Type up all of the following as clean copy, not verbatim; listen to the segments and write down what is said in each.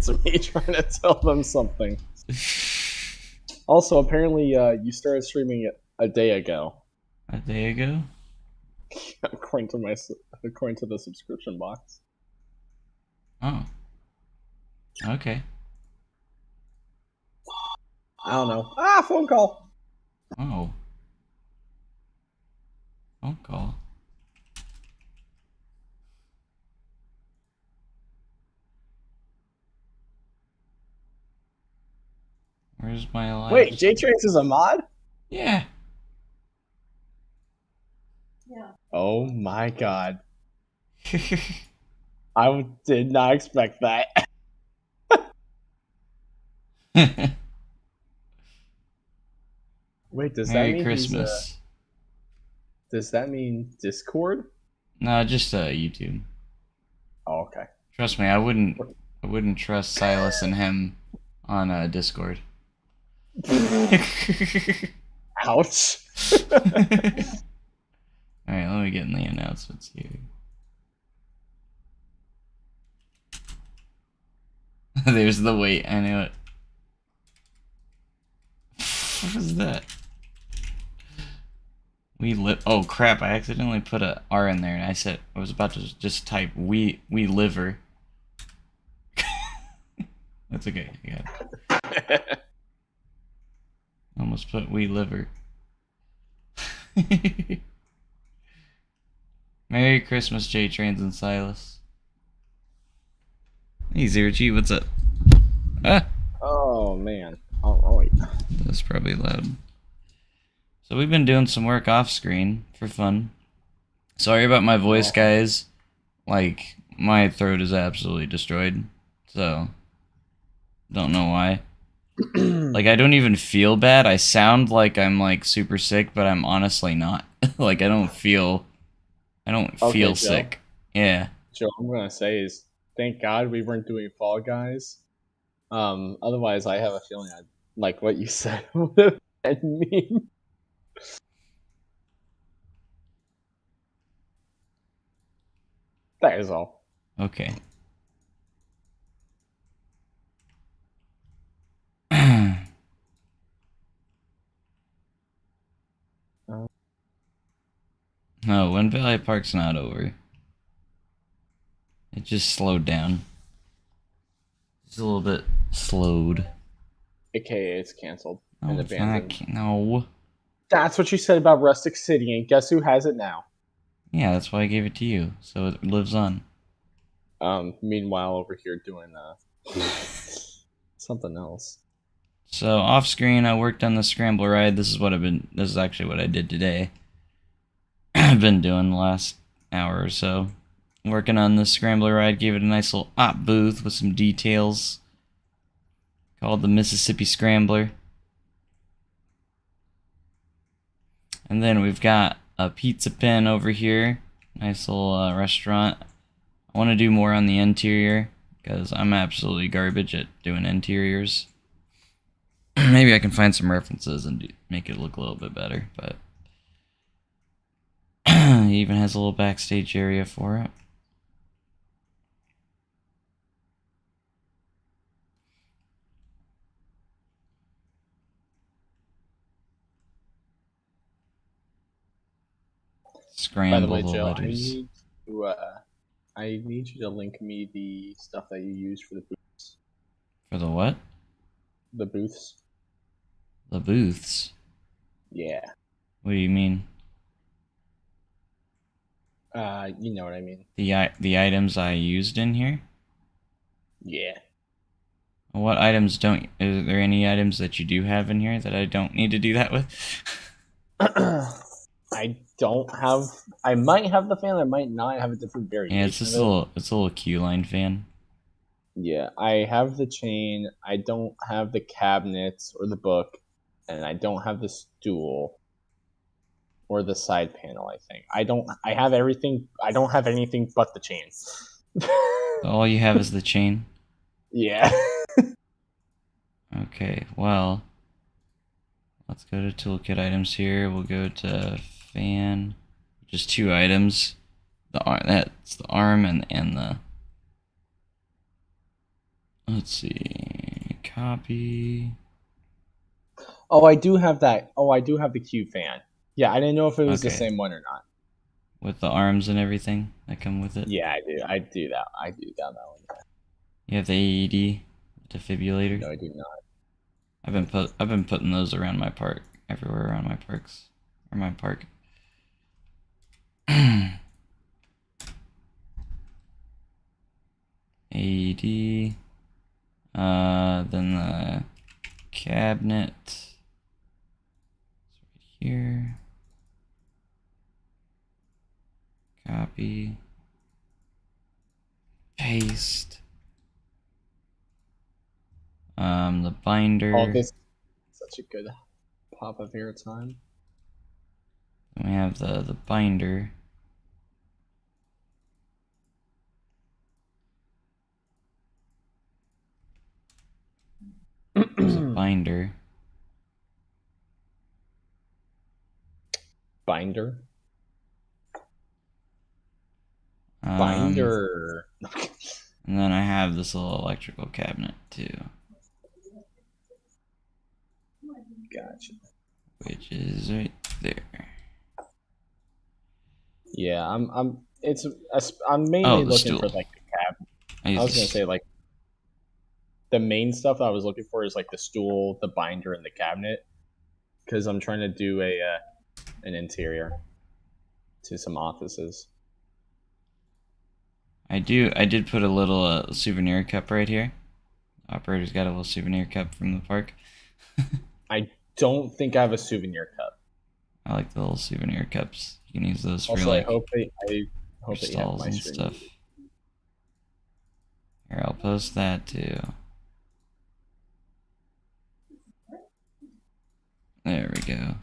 it's me trying to tell them something. Also, apparently, you started streaming it a day ago. A day ago? according to the subscription box. Oh. Okay. I don't know. Phone call. Oh. Phone call. Where's my live? Wait, JTrace is a mod? Yeah. Yeah. Oh my god. I did not expect that. Wait, does Merry that mean Christmas. does that mean Discord? No, just YouTube. Oh, okay. Trust me, I wouldn't trust Silas and him on Discord. Ouch. Alright, let me get in the announcements here. There's the wait, I knew it. What was that? Oh crap, I accidentally put a R in there and I was about to just type we liver. That's okay, I got it. Almost put we liver. Merry Christmas, J Trains and Silas. Hey Zero G, what's up? Ah! Oh man. Alright. That's probably loud. So we've been doing some work off screen for fun. Sorry about my voice, guys. Like, my throat is absolutely destroyed. So, don't know why. Like, I don't even feel bad. I sound like I'm, like, super sick, but I'm honestly not. Like, I don't feel Joe. sick. Yeah. Joe, I'm gonna say is, thank God we weren't doing Fall Guys. Otherwise I have a feeling I'd like what you said would have been me. That is all. Okay. No, Wind Valley Park's not over. It just slowed down. It's a little bit slowed. AKA it's canceled No, and it's abandoned. not. No. That's what you said about Rustic City, and guess who has it now? Yeah, that's why I gave it to you, so it lives on. Meanwhile, over here doing something else. So off screen, I worked on the Scrambler ride. This is actually what I did today. I've been doing the last hour or so. Working on the Scrambler ride, gave it a nice little op booth with some details. Called the Mississippi Scrambler. And then we've got a pizza pen over here. Nice little restaurant. I want to do more on the interior, because I'm absolutely garbage at doing interiors. Maybe I can find some references and make it look a little bit better, but... It even has a little backstage area for it. Scramble By the way, the Joe, letters. I need you to link me the stuff that you use for the booths. For the what? The booths. The booths? Yeah. What do you mean? You know what I mean. The items I used in here? Yeah. What items don't... Is there any items that you do have in here that I don't need to do that with? I don't have... I might have the fan, I might not have a different variation. Yeah, it's just a little Q-line fan. Yeah, I have the chain, I don't have the cabinets or the book, and I don't have the stool. Or the side panel, I think. I have everything, I don't have anything but the chain. All you have is the chain? Yeah. Okay, well... Let's go to toolkit items here. We'll go to fan. Just 2 items. That's the arm and the Let's see. Copy. Oh, I do have that. Oh, I do have the Q fan. Yeah, I didn't know if it was the Okay. same one or not. With the arms and everything that come with it. Yeah, I do. I do that. I do that one. You have the AED defibrillator. No, I do not. I've been putting those around my park, everywhere around my parks or my park. AED. Then the cabinet. It's right here. Copy. Paste. The binder. Oh, this is such a good pop of airtime. Then we have the binder. There's a binder. Binder. And then I have this little electrical cabinet too. Gotcha. Which is right there. Yeah, I'm mainly looking stool. for like the cab. I was gonna say like the main stuff that I was looking for is like the stool, the binder, and the cabinet, because I'm trying to do an interior to some offices. I did put a little souvenir cup right here. Operator's got a little souvenir cup from the park. I don't think I have a souvenir cup. I like the little souvenir cups. You can use those for Also, like I hope they have stalls my and stream. stuff. Here, I'll post that too. There we go.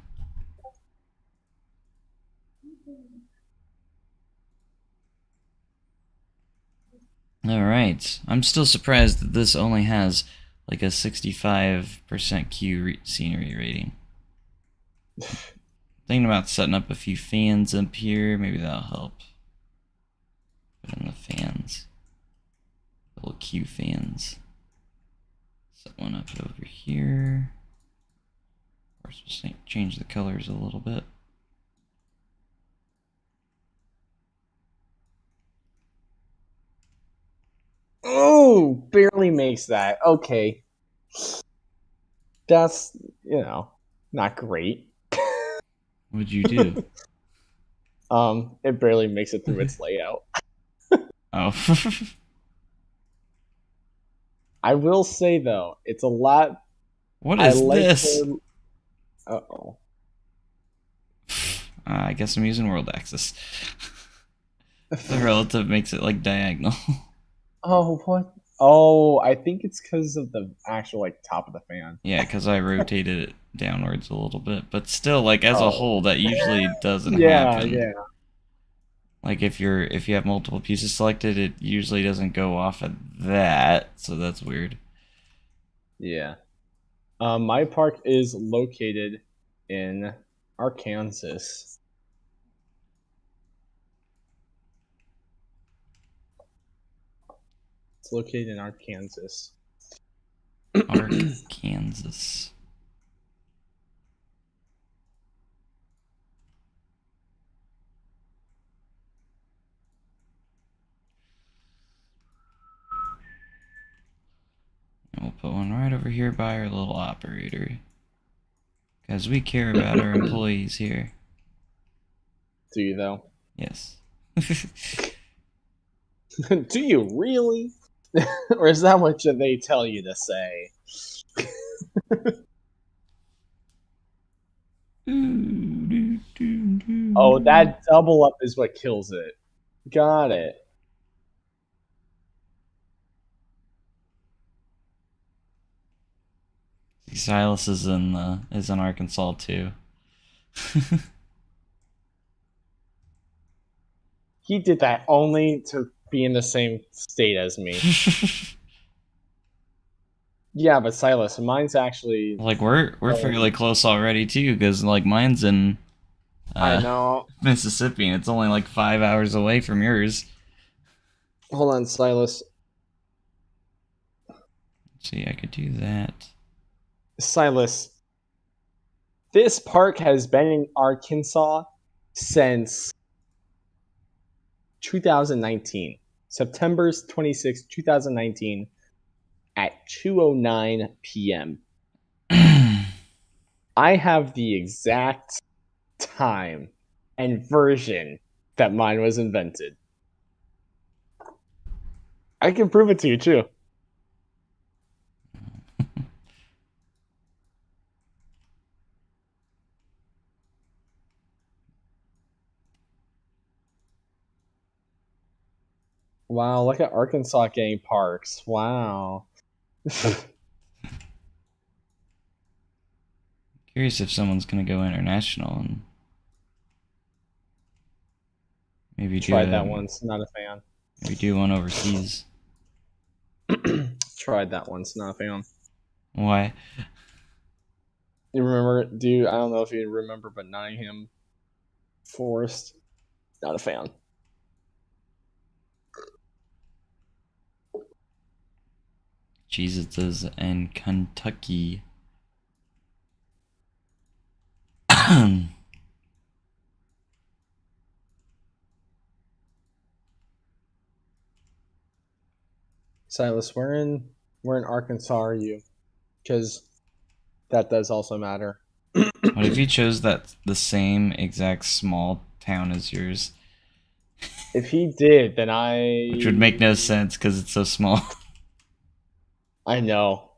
Alright, I'm still surprised that this only has like a 65% Q scenery rating. Thinking about setting up a few fans up here, maybe that'll help. Put in the fans. Little Q fans. Set one up over here. Of course, we'll change the colors a little bit. Oh, barely makes that. Okay. That's, not great. What'd you do? It barely makes it through its layout. Oh. I will say though, it's a lot. What is this? Uh-oh. I guess I'm using world axis. The relative makes it like diagonal. Oh, what? Oh, I think it's because of the actual like top of the fan. Yeah, because I rotated it downwards a little bit, but still, like as a whole, that usually doesn't happen. Yeah. Like if you have multiple pieces selected, it usually doesn't go off at that, so that's weird. Yeah. My park is located in Arkansas. It's located in Arkansas. Arkansas. And we'll put one right over here by our little operator. Because we care about our employees here. Do you though? Yes. Do you really? Or is that what they tell you to say? Oh, that double up is what kills it. Got it. Silas is in Arkansas too. He did that only to be in the same state as me. Yeah, but Silas, mine's actually like we're fairly close already too, because like mine's in I know Mississippi, and it's only like 5 hours away from yours. Hold on, Silas. See, I could do that. Silas, this park has been in Arkansas since 2019. September 26, 2019 at 2:09 p.m. I have the exact time and version that mine was invented. I can prove it to you too. Wow, look at Arkansas getting parks. Wow. Curious if someone's gonna go international and maybe Tried that once, not a fan. Maybe do one overseas. Tried that once, not a fan. Why? You remember, dude? I don't know if you remember, but Nottingham Forest, not a fan. Jesus is in Kentucky. Silas, where in Arkansas are you? Because that does also matter. What if you chose the same exact small town as yours? If he did, then Which would make no sense because it's so small. I know.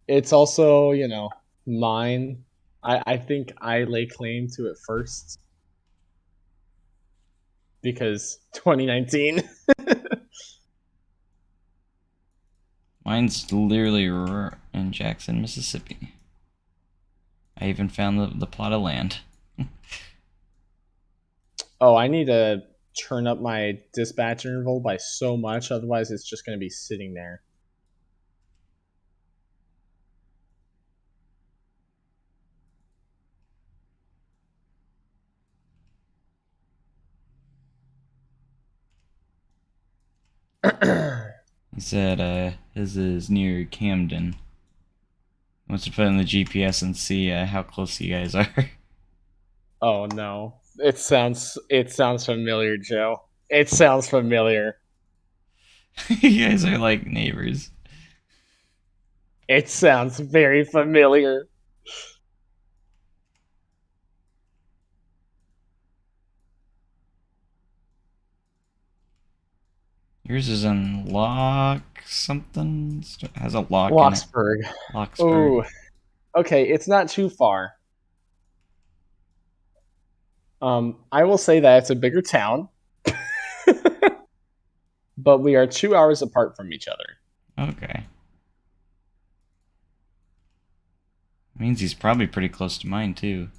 It's also, mine. I think I lay claim to it first. Because 2019. Mine's literally in Jackson, Mississippi. I even found the plot of land. Oh, I need to turn up my dispatch interval by so much, otherwise it's just going to be sitting there. He said his is near Camden. He wants to put in the GPS and see how close you guys are. Oh no. It sounds familiar, Joe. It sounds familiar. You guys are like neighbors. It sounds very familiar. Yours is in Lock something. Has a lock Locksburg. in it. Locksburg. Ooh. Okay, it's not too far. I will say that it's a bigger town. But we are 2 hours apart from each other. Okay. Means he's probably pretty close to mine too.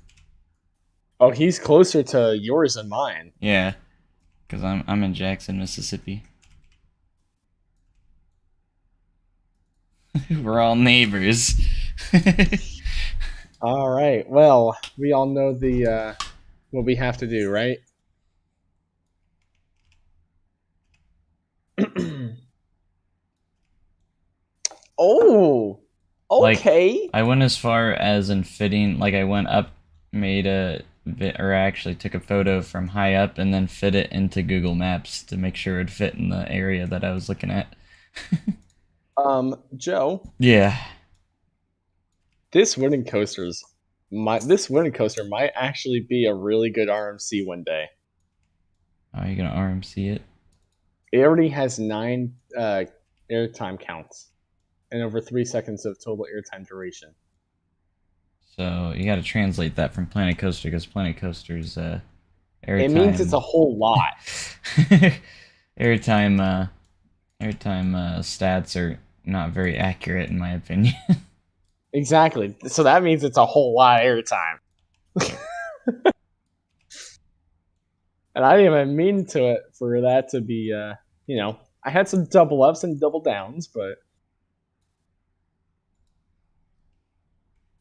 Oh, he's closer to yours than mine. Yeah, because I'm in Jackson, Mississippi. We're all neighbors. All right. Well, we all know the what we have to do, right? Oh, okay. Like, I went as far as in fitting. Like, I went up, made a or actually took a photo from high up, and then fit it into Google Maps to make sure it'd fit in the area that I was looking at. Joe. Yeah. This wooden coaster might actually be a really good RMC one day. Oh, you're gonna RMC it? It already has 9 airtime counts and over 3 seconds of total airtime duration. So you got to translate that from Planet Coaster because Planet Coaster's airtime. It means it's a whole lot. airtime stats are not very accurate in my opinion. Exactly. So that means it's a whole lot of airtime. And I didn't even mean for that to be, I had some double ups and double downs, but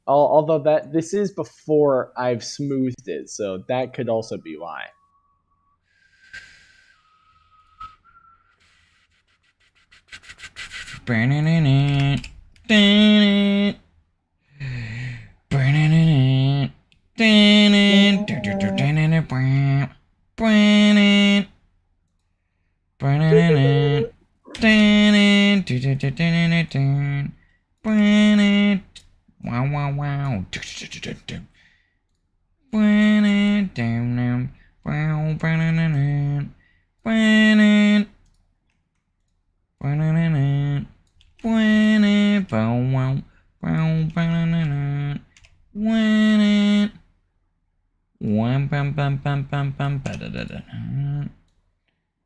although this is before I've smoothed it, so that could also be why. Wow, wow, wow.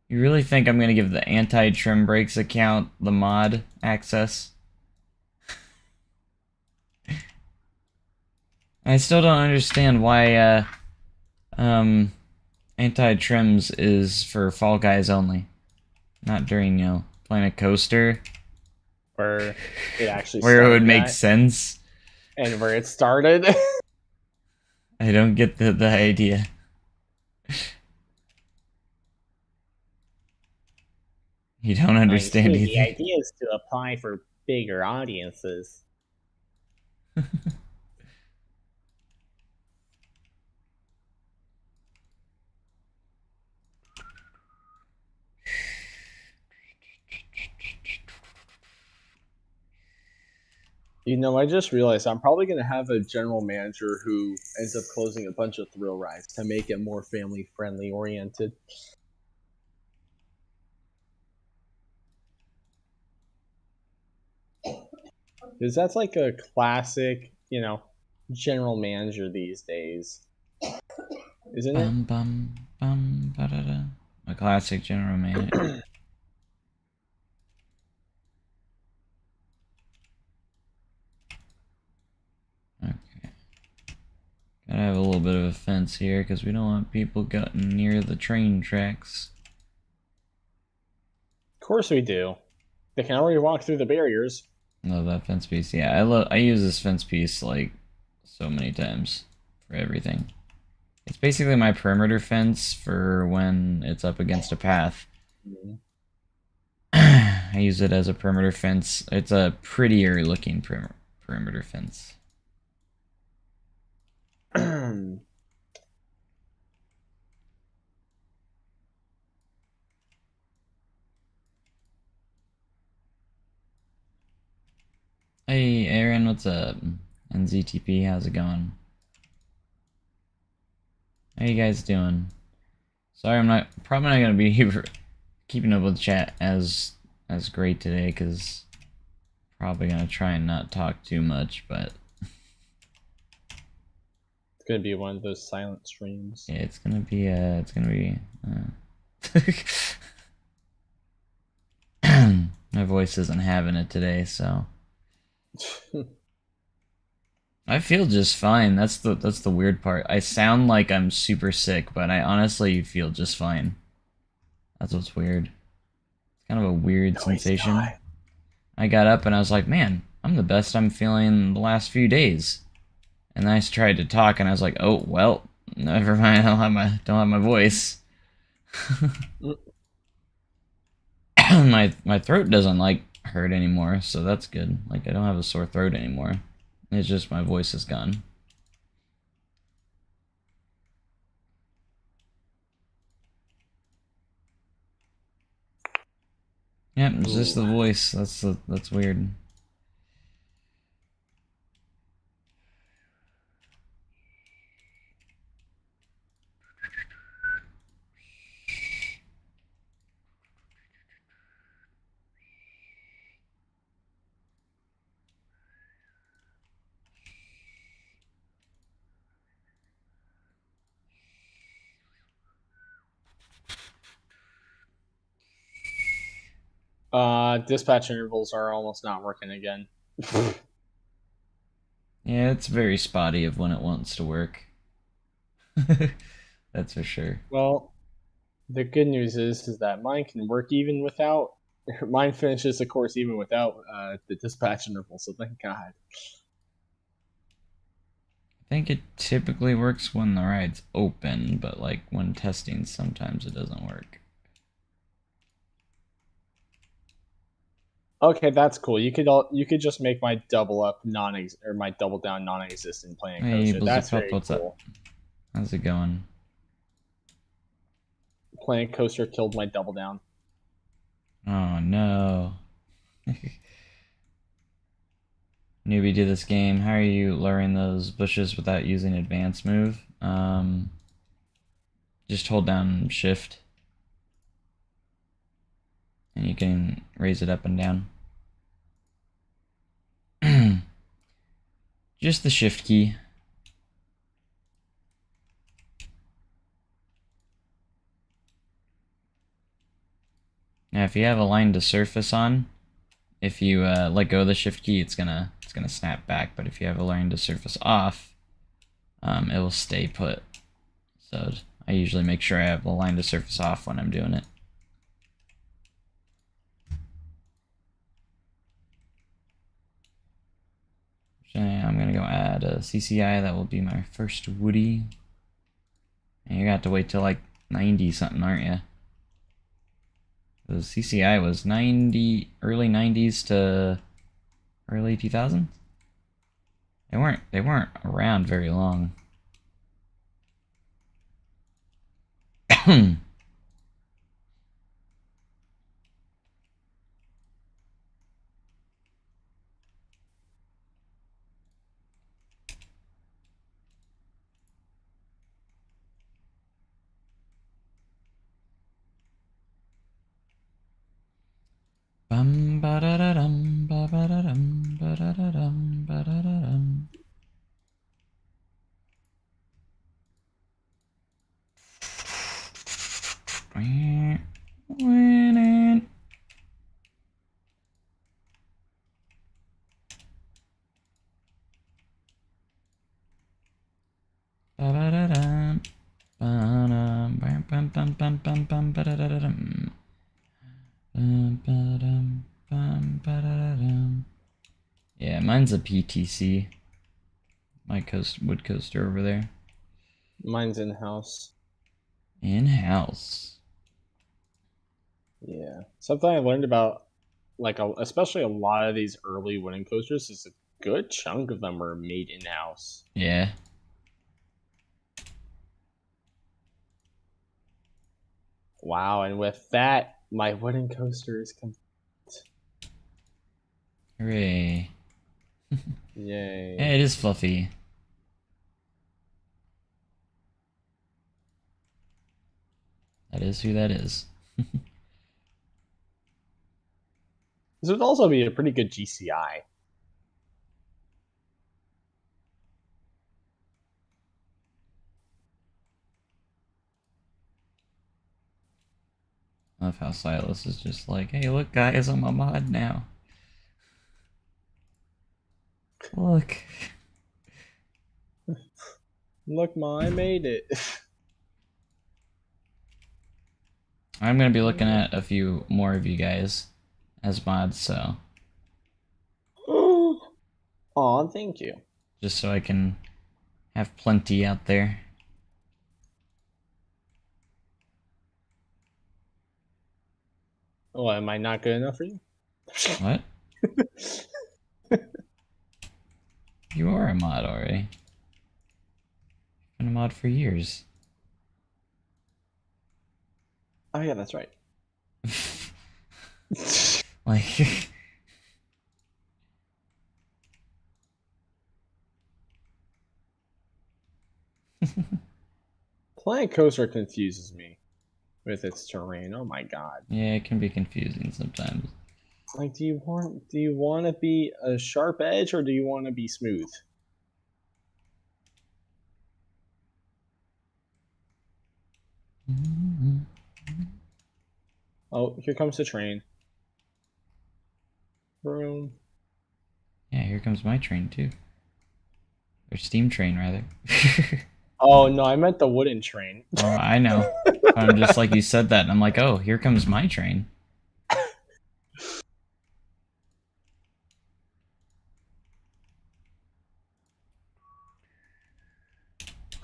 You really think I'm gonna give the anti-trim brakes account the mod access? I still don't understand why anti-trims is for Fall Guys only, not during, you know, playing a coaster Where it actually where it would started make that, sense. and where it started. I don't get the idea. You don't I mean, understand see, the either. idea is to apply for bigger audiences. You know, I just realized I'm probably going to have a general manager who ends up closing a bunch of thrill rides to make it more family-friendly oriented. Because that's like a classic, you know, general manager these days. Isn't it? Bum bum bum ba da da. A classic general manager. Okay. Gotta have a little bit of a fence here because we don't want people getting near the train tracks. Of course we do. They can already walk through the barriers. Love that fence piece. Yeah, I use this fence piece like so many times for everything. It's basically my perimeter fence for when it's up against a path. Mm-hmm. I use it as a perimeter fence. It's a prettier looking perimeter fence. Hey Aaron, what's up? NZTP, how's it going? How you guys doing? Sorry, I'm probably not gonna be keeping up with chat as great today, because probably gonna try and not talk too much, but It's gonna be one of those silent streams. yeah, it's gonna be my voice isn't having it today, so I feel just fine. That's the weird part. I sound like I'm super sick, but I honestly feel just fine. That's what's weird. It's kind of a weird sensation. I got up and I was like, man, I'm the best I'm feeling the last few days. And then I tried to talk and I was like, oh well, never mind. I don't have my voice. my throat doesn't like hurt anymore, so that's good. Like, I don't have a sore throat anymore. It's just my voice is gone. Yep, it's just the voice. That's weird. Dispatch intervals are almost not working again. Yeah, it's very spotty of when it wants to work. That's for sure. Well, the good news is that mine can work even without. Mine finishes the course even without the dispatch interval, so thank God. I think it typically works when the ride's open, but like when testing, sometimes it doesn't work. Okay, that's cool. You could just make my double up or my double down non-existent Planet Hey, Coaster. Blizzard That's Pup, very what's up? cool. How's it going? Planet Coaster killed my double down. Oh no. Newbie to this game. How are you luring those bushes without using advanced move? Just hold down shift and you can raise it up and down. Just the shift key. Now if you have a line to surface on, if you let go of the shift key, it's gonna snap back. But if you have a line to surface off, it will stay put. So I usually make sure I have the line to surface off when I'm doing it. I'm gonna go add a CCI. That will be my first Woody. And you got to wait till like 90 something, aren't you? The CCI was 90, early 90s to early 2000s. They weren't around very long. Bum ba da da dum ba ba da dum ba da da dum ba da da dum. Winning. Ba ba da dum. Ba dum bam bam bam bam bam bam ba da da da dum. Bum ba dum bum ba da da dum. Yeah, mine's a PTC. My wood coaster over there. Mine's in house. In house. Yeah, something I learned about, like especially a lot of these early wooden coasters, is a good chunk of them were made in house. Yeah. Wow, and with that, my wooden coaster is complete. Hooray. Yay. Yeah, it is fluffy. That is who that is. This would also be a pretty good GCI. I love how Silas is just like, hey, look, guys, I'm a mod now. Look. Look, Ma, I made it. I'm going to be looking at a few more of you guys as mods, so. Aw, thank you. Just so I can have plenty out there. Oh, am I not good enough for you? What? You are a mod already. Been a mod for years. Oh yeah, that's right. Like. Planet Coaster confuses me with its terrain. Oh my god. Yeah, it can be confusing sometimes. Like, do you want to be a sharp edge or do you want to be smooth? Oh, here comes the train. Boom. Yeah, here comes my train too. Or steam train, rather. Oh no, I meant the wooden train. Oh, I know. I'm just like you said that, and I'm like, oh, here comes my train.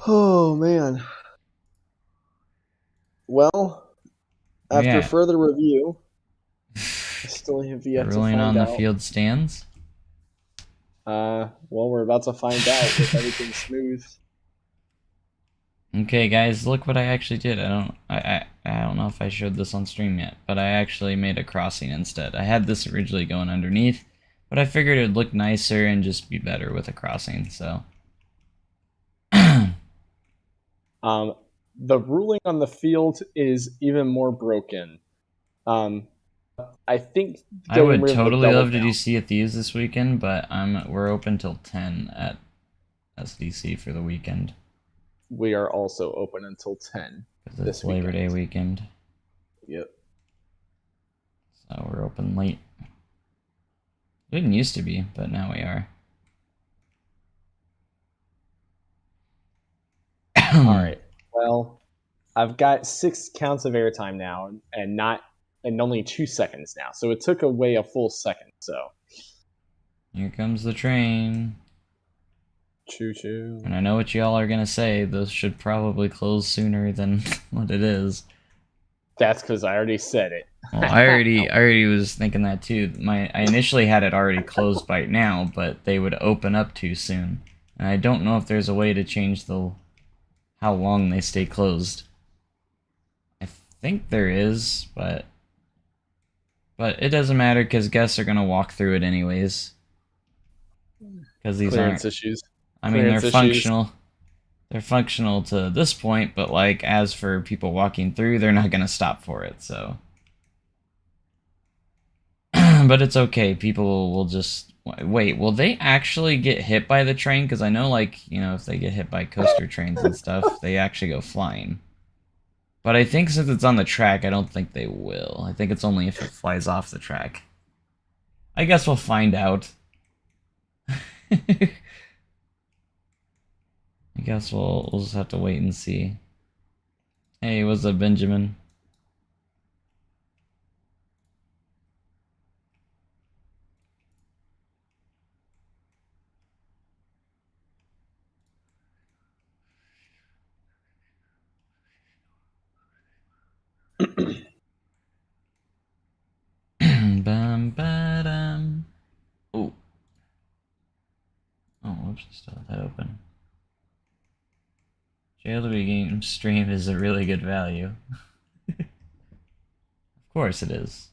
Oh man. Well, after Yeah. further review, Still have The yet to ruling on find the out. field stands. Well, we're about to find out if everything's smooth. Okay, guys, look what I actually did. I don't know if I showed this on stream yet, but I actually made a crossing instead. I had this originally going underneath, but I figured it would look nicer and just be better with a crossing. So, The ruling on the field is even more broken. I think I would rid of the totally double love to do down. Sea of Thieves this weekend, but we're open till 10 at SDC for the weekend We are also open until 10 because it's this Labor Day weekend. weekend. Yep. So we're open late. We didn't used to be, but now we are. All right. Well, I've got 6 counts of airtime now, and only 2 seconds now. So it took away a full second. So Here comes the train. choo choo. And I know what y'all are gonna say. Those should probably close sooner than what it is. That's because I already said it. Well, I already was thinking that too. I initially had it already closed by now, but they would open up too soon. And I don't know if there's a way to change how long they stay closed. I think there is, but it doesn't matter because guests are gonna walk through it anyways. Because these Clearance aren't. issues. I mean, they're Clearance issues. functional. They're functional to this point, but like as for people walking through, they're not gonna stop for it. So, but it's okay. People will just wait. Will they actually get hit by the train? Because I know, like, if they get hit by coaster trains and stuff, they actually go flying. But I think since it's on the track, I don't think they will. I think it's only if it flies off the track. I guess we'll find out. I guess we'll just have to wait and see. Hey, what's up, Benjamin? Bum, ba-dum. Oh. Oh, whoops, I still have that open. JLW game stream is a really good value. Of course it is.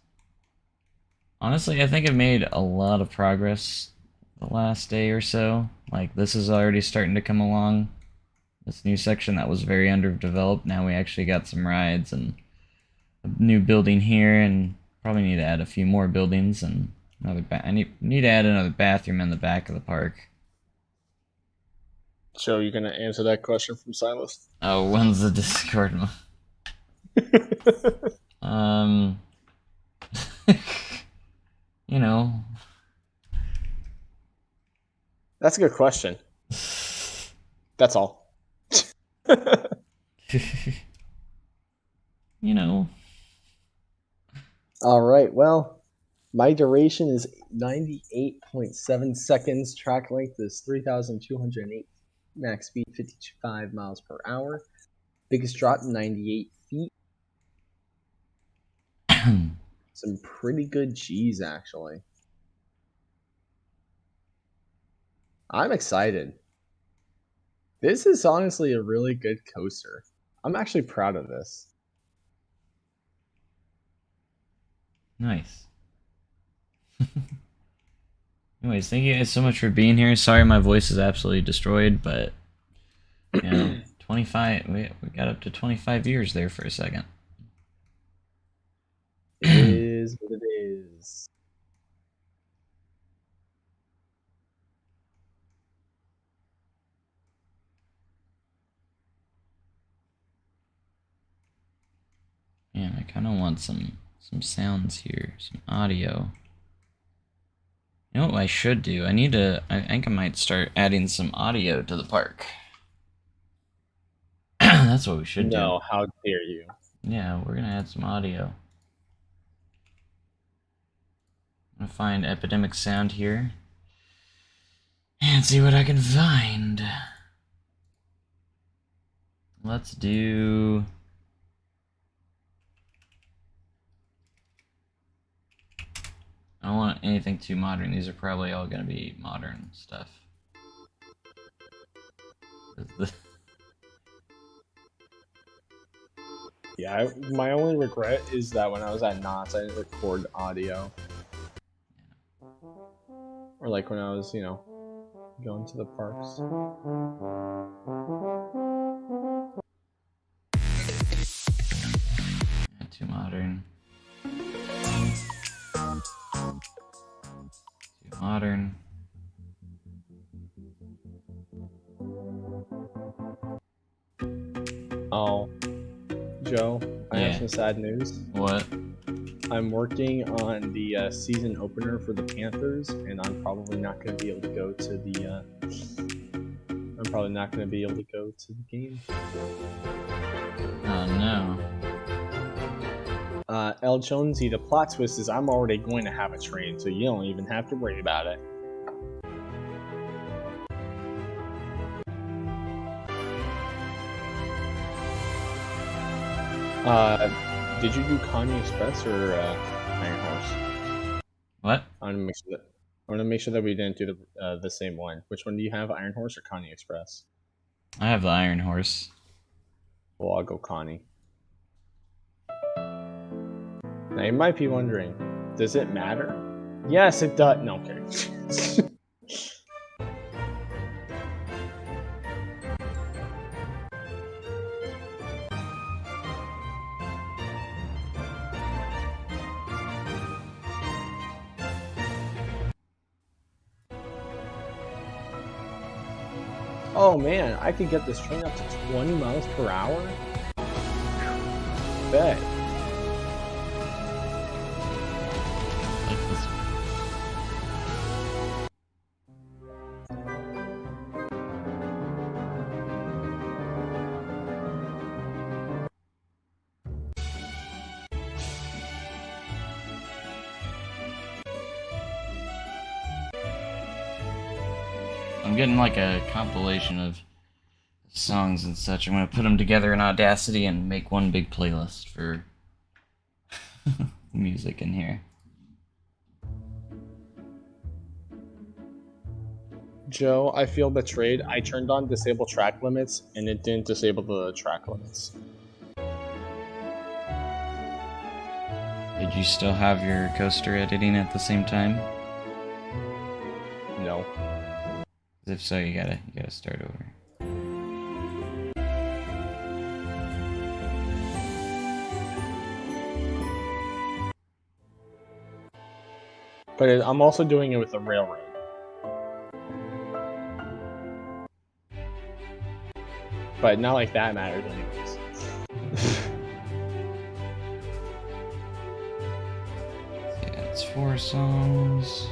Honestly, I think I've made a lot of progress the last day or so. Like, this is already starting to come along. This new section that was very underdeveloped, now we actually got some rides and a new building here, and probably need to add a few more buildings and I need to add another bathroom in the back of the park. So you're gonna answer that question from Silas? Oh, when's the Discord? You know. That's a good question. That's all. You know. All right. Well, my duration is 98.7 seconds. Track length is 3,208. Max speed 55 miles per hour. Biggest drop 98 feet. Some pretty good G's, actually. I'm excited. This is honestly a really good coaster. I'm actually proud of this. Nice. Anyways, thank you guys so much for being here. Sorry my voice is absolutely destroyed, but 25 we got up to 25 years there for a second. It is what it is. Man, I kind of want some sounds here, some audio. You know what I should do? I think I might start adding some audio to the park. That's what we should do. No, how dare you? Yeah, we're gonna add some audio. I'm gonna find Epidemic Sound here. And see what I can find. Let's do... anything too modern. These are probably all going to be modern stuff. Yeah, my only regret is that when I was at Knott's, I didn't record audio. Or like when I was, going to the parks. Yeah, too modern. Too modern. Oh, Joe, I have some sad news. What? I'm working on the season opener for the Panthers, and I'm probably not going to be able to go to the. I'm probably not going to be able to go to the game. Oh no. L. Jonesy, the plot twist is I'm already going to have a train, so you don't even have to worry about it. Did you do Kanye Express or Iron Horse? What? I want to make sure that we didn't do the same one. Which one do you have, Iron Horse or Kanye Express? I have the Iron Horse. Well, I'll go Connie. Now you might be wondering, does it matter? Yes, it does. No, okay. Oh man, I could get this train up to 20 miles per hour? Bet. I'm getting like a compilation of songs and such. I'm gonna put them together in Audacity and make one big playlist for music in here. Joe, I feel betrayed. I turned on disable track limits and it didn't disable the track limits. Did you still have your coaster editing at the same time? No. If so, you gotta start over. But I'm also doing it with the railroad. But not like that matters anyways. Yeah, it's 4 songs.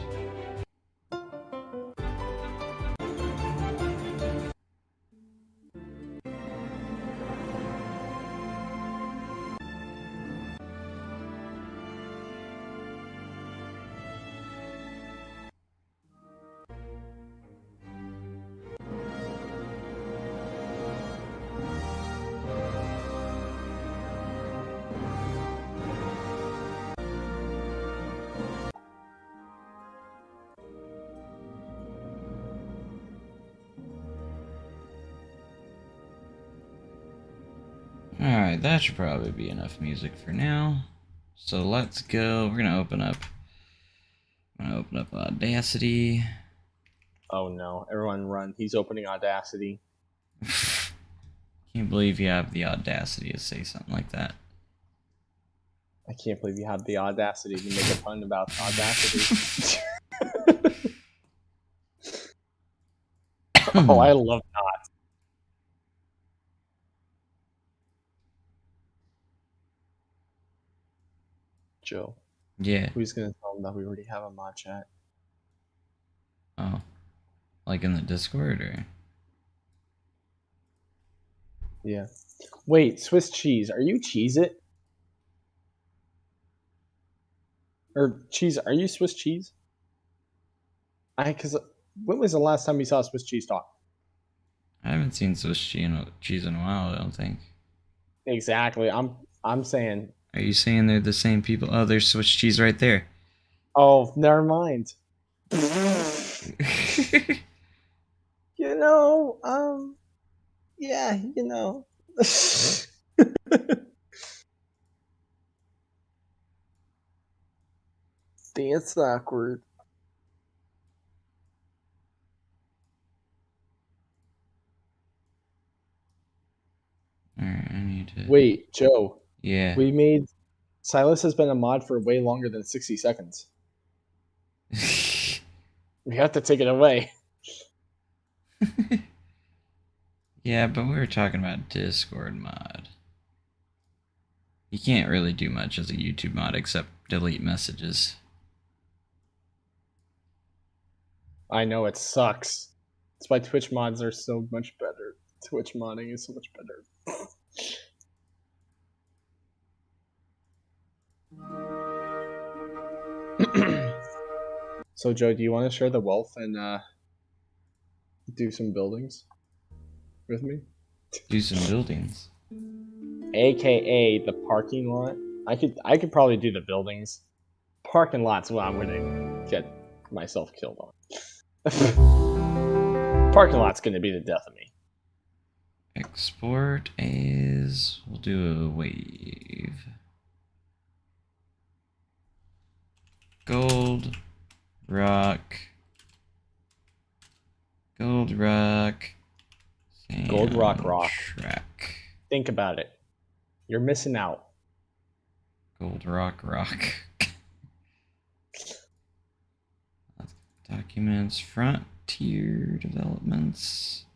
Alright, that should probably be enough music for now. So let's go. We're gonna open up Audacity. Oh no, everyone run. He's opening Audacity. Can't believe you have the audacity to say something like that. I can't believe you have the audacity to make a pun about Audacity. Oh, I love Knots. Joe. Yeah. Who's gonna tell him that we already have a mod chat? Oh. Like in the Discord or? Yeah. Wait, Swiss cheese. Are you Cheese It? Or cheese? Are you Swiss cheese? Because when was the last time we saw Swiss cheese talk? I haven't seen Swiss cheese in a while, I don't think. Exactly. I'm saying. Are you saying they're the same people? Oh, there's Swiss cheese right there. Oh, never mind. You know, yeah, you know. Dance awkward. Alright, I need to. Wait, Joe. Yeah. We made Silas has been a mod for way longer than 60 seconds. We have to take it away. Yeah, but we were talking about Discord mod. You can't really do much as a YouTube mod except delete messages. I know it sucks. That's why Twitch mods are so much better. Twitch modding is so much better. So, Joe, do you want to share the wealth and do some buildings with me? Do some buildings. AKA the parking lot. I could probably do the buildings. Parking lot's what I'm gonna get myself killed on. Parking lot's gonna be the death of me. Export as... We'll do a wave. Gold, rock, gold, rock, Gold rock. track. Think about it. You're missing out. Gold rock. Documents, frontier developments,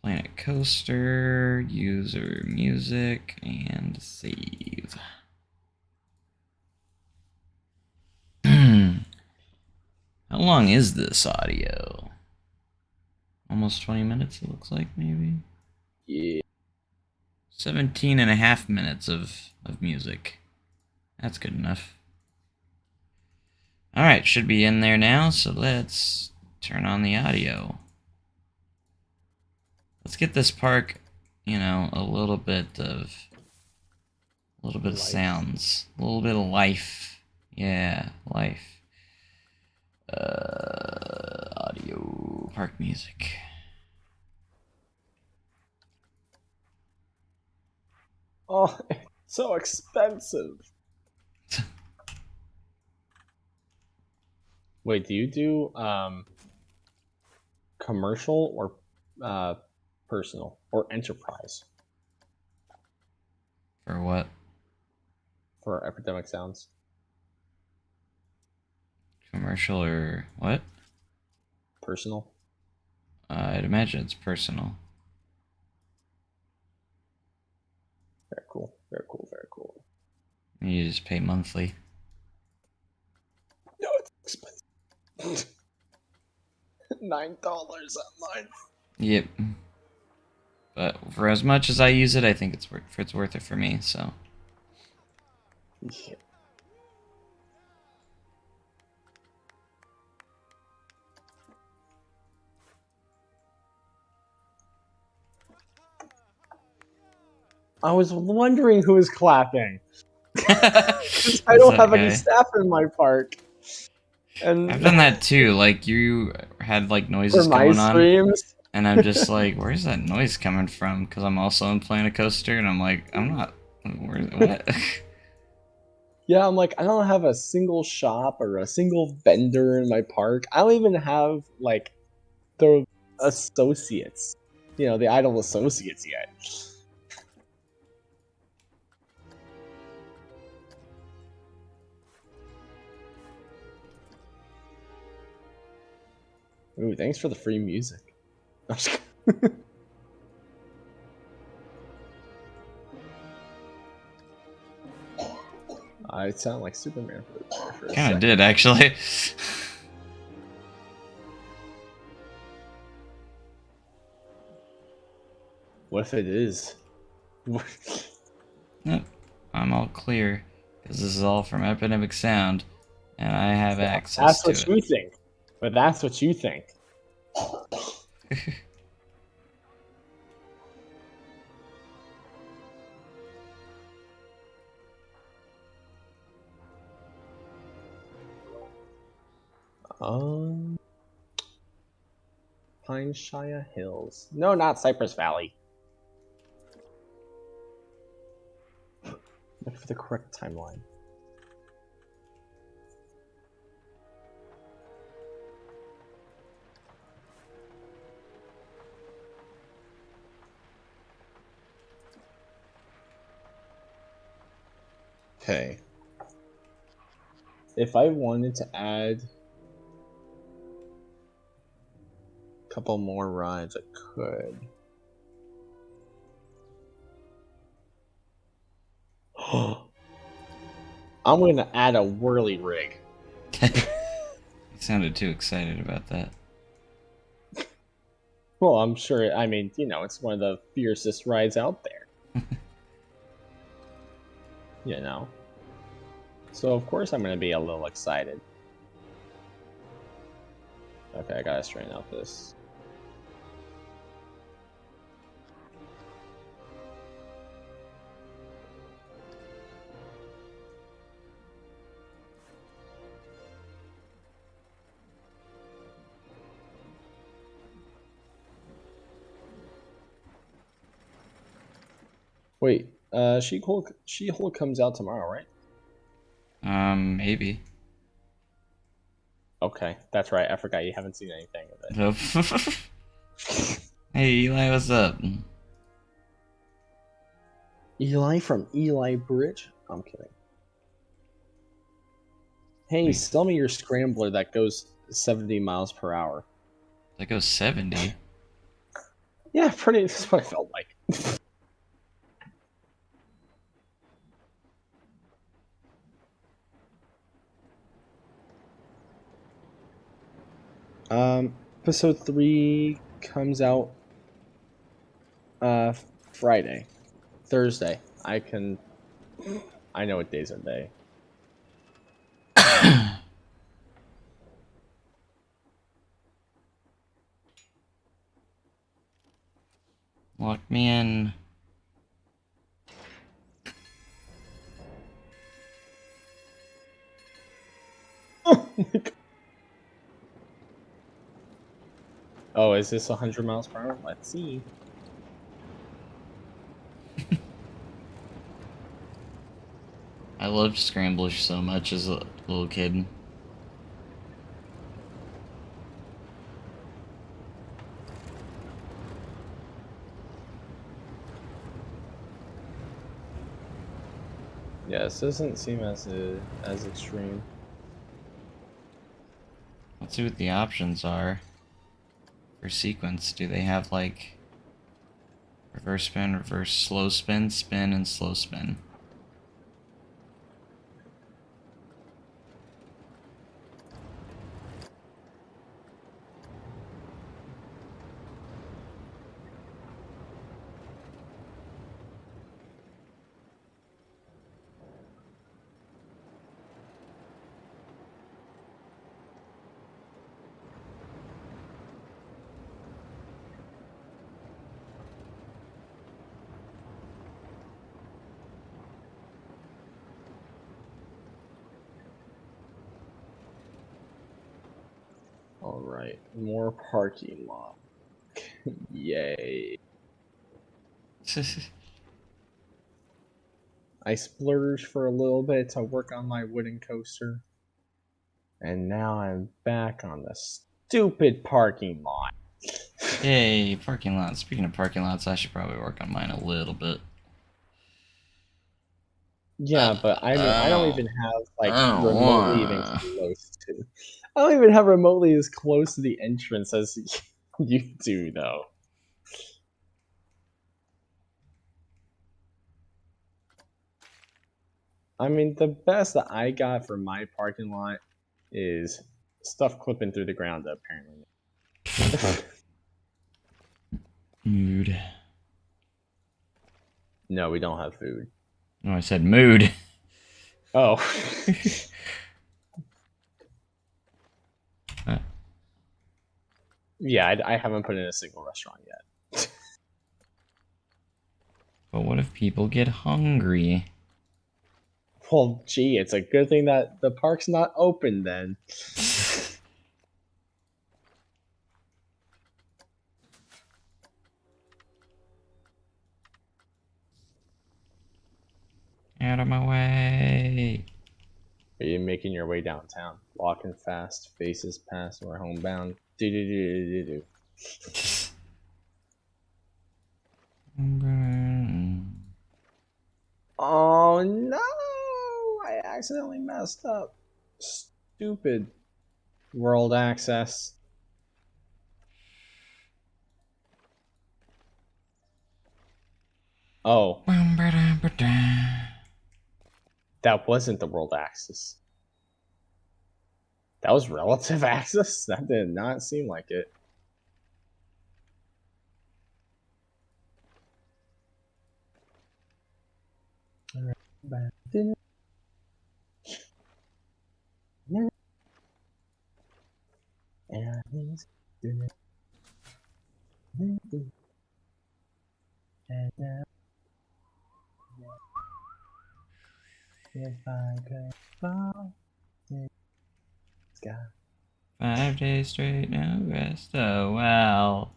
planet coaster, user music, and save. How long is this audio? Almost 20 minutes, it looks like, maybe? Yeah. 17 and a half minutes of music. That's good enough. Alright, should be in there now, so let's turn on the audio. Let's get this park, you know, a little bit of sounds. A little bit of life. Yeah, life. Audio, park music. Oh, it's so expensive. Wait, do you do commercial or personal or enterprise For what? for Epidemic Sounds? Commercial or what? Personal. I'd imagine it's personal. Very cool. Very cool. Very cool. You just pay monthly. No, it's expensive. $9 a month. Yep. But for as much as I use it, I think it's worth it for me. So. Yeah. I was wondering who was clapping. I don't have any staff in my park. And I've done that too. Like you had like noises going on, and I'm just like, "Where's that noise coming from?" Because I'm also in Planet Coaster, and I'm like, "I'm not. What?" Yeah, I'm like, I don't have a single shop or a single vendor in my park. I don't even have like the associates, you know, the idle associates yet. Ooh, thanks for the free music. I sound like Superman for a Kind of did, actually. What if it is? Nope. I'm all clear because this is all from Epidemic Sound, and I have access to it. That's what you think. But that's what you think. Pine Shire Hills. No, not Cypress Valley. Look for the correct timeline. Okay. If I wanted to add a couple more rides, I could. I'm going to add a whirly rig. You sounded too excited about that. Well, I'm sure, I mean, you know, it's one of the fiercest rides out there. You know. So, of course, I'm going to be a little excited. Okay, I gotta straighten out this. Wait, She-Hulk comes out tomorrow, right? Maybe. Okay, that's right. I forgot you haven't seen anything of it. Nope. Hey, Eli, what's up? Eli from Eli Bridge? I'm kidding. Hey, Wait. sell me your Scrambler that goes 70 miles per hour. That goes 70. Yeah, pretty. That's what I felt like. Episode 3 comes out Friday. Thursday. I know what days are they. Lock me in. Oh my God. Oh, is this 100 miles per hour? Let's see. I loved Scrambler so much as a little kid. Yeah, this doesn't seem as extreme. Let's see what the options are for sequence. Do they have like reverse spin, reverse slow spin, spin, and slow spin? All right, more parking lot. Yay! I splurged for a little bit to work on my wooden coaster, and now I'm back on the stupid parking lot. Yay, parking lot. Speaking of parking lots, I should probably work on mine a little bit. Yeah, but I mean, I don't even have like I don't remotely even wanna. close to. I don't even have remotely as close to the entrance as you do, though. I mean, the best that I got for my parking lot is stuff clipping through the ground, apparently. Mood. No, we don't have food. No, I said mood. Oh. Yeah, I haven't put in a single restaurant yet. But what if people get hungry? Well, gee, it's a good thing that the park's not open then. Out of my way. Are you making your way downtown? Walking fast, faces past, we're homebound. Do. Oh no! I accidentally messed up. Stupid world access. Oh. That wasn't the world access. That was relative access? That did not seem like it. If I could fall in the sky. 5 days straight, no rest. Oh, wow.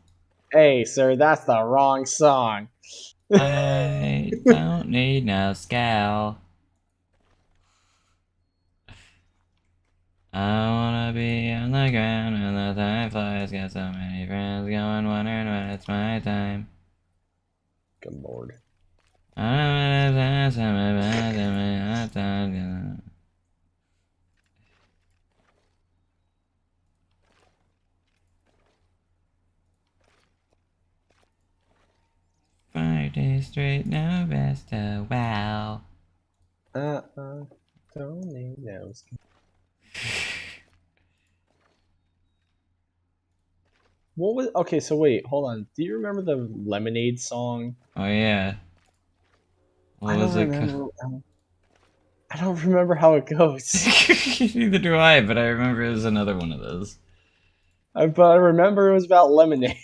Hey, sir, that's the wrong song. I don't need no scowl. I wanna be on the ground when the time flies. Got so many friends going, wondering when it's my time. Good lord. 5 days straight, no rest. Oh, wow. Don't need those. What was okay? So wait, hold on. Do you remember the Lemonade song? Oh, yeah. What was it? I don't remember how it goes. Neither do I, but I remember it was another one of those. But I remember it was about lemonade.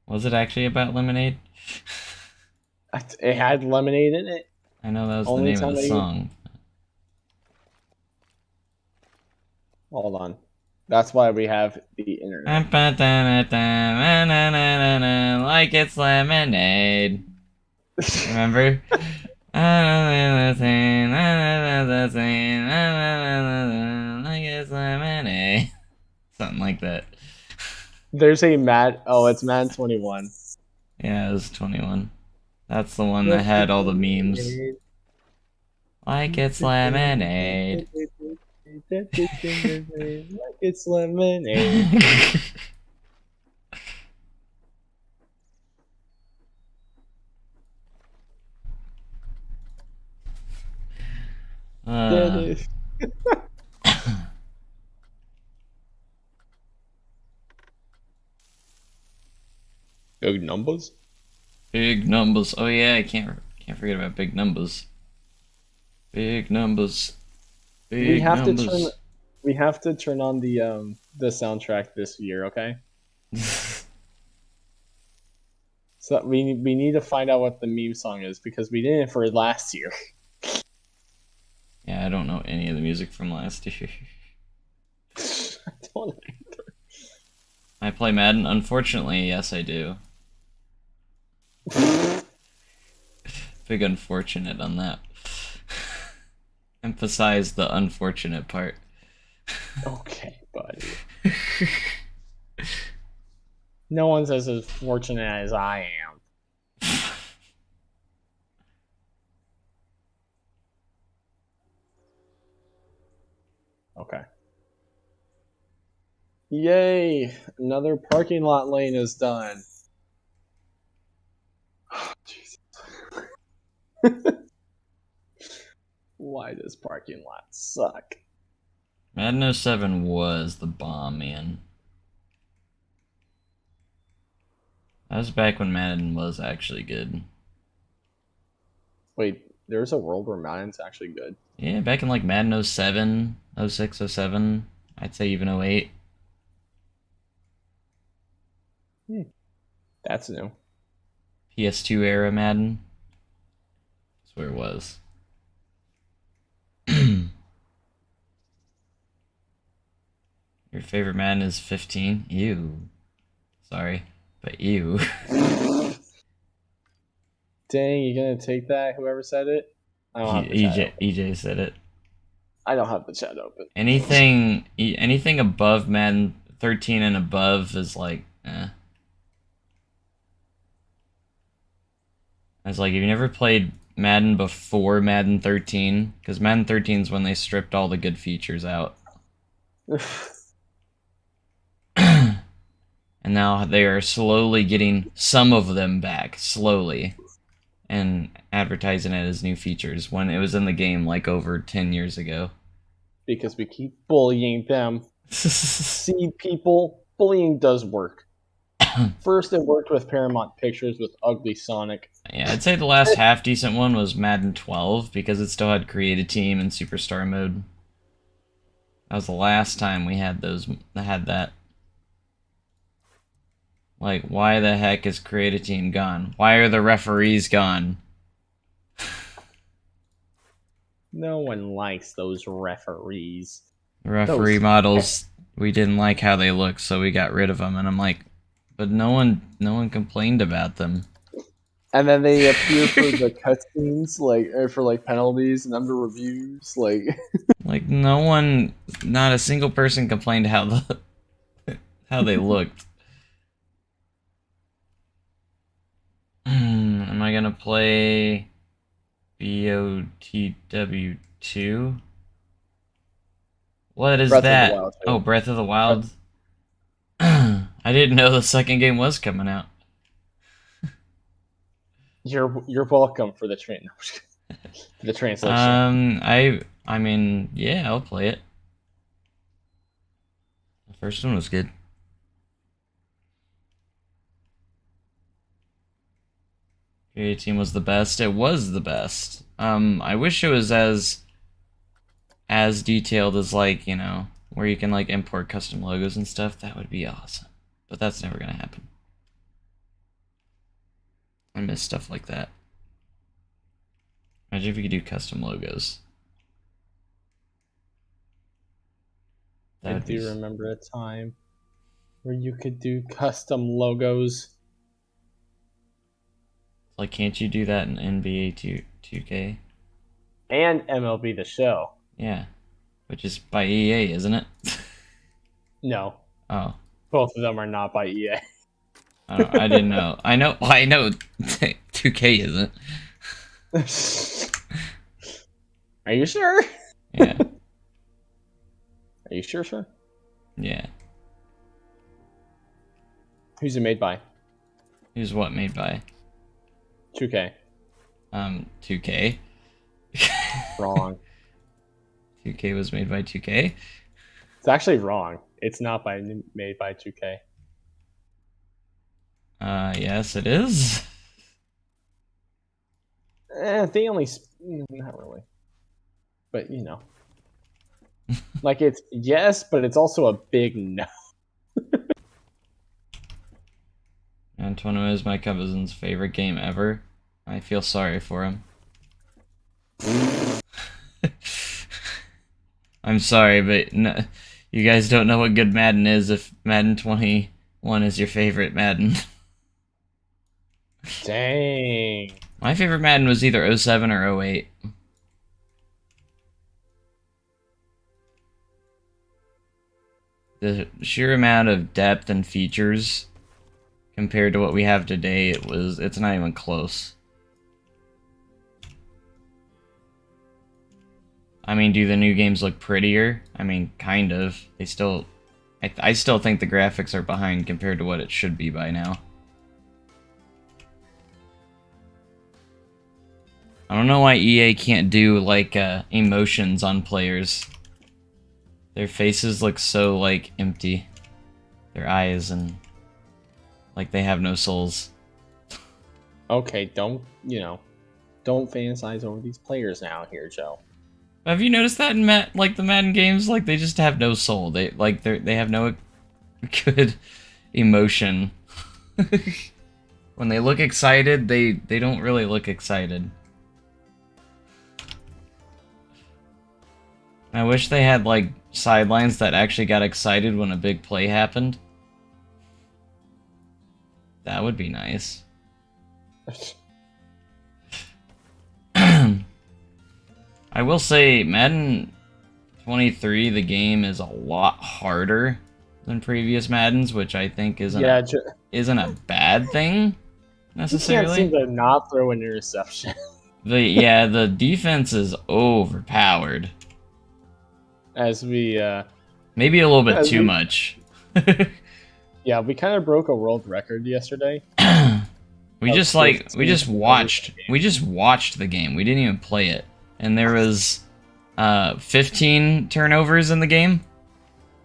Was it actually about lemonade? It had lemonade in it. I know that was the name of the song. Hold on. That's why we have the internet. Like it's lemonade. Remember? Like it's lemonade. Something like that. There's a Mad. Oh, it's Mad 21. Yeah, it was 21. That's the one that had all the memes. Like it's lemonade. Like it's lemonade. Big numbers. Big numbers. Oh yeah, I can't forget about big numbers. Big numbers. Big numbers. We have to turn on the soundtrack this year, okay? So we need to find out what the meme song is because we did it for last year. Yeah, I don't know any of the music from last year. I don't either. I play Madden? Unfortunately, yes, I do. Big unfortunate on that. Emphasize the unfortunate part. Okay, buddy. No one's as fortunate as I am. Okay. Yay! Another parking lot lane is done. Oh, Jesus. Why does parking lot suck? Madden 07 was the bomb, man. That was back when Madden was actually good. Wait, there's a world where Madden's actually good? Yeah, back in like Madden 07, 06, 07, I'd say even 08. That's new. PS2 era Madden. That's where it was. Your favorite Madden is 15? Ew. Sorry, but ew. Dang, you gonna take that? Whoever said it? I don't have the chat open. EJ said it. I don't have the chat open. Anything above Madden 13 and above is like, eh. I was like, have you never played Madden before Madden 13? Because Madden 13 is when they stripped all the good features out. And now they are slowly getting some of them back, slowly, and advertising it as new features when it was in the game like over 10 years ago. Because we keep bullying them. See, people, bullying does work. First, it worked with Paramount Pictures with Ugly Sonic. Yeah, I'd say the last half-decent one was Madden 12, because it still had Create a Team and Superstar mode. That was the last time we had that. Like, why the heck is Create a Team gone? Why are the referees gone? No one likes those referees. Referee models, we didn't like how they looked, so we got rid of them. And I'm like, but no one complained about them. And then they appear for the cutscenes, or for penalties and under reviews, Like not a single person complained how they looked. Am I gonna play BOTW2? What is that? Oh, Breath of the Wild. I didn't know the second game was coming out. You're welcome for the translation. I mean, yeah, I'll play it. The first one was good. Create Team was the best. It was the best. I wish it was as detailed as, like, you know, where you can like import custom logos and stuff. That would be awesome. But that's never gonna happen. I miss stuff like that. Imagine if you could do custom logos. I do remember a time where you could do custom logos. Like, can't you do that in NBA 2K? And MLB The Show. Yeah. Which is by EA, isn't it? No. Oh. Both of them are not by EA. I didn't know. I know 2K isn't. Are you sure? Yeah. Are you sure? Yeah. Who's it made by? Who's what made by? 2K. 2K. Wrong. 2K was made by 2K? It's actually wrong. It's not made by 2K. Yes, it is. They only... Not really. But, you know. Like, it's yes, but it's also a big no. Antonio is my cousin's favorite game ever. I feel sorry for him. I'm sorry, but no, you guys don't know what good Madden is if Madden 21 is your favorite Madden. Dang. My favorite Madden was either 07 or 08. The sheer amount of depth and features compared to what we have today, it's not even close. I mean, do the new games look prettier? I mean, kind of. They still... I still think the graphics are behind compared to what it should be by now. I don't know why EA can't do, like, emotions on players. Their faces look so, like, empty. Their eyes and... like, they have no souls. Okay, don't fantasize over these players now here, Joe. Have you noticed that in the Madden games? Like, they just have no soul. They have no good emotion. When they look excited, they don't really look excited. I wish they had, like, sidelines that actually got excited when a big play happened. That would be nice. I will say, Madden 23, the game is a lot harder than previous Maddens, which I think isn't a bad thing necessarily. You can't seem to not throw an interception. The defense is overpowered. As we maybe a little bit too much. Yeah, we kind of broke a world record yesterday. we just watched the game. We didn't even play it, and there was 15 turnovers in the game.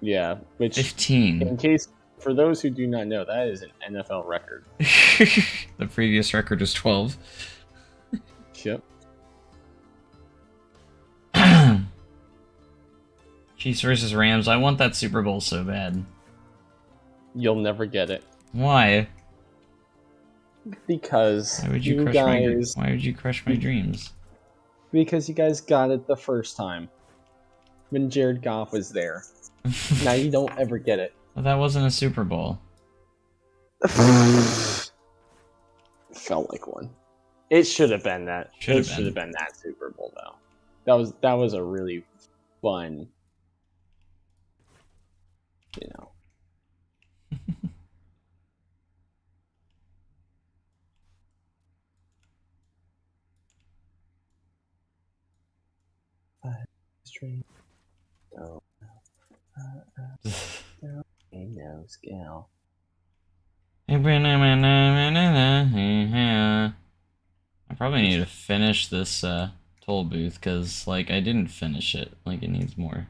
Yeah, which 15. In case for those who do not know, that is an NFL record. The previous record was 12. Yep. Chiefs versus Rams. I want that Super Bowl so bad. You'll never get it. Why? Because why would you crush my dreams? Because you guys got it the first time. When Jared Goff was there. Now you don't ever get it. Well, that wasn't a Super Bowl. Felt like one. It should have been that. Should have been that Super Bowl though. That was a really fun, you know. String. No scale. I probably need to finish this toll booth because, like, I didn't finish it. Like, it needs more.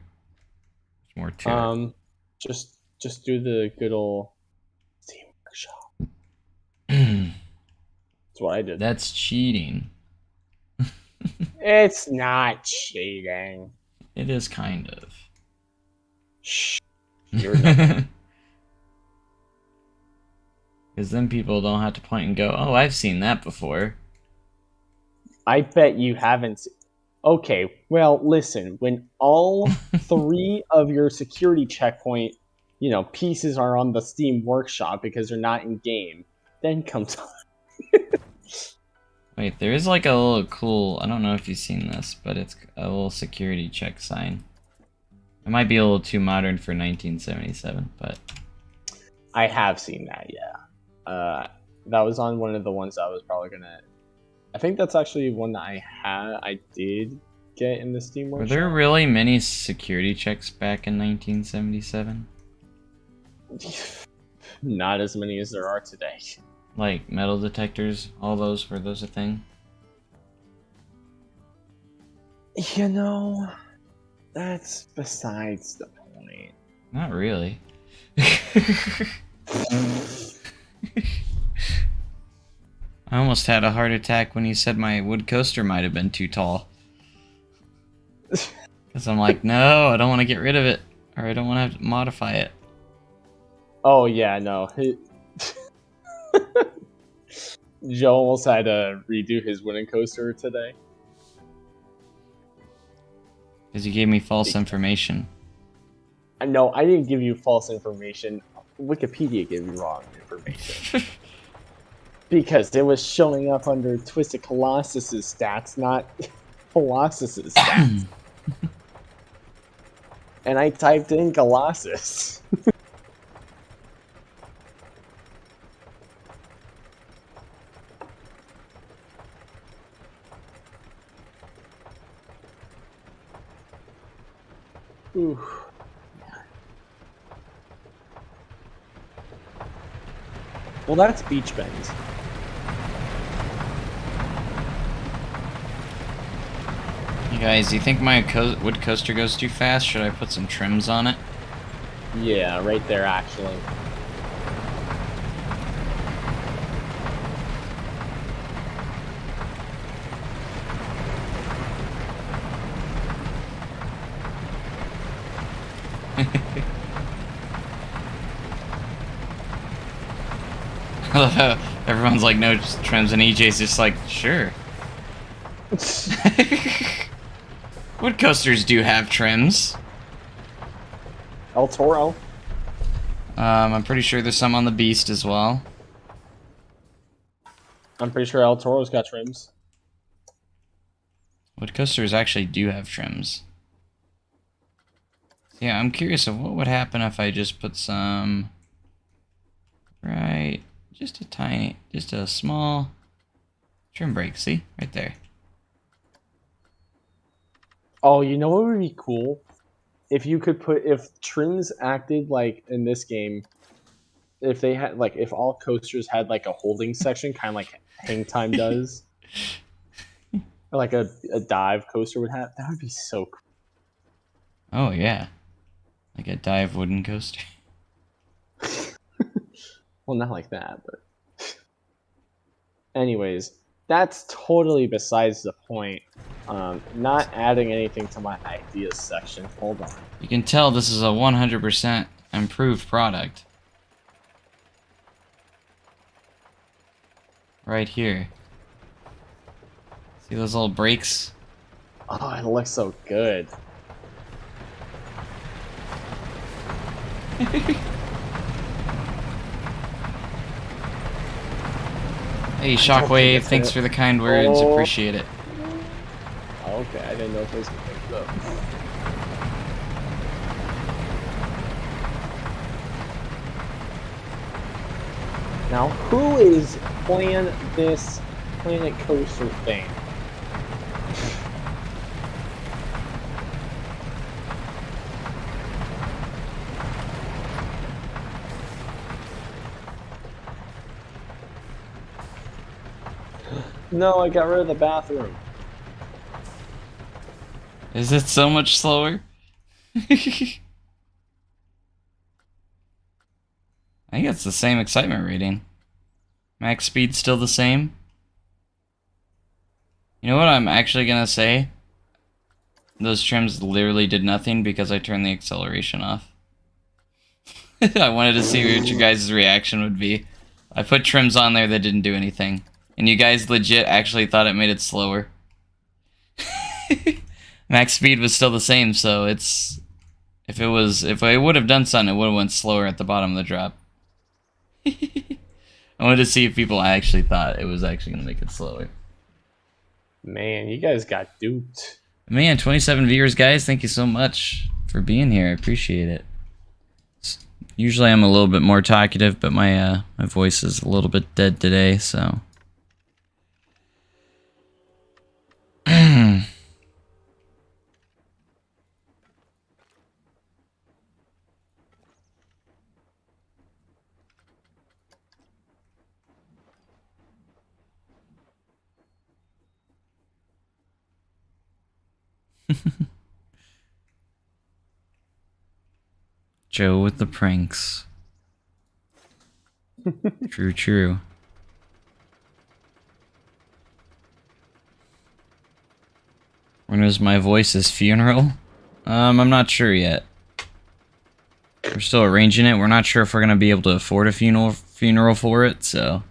There's more to it. Just do the good old Steam Workshop. That's what I did. That's cheating. It's not cheating. It is kind of. Shh. You're not. Because then people don't have to point and go, oh, I've seen that before. I bet you haven't. Okay, well, listen. When all 3 of your security checkpoint, pieces are on the Steam Workshop because they're not in game, then comes on. Wait, there is like a little cool, I don't know if you've seen this, but it's a little security check sign. It might be a little too modern for 1977, but... I have seen that, yeah. That was on one of the ones I was probably gonna... I think that's actually one that I did get in the Steam Workshop. Were there really many security checks back in 1977? Not as many as there are today. Like metal detectors, all those, were those a thing? That's besides the point. Not really. I almost had a heart attack when you said my wood coaster might have been too tall. Because I'm like, no, I don't want to get rid of it. Or I don't want to have to modify it. Oh, yeah, no. Joe almost had to redo his wooden coaster today. Because you gave me false information. No, I didn't give you false information. Wikipedia gave you wrong information. Because it was showing up under Twisted Colossus's stats, not Colossus's stats. And I typed in Colossus. Ooh. Well, that's Beach Bend. You guys, do you think my wood coaster goes too fast? Should I put some trims on it? Yeah, right there, actually. I love how everyone's like, no trims, and EJ's just like, sure. Wood coasters do have trims. El Toro. I'm pretty sure there's some on the Beast as well. I'm pretty sure El Toro's got trims. Wood coasters actually do have trims. Yeah, I'm curious of what would happen if I just put some... Right, just a small trim break. See? Right there. Oh, you know what would be cool? If you could if trims acted like in this game, if they had like if all coasters had like a holding section, kind of like Hang Time does, or like a dive coaster would have, that would be so cool. Oh yeah, like a dive wooden coaster. Well, not like that, but anyways, that's totally besides the point. Not adding anything to my ideas section. Hold on. You can tell this is a 100% improved product. Right here. See those little breaks? Oh, it looks so good. Hey, Shockwave, thanks for the kind words. Oh. Appreciate it. Okay, I didn't know if it was gonna pick it up. Now, who is playing this Planet Coaster thing? No, I got rid of the bathroom. Is it so much slower? I think it's the same excitement rating. Max speed still the same. You know what I'm actually gonna say? Those trims literally did nothing because I turned the acceleration off. I wanted to see what your guys' reaction would be. I put trims on there that didn't do anything. And you guys legit actually thought it made it slower. Max speed was still the same, so it's... If I would have done something, it would have went slower at the bottom of the drop. I wanted to see if people actually thought it was actually going to make it slower. Man, you guys got duped. Man, 27 viewers, guys. Thank you so much for being here. I appreciate it. Usually I'm a little bit more talkative, but my voice is a little bit dead today, so... Joe with the pranks. True, true. When is my voice's funeral? I'm not sure yet. We're still arranging it. We're not sure if we're gonna be able to afford a funeral for it, so.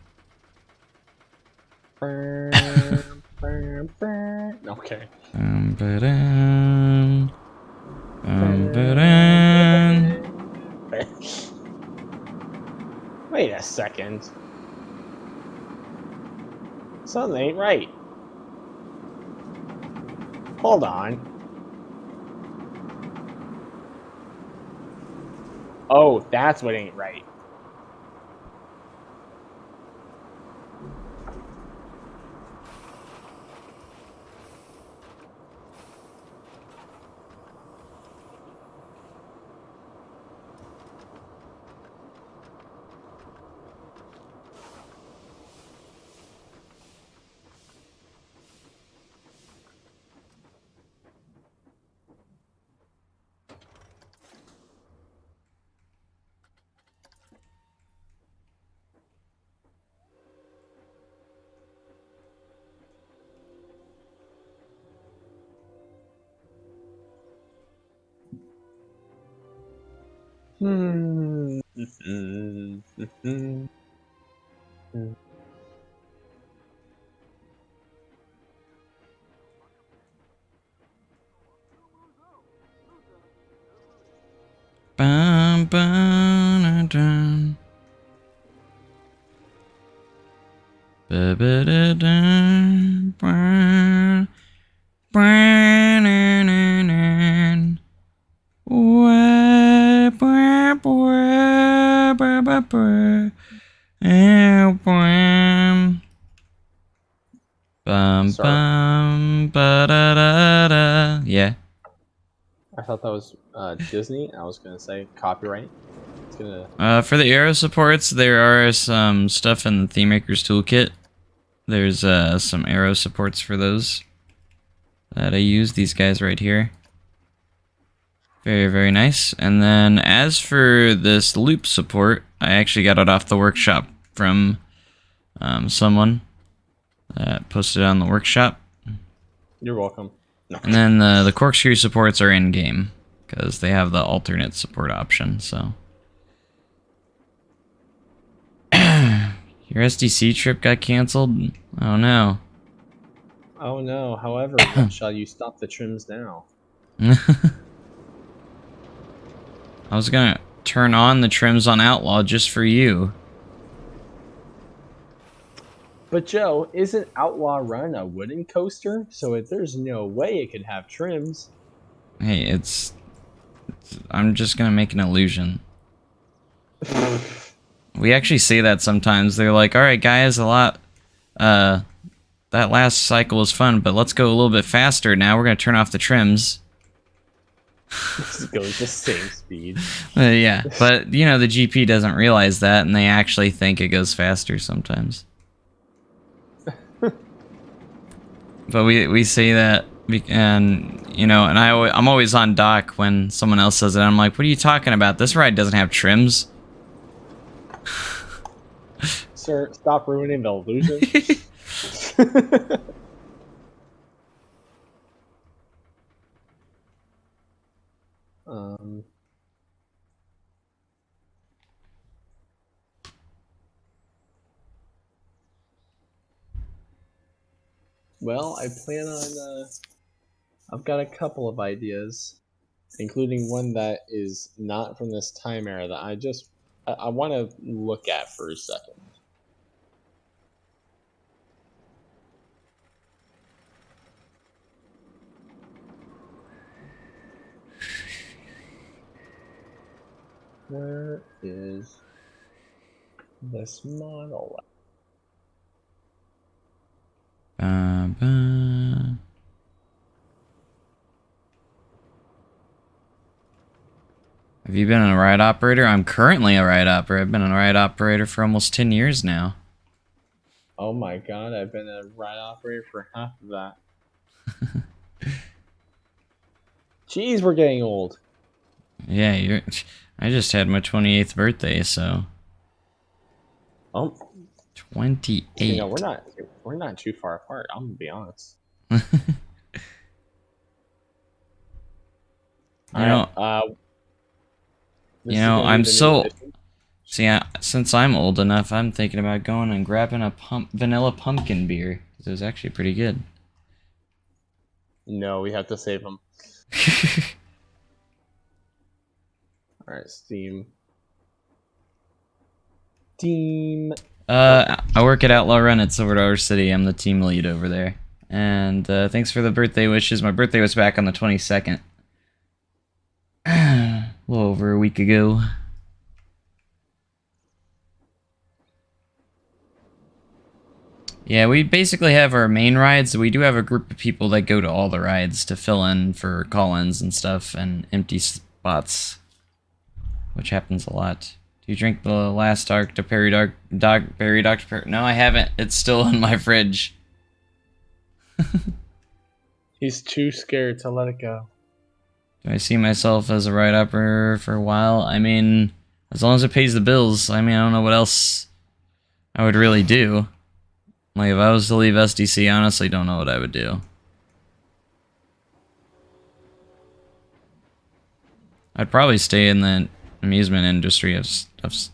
Okay. Wait a second. Something ain't right. Hold on. Oh, that's what ain't right. Bum, bum, dun. Ba, ba, da, dun. Ba, ba, bum, ba-da-da-da. Yeah. I thought that was Disney. I was gonna say copyright. It's gonna. For the arrow supports, there are some stuff in the Theme Maker's Toolkit. There's some arrow supports for those that I use. These guys right here. Very, very nice. And then as for this loop support, I actually got it off the workshop from someone that posted it on the workshop. You're welcome. No. And then the corkscrew supports are in-game because they have the alternate support option, so. Your SDC trip got canceled? Oh no. Oh no, however, when shall you stop the trims now? I was gonna turn on the trims on Outlaw just for you. But Joe, isn't Outlaw Run a wooden coaster? So there's no way it could have trims. Hey, I'm just gonna make an illusion. We actually say that sometimes. They're like, alright guys, that last cycle was fun, but let's go a little bit faster now. We're gonna turn off the trims. This goes the same speed. Yeah, but you know, the GP doesn't realize that, and they actually think it goes faster sometimes. But we say that, and you know, and I'm always on dock when someone else says it. I'm like, what are you talking about? This ride doesn't have trims. Sir, stop ruining the illusion. Well, I plan on, I've got a couple of ideas, including one that is not from this time era that I want to look at for a second. Where is this model? Have you been a ride operator? I'm currently a ride operator. I've been a ride operator for almost 10 years now. Oh my god, I've been a ride operator for half of that. Jeez, we're getting old. Yeah, I just had my 28th birthday, so. 28. You know, we're not too far apart. I'm gonna be honest. I'm so. See, since I'm old enough, I'm thinking about going and grabbing a vanilla pumpkin beer. It was actually pretty good. No, we have to save them. All right, Steam. I work at Outlaw Run at Silver Dollar City. I'm the team lead over there. And thanks for the birthday wishes. My birthday was back on the 22nd. A little over a week ago. Yeah, we basically have our main rides. We do have a group of people that go to all the rides to fill in for call-ins and stuff and empty spots, which happens a lot. Do you drink the last Dr. Perry Dr. Perry? No, I haven't. It's still in my fridge. He's too scared to let it go. Do I see myself as a ride operator for a while? I mean, as long as it pays the bills. I mean, I don't know what else I would really do. Like, if I was to leave SDC, I honestly don't know what I would do. I'd probably stay in the amusement industry of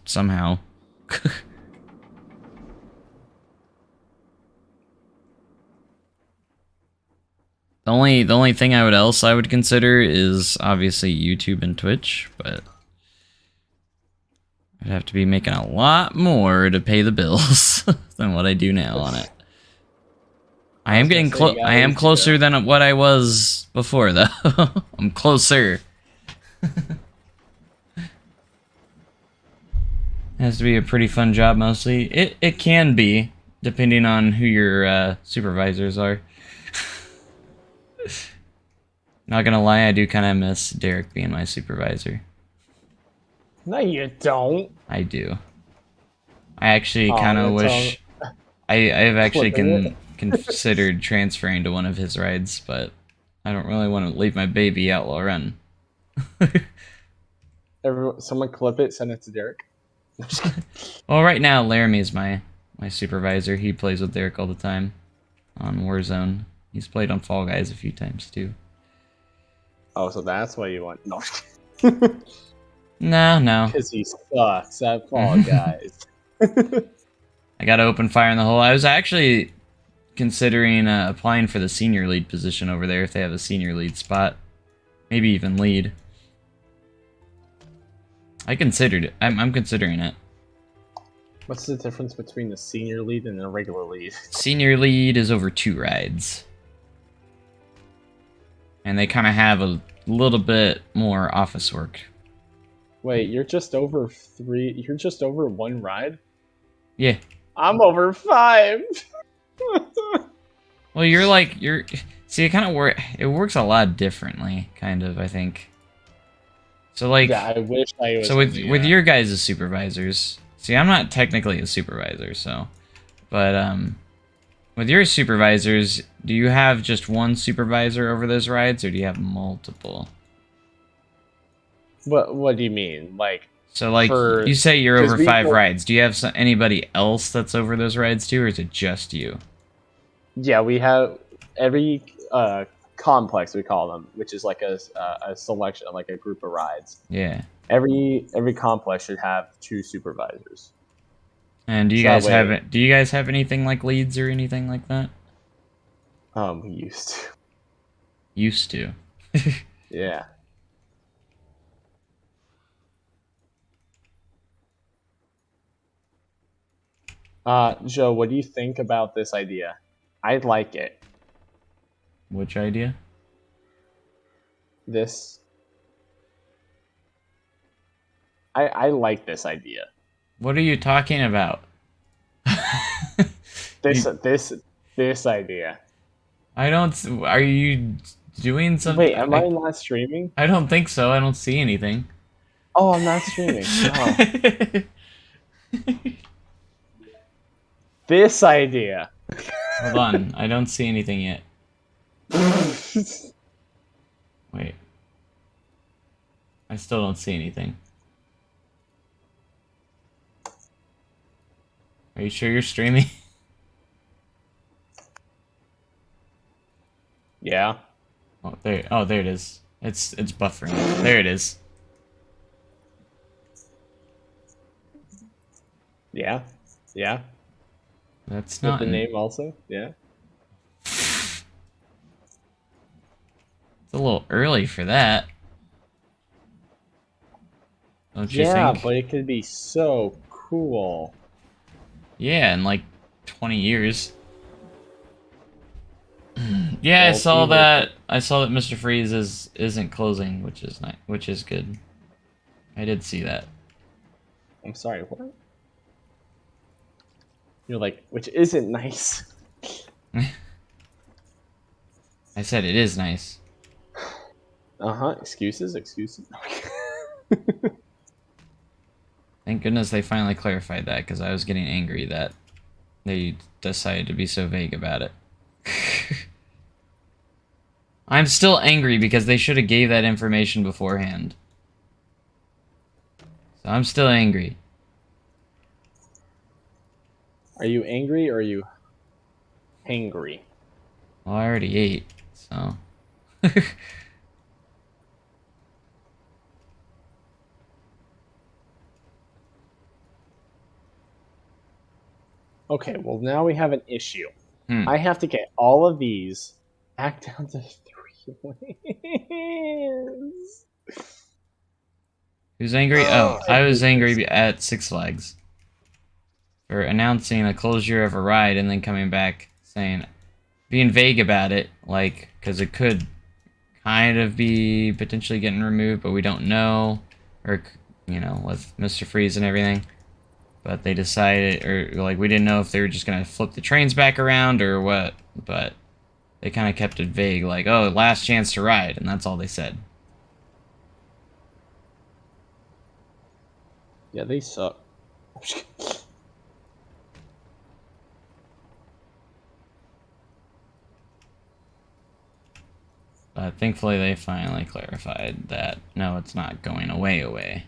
somehow. The only thing I would consider is obviously YouTube and Twitch, but I'd have to be making a lot more to pay the bills than what I do now on it. I am getting I am closer than what I was before, though. I'm closer. Has to be a pretty fun job mostly. It can be. depending on who your supervisors are. Not gonna lie, I do kind of miss Derek being my supervisor. No, you don't. I do. I actually Oh, kind I'm of gonna wish I've actually Flipping it. considered transferring to one of his rides, but I don't really want to leave my baby Outlaw Run. Someone clip it, send it to Derek. Well, right now Laramie's my supervisor. He plays with Derek all the time on Warzone. He's played on Fall Guys a few times too. Oh, so that's why you want? No, No. because he sucks at Fall Guys. I got to open fire in the hole. I was actually considering applying for the senior lead position over there if they have a senior lead spot. Maybe even lead. I considered it. I'm considering it. What's the difference between the senior lead and a regular lead? Senior lead is over 2 rides. And they kind of have a little bit more office work. Wait, you're just over 3. You're just over 1 ride? Yeah. I'm over 5. Well, you're see, it kind of it works a lot differently, kind of, I think. So like, yeah, I wish I was. so with your guys' supervisors, see, I'm not technically a supervisor, so, but with your supervisors, do you have just one supervisor over those rides, or do you have multiple? What do you mean? Like, so like, you say you're over 5 rides. Do you have anybody else that's over those rides too, or is it just you? Yeah, we have every complex, we call them, which is like a selection, like a group of rides. Yeah. Every complex should have 2 supervisors. And do you guys have it? Do you guys have anything like leads or anything like that? We used to. Used to. Yeah. Joe, what do you think about this idea? I like it. Which idea? This. I like this idea. What are you talking about? This idea. I don't. Are you doing something? Wait, am I not streaming? I don't think so. I don't see anything. Oh, I'm not streaming. No. This idea. Hold on. I don't see anything yet. Wait. I still don't see anything. Are you sure you're streaming? Yeah. Oh, there it is. It's buffering. There it is. Yeah. Yeah. That's not the name also. Yeah. It's a little early for that. Don't you think? Yeah, but it could be so cool. Yeah, in like 20 years. Yeah, I saw that. I saw that Mr. Freeze isn't closing, which is nice, which is good. I did see that. I'm sorry. What? You're like, which isn't nice. I said it is nice. Excuses. Thank goodness they finally clarified that, because I was getting angry that they decided to be so vague about it. I'm still angry because they should have gave that information beforehand. So I'm still angry. Are you angry or are you hangry? Well, I already ate, so... Okay, well now we have an issue. Hmm. I have to get all of these back down to 3 wins. Who's angry? Oh, I was angry at Six Flags for announcing a closure of a ride and then coming back saying, being vague about it, like, because it could kind of be potentially getting removed, but we don't know, or, you know, with Mr. Freeze and everything. But they decided, or like we didn't know if they were just gonna flip the trains back around or what. But they kind of kept it vague, like, oh, last chance to ride, and that's all they said. Yeah, they suck. But thankfully they finally clarified that, no, it's not going away.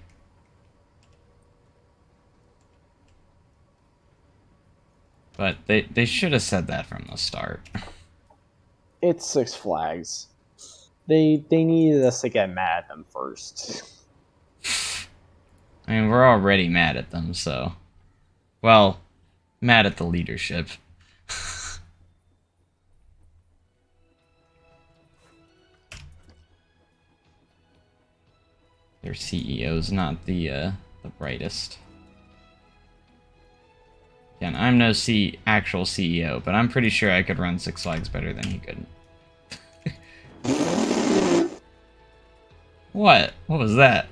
But they should have said that from the start. It's Six Flags. They needed us to get mad at them first. I mean, we're already mad at them, so... Well, mad at the leadership. Their CEO's not the brightest. Again, I'm no actual CEO, but I'm pretty sure I could run Six Flags better than he could. What? What was that?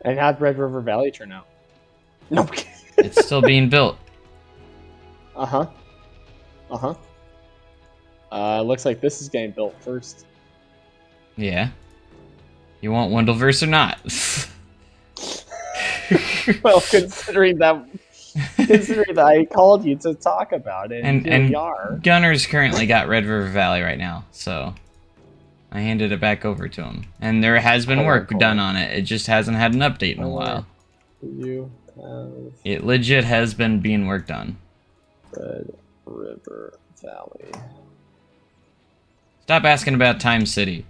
And how'd Red River Valley turn out? No. It's still being built. Uh-huh. Uh-huh. Looks like this is getting built first. Yeah. You want Wendelverse or not? Well, considering that I called you to talk about it, and we are. Gunner's currently got Red River Valley right now, so I handed it back over to him. And there has been work done on it. It just hasn't had an update in a while. It legit has been being worked on. Red River Valley. Stop asking about Time City.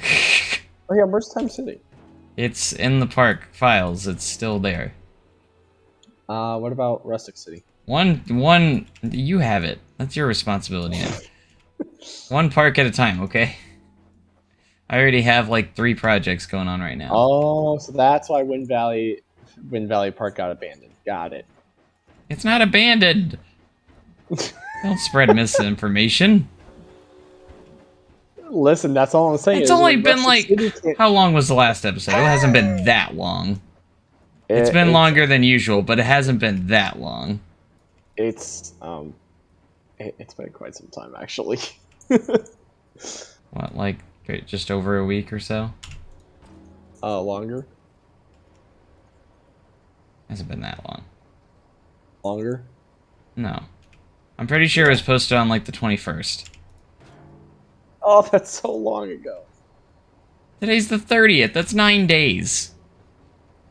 Oh yeah, where's Time City? It's in the park files. It's still there. What about Rustic City? One, you have it. That's your responsibility now. One park at a time, okay? I already have like 3 projects going on right now. Oh, so that's why Wind Valley Park got abandoned. Got it. It's not abandoned. Don't spread misinformation. Listen, that's all I'm saying. It's only been like... How long was the last episode? It hasn't been that long. It's been longer than usual, but it hasn't been that long. It's been quite some time, actually. What, like, just over a week or so? Longer? Hasn't been that long. Longer? No. I'm pretty sure it was posted on, like, the 21st. Oh, that's so long ago. Today's the 30th. That's 9 days.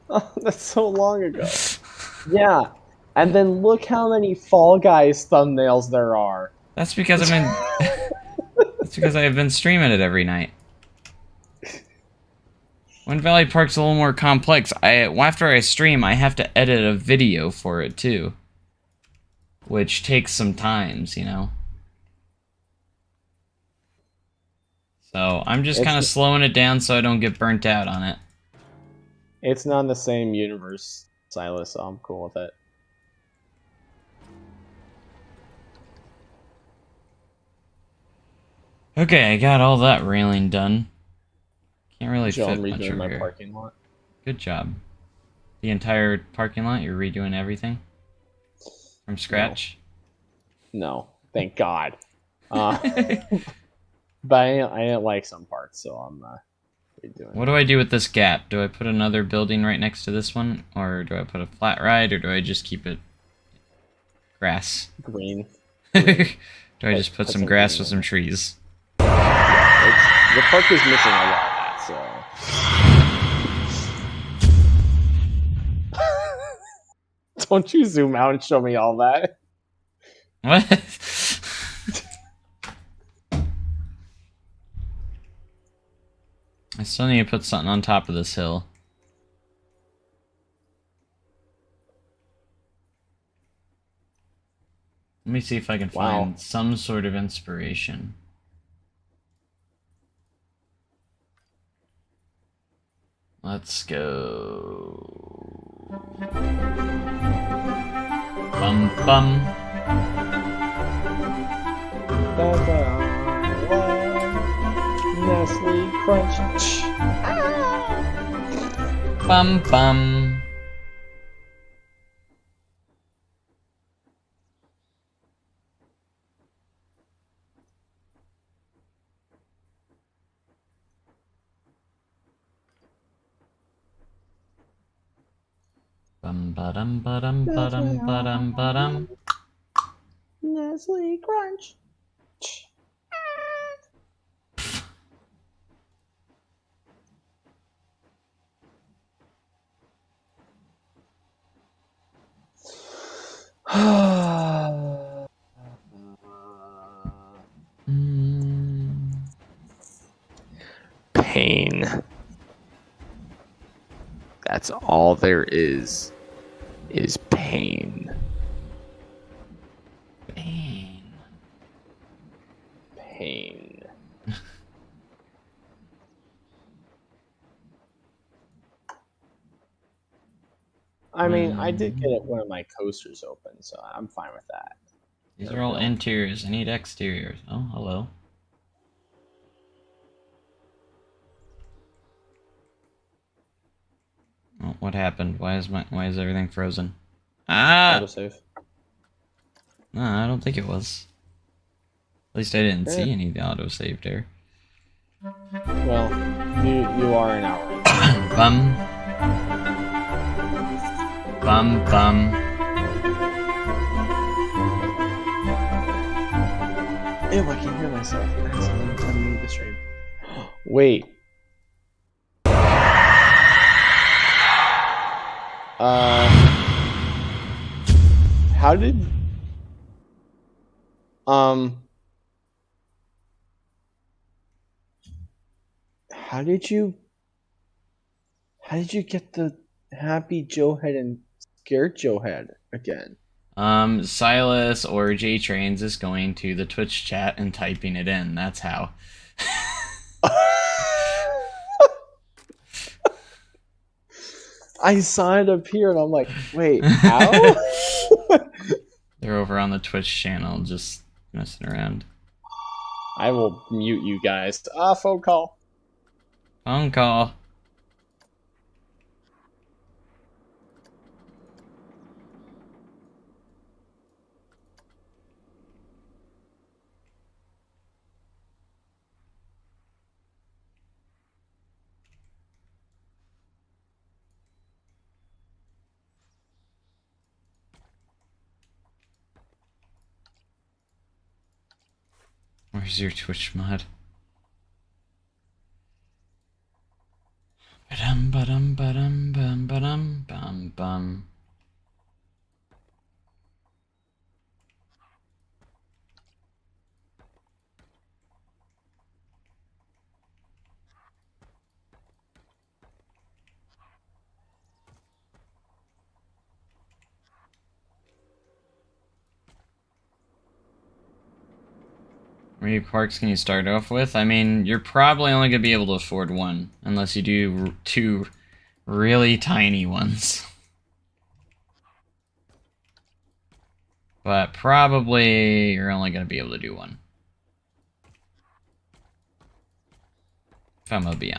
Oh, that's so long ago. Yeah. And then look how many Fall Guys thumbnails there are. That's because that's because I have been streaming it every night. Wind Valley Park's a little more complex. After I stream, I have to edit a video for it too, which takes some times, you know. So I'm just kind of slowing it down so I don't get burnt out on it. It's not in the same universe, Silas, so I'm cool with it. Okay, I got all that railing done. Can't really Joe, fit I'm much redoing over my here. parking lot. Good job. The entire parking lot, you're redoing everything? From scratch? No, thank God. But I didn't like some parts, so I'm redoing. What do I do with this gap? Do I put another building right next to this one? Or do I put a flat ride? Or do I just keep it grass? Green. Do I just put some grass with some trees? The park is missing a lot, so... Don't you zoom out and show me all that. What? I still need to put something on top of this hill. Let me see if I can find some sort of inspiration. Let's go. Bum bum. Nestle Crunch. Bum bum. Bum ba-dum ba-dum ba-dum ba-dum ba-dum. Nestle Crunch. Pain. That's all there is pain. Pain. Pain. I mean, I did get one of my coasters open, so I'm fine with that. These are all interiors. I need exteriors. Oh, hello. Oh, what happened? Why is everything frozen? Ah! Autosave. No, I don't think it was. At least I didn't see any autosave there. Well, you are an hour. Bum. Bum bum. Ew, I can hear myself. Unmute the stream. Wait. How did how did you get the happy Joe head and scared Joe head again? Silas or J Trains is going to the Twitch chat and typing it in. That's how. I saw it appear and I'm like, wait, how? They're over on the Twitch channel just messing around. I will mute you guys. Phone call. Phone call. Where's your Twitch mod? Ba-dum ba-dum ba-dum bum ba-dum bum bum. How many parks can you start off with? I mean, you're probably only going to be able to afford one, unless you do two really tiny ones. But probably you're only going to be able to do one. If I'm going to be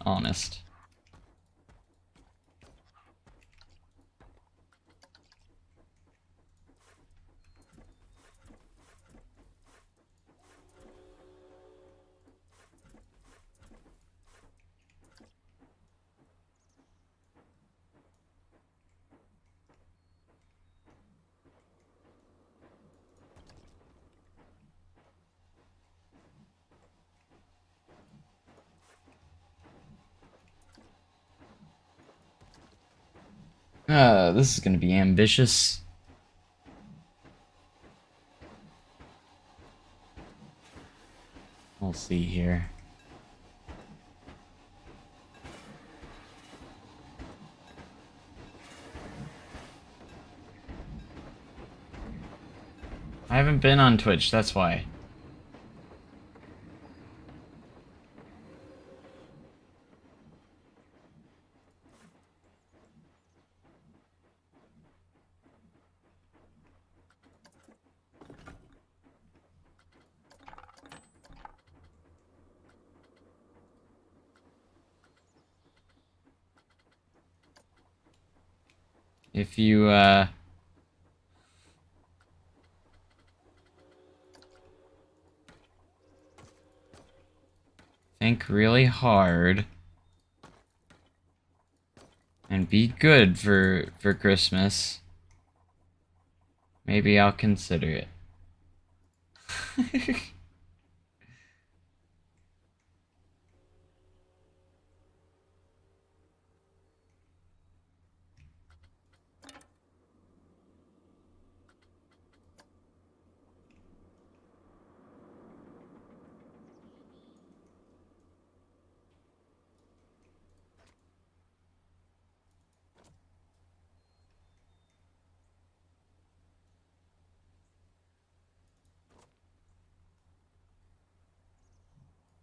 honest. This is going to be ambitious. We'll see here. I haven't been on Twitch, that's why. If you, think really hard and be good for Christmas. Maybe I'll consider it.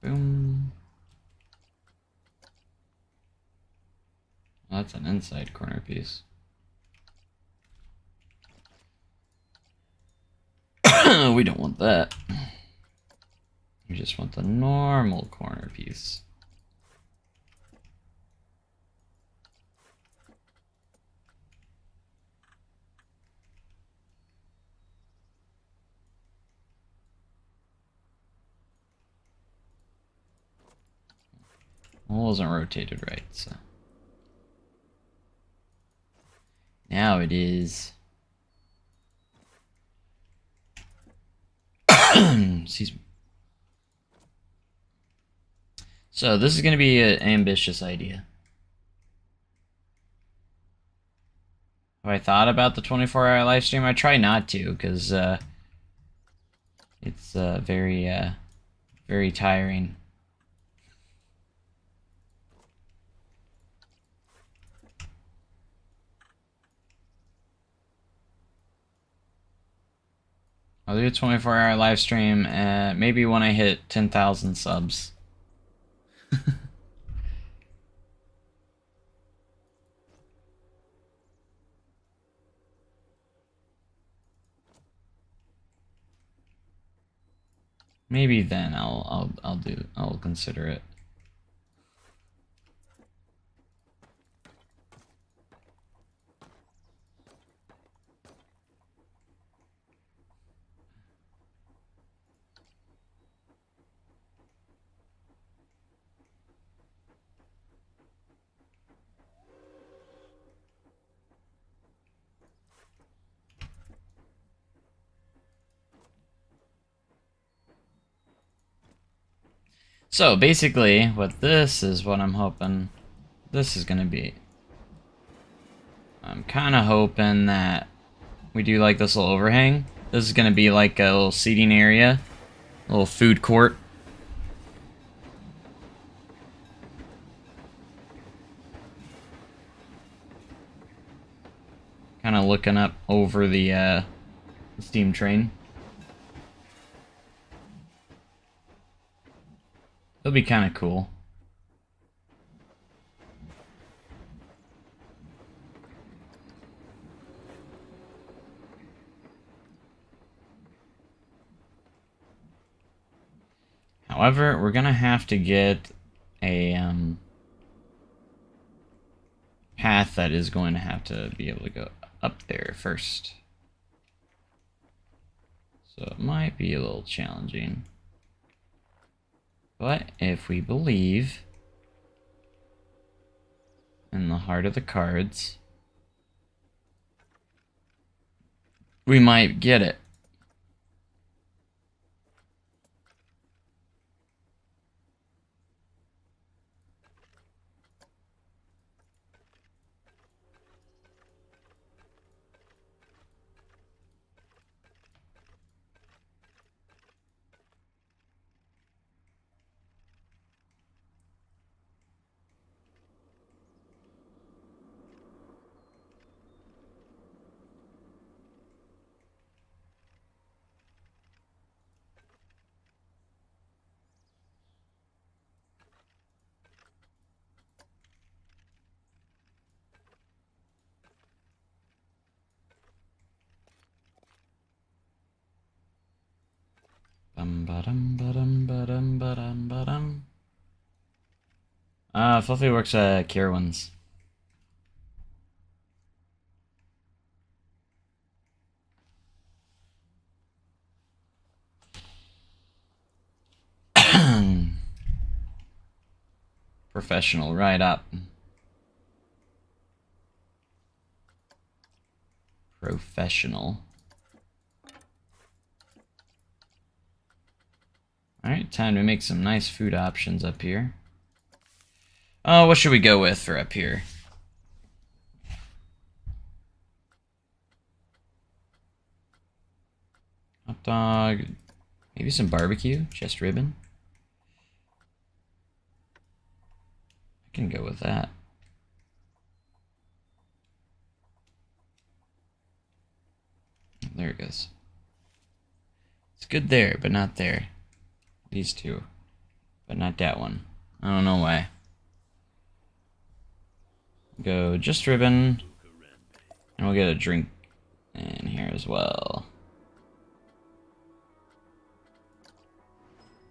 Boom. Well, that's an inside corner piece. We don't want that. We just want the normal corner piece. Well, it wasn't rotated right, so. Now it is. Excuse me. So this is going to be an ambitious idea. Have I thought about the 24-hour live stream? I try not to, because it's very tiring. I'll do a 24-hour live stream maybe when I hit 10,000 subs. Maybe then I'll consider it. So basically, what this is what I'm hoping this is gonna be. I'm kind of hoping that we do like this little overhang. This is gonna be like a little seating area, a little food court. Kind of looking up over the steam train. It'll be kind of cool. However, we're gonna have to get a path that is going to have to be able to go up there first. So it might be a little challenging. But if we believe in the heart of the cards, we might get it. Fluffy works at Kierwin's. Professional, right up. Professional. Alright, time to make some nice food options up here. Oh, what should we go with for up here? Hot dog. Maybe some barbecue? Just ribbon? I can go with that. There it goes. It's good there, but not there. These two. But not that one. I don't know why. Go just ribbon. And we'll get a drink in here as well.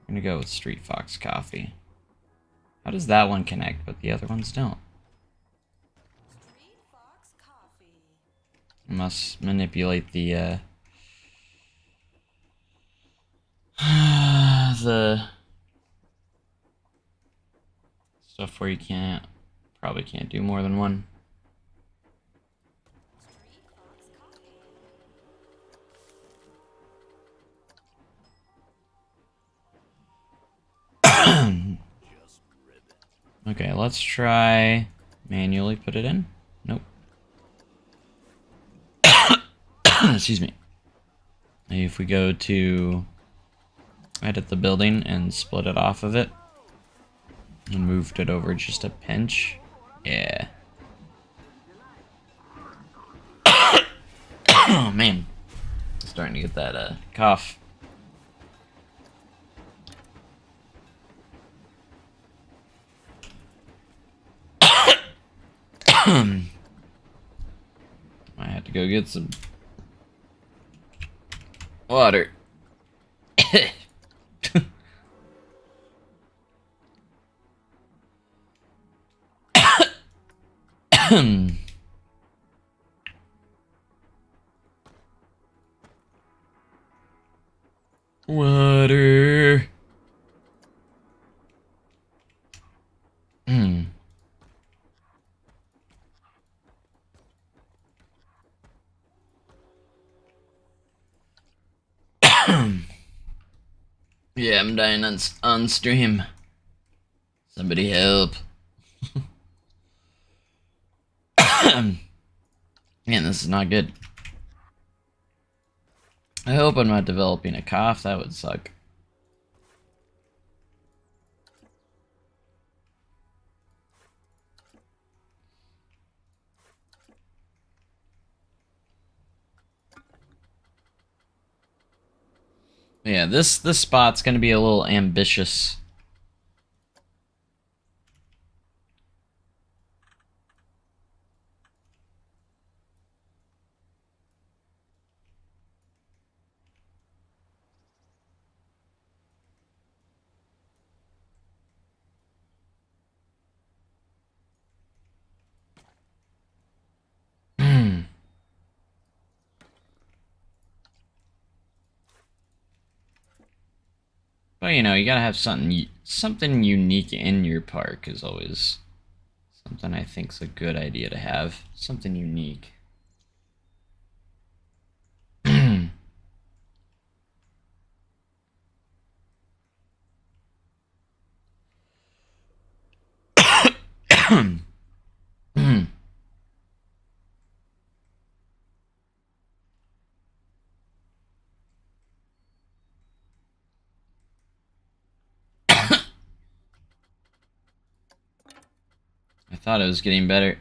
I'm gonna go with Street Fox Coffee. How does that one connect, but the other ones don't? Street Fox Coffee. I must manipulate the the stuff where you probably can't do more than one. Street Fox Coffee. Okay, let's try manually put it in. Nope. Excuse me. If we go to edit the building and split it off of it and moved it over just a pinch. Yeah. Oh man. Starting to get that cough. I had to go get some water. Water. Yeah, I'm dying on stream. Somebody help. Man, this is not good. I hope I'm not developing a cough. That would suck. Yeah, this spot's gonna be a little ambitious. But you know, you gotta have something unique in your park is always something I think's a good idea to have. Something unique. I thought it was getting better.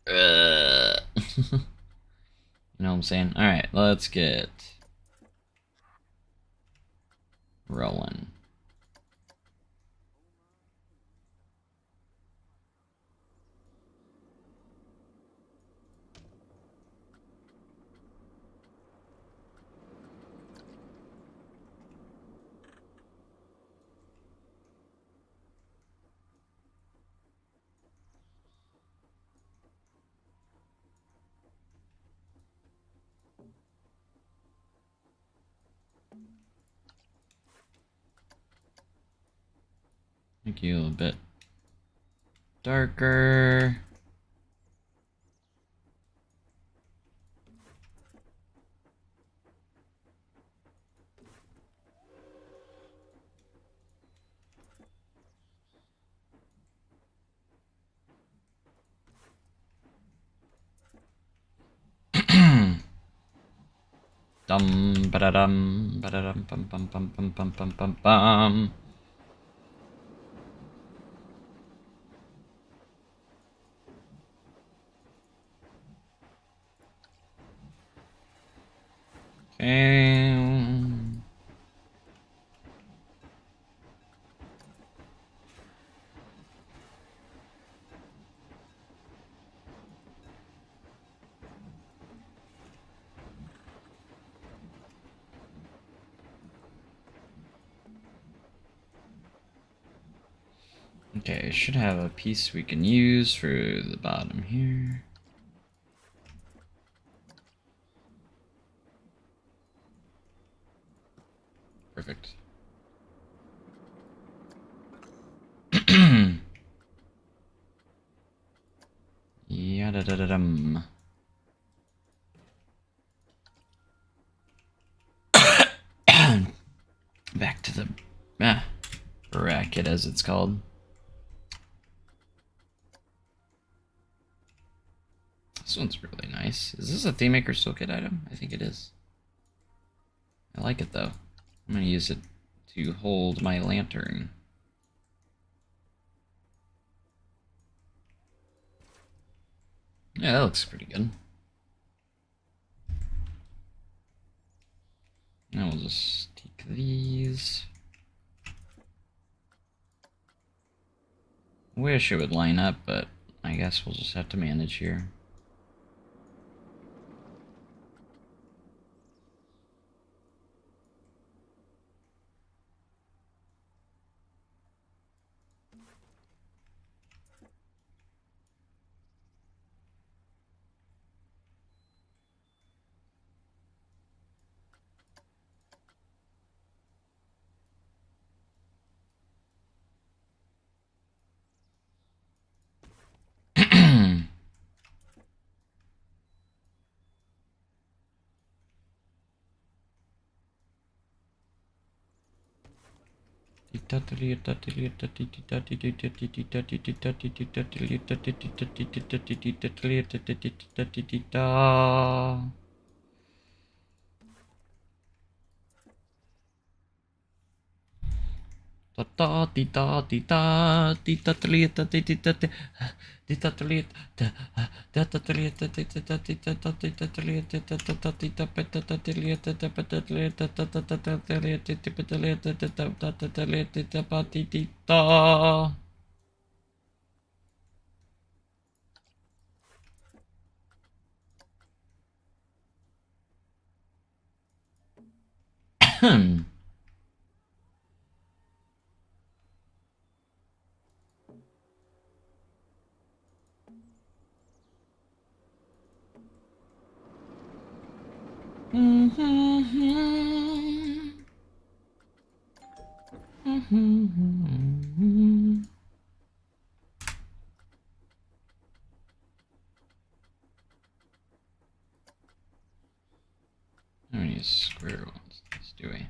You know what I'm saying? Alright, let's get rolling. make you a little bit darker. Dum ba da dum bum bum bum bum bum bum bum bum. Okay. Okay, I should have a piece we can use for the bottom here. Perfect. Yada da da dum. Back to the bracket, as it's called. This one's really nice. Is this a Theme Maker Skill Kit item? I think it is. I like it though. I'm gonna use it to hold my lantern. Yeah, that looks pretty good. Now we'll just take these. Wish it would line up, but I guess we'll just have to manage here. How many square ones do we?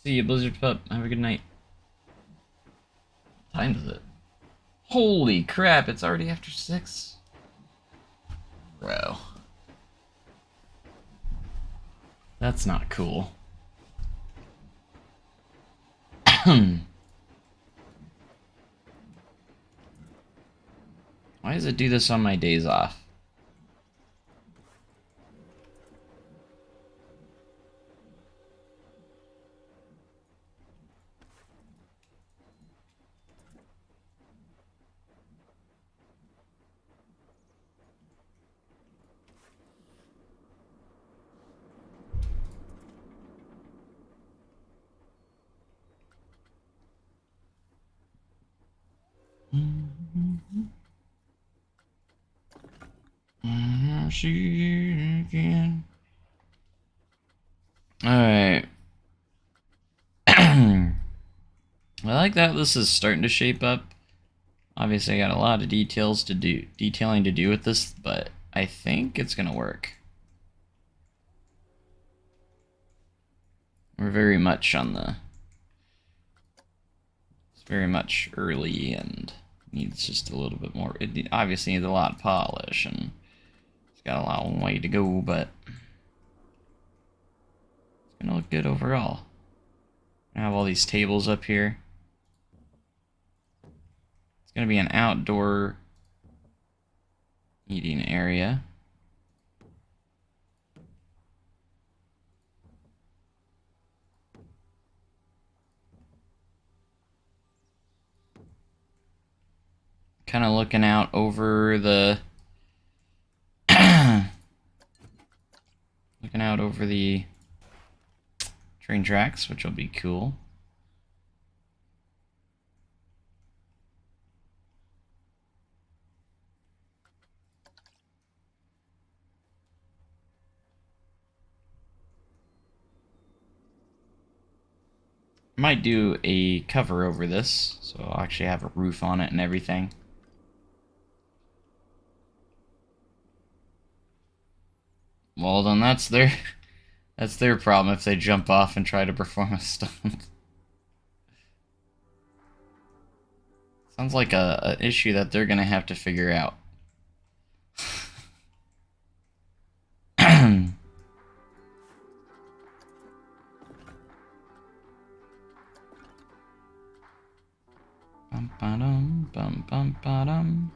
See you, Blizzard Pup. Have a good night. What time is it? Holy crap, it's already after 6. Bro. That's not cool. Why does it do this on my days off? See you again. Alright. I like that this is starting to shape up. Obviously, I got a lot of detailing to do with this, but I think it's gonna work. We're very much on the... It's very much early and needs just a little bit more... It obviously needs a lot of polish, and it's got a long way to go, but... It's gonna look good overall. I have all these tables up here. It's gonna be an outdoor eating area. Kind of looking out over the looking out over the train tracks, which will be cool. Might do a cover over this, so I'll actually have a roof on it and everything. Well, then that's their problem if they jump off and try to perform a stunt. Sounds like a issue that they're gonna have to figure out. Bum ba-dum, bum bum ba-dum.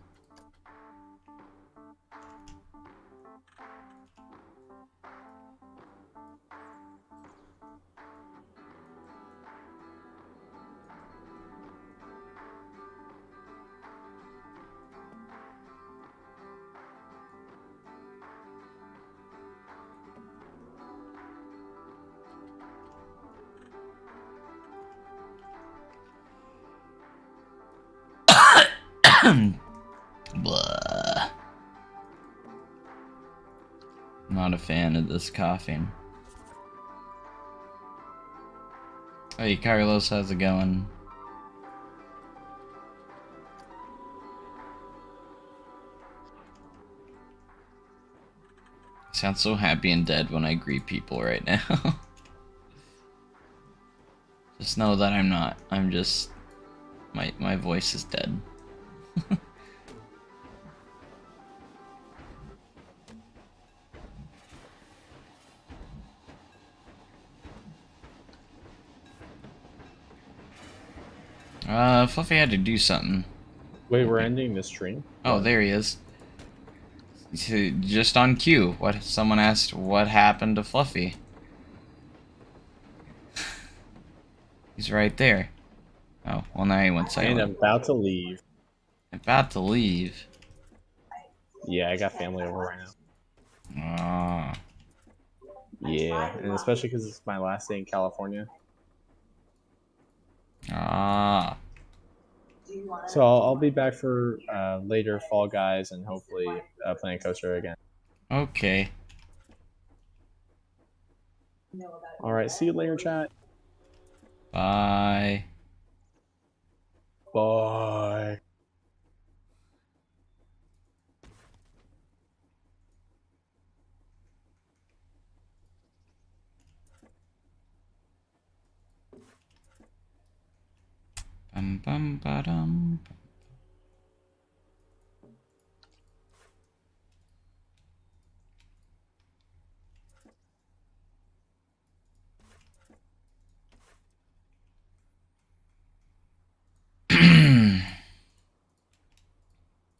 Blah. Not a fan of this coughing. Hey Carlos, how's it going? I sound so happy and dead when I greet people right now. Just know that I'm not. I'm just... My voice is dead. Fluffy had to do something. Wait, we're ending this stream? Oh, there he is. Just on cue. Someone asked what happened to Fluffy. He's right there. Oh, well now he went silent. And I'm about to leave. About to leave. Yeah, I got family over right now. Ah. Yeah, and especially because it's my last day in California. Ah. So I'll be back for later Fall Guys and hopefully playing Coaster again. Okay. All right, see you later, chat. Bye. Bye. Bum bum ba dum.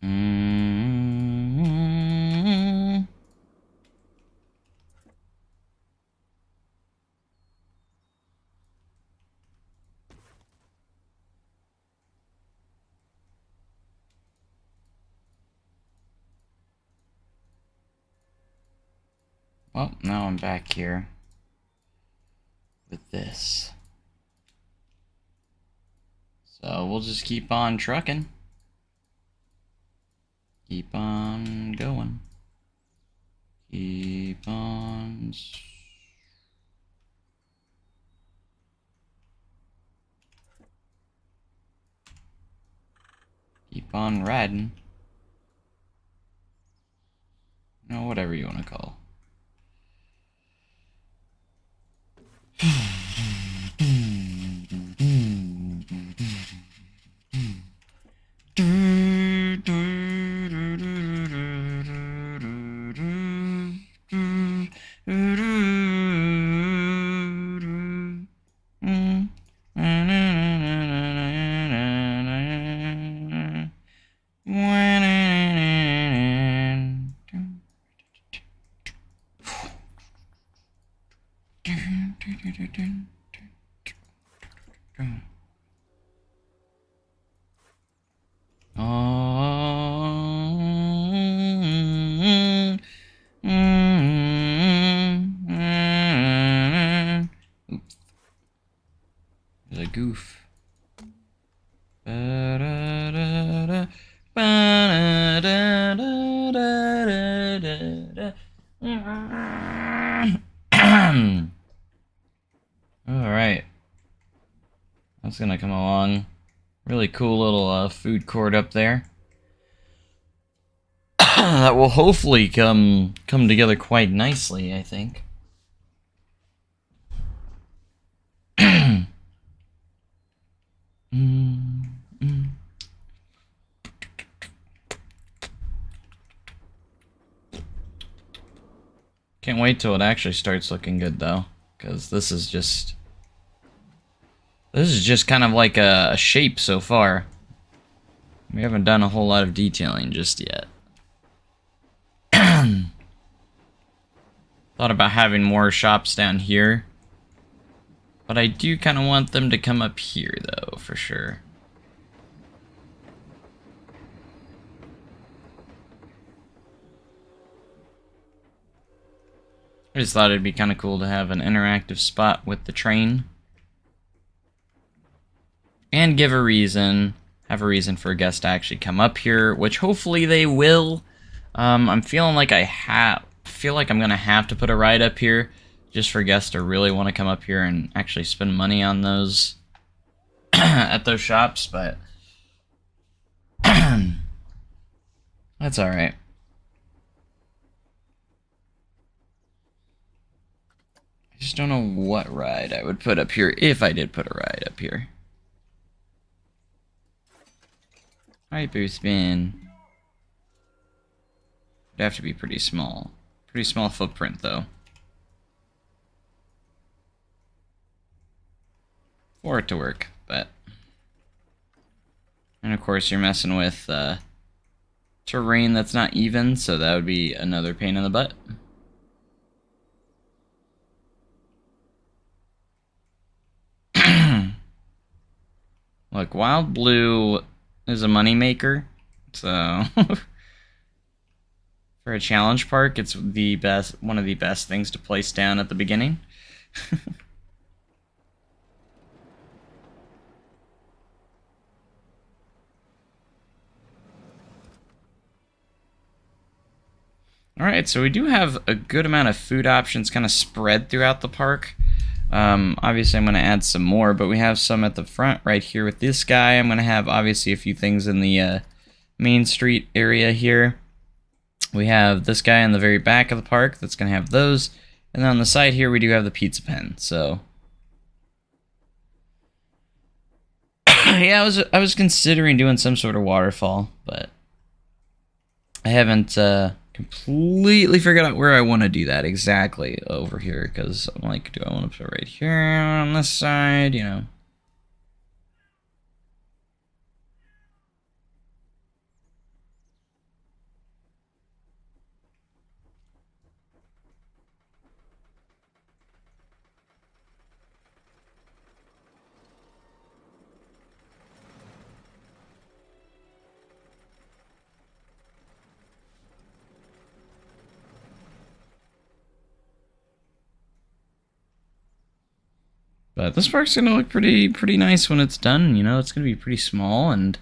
Mm. Well, now I'm back here with this. So we'll just keep on trucking. Keep on going. Seconds. Keep on riding. No, whatever you want to call. There's a goof. Alright. That's gonna come along. Really cool little food court up there. That will hopefully come together quite nicely, I think. Can't wait till it actually starts looking good though, because this is just kind of like a shape so far. We haven't done a whole lot of detailing just yet. Thought about having more shops down here, but I do kind of want them to come up here though, for sure. I just thought it'd be kind of cool to have an interactive spot with the train. And have a reason for a guest to actually come up here, which hopefully they will. I'm feeling like I'm gonna have to put a ride up here just for guests to really want to come up here and actually spend money on those at those shops, but that's alright. I just don't know what ride I would put up here if I did put a ride up here. Hyper spin. It'd have to be pretty small. Pretty small footprint though. For it to work, but. And of course you're messing with terrain that's not even, so that would be another pain in the butt. Look, Wild Blue is a moneymaker, so for a challenge park, it's the best, one of the best things to place down at the beginning. Alright, so we do have a good amount of food options kind of spread throughout the park. Obviously I'm going to add some more, but we have some at the front right here with this guy. I'm going to have obviously a few things in the Main Street area here. We have this guy in the very back of the park that's going to have those. And then on the side here we do have the pizza pen. So yeah, I was considering doing some sort of waterfall, but I haven't completely figured out where I want to do that exactly over here, because I'm like, do I want to put it right here on this side, you know? But this park's gonna look pretty nice when it's done. You know, it's gonna be pretty small and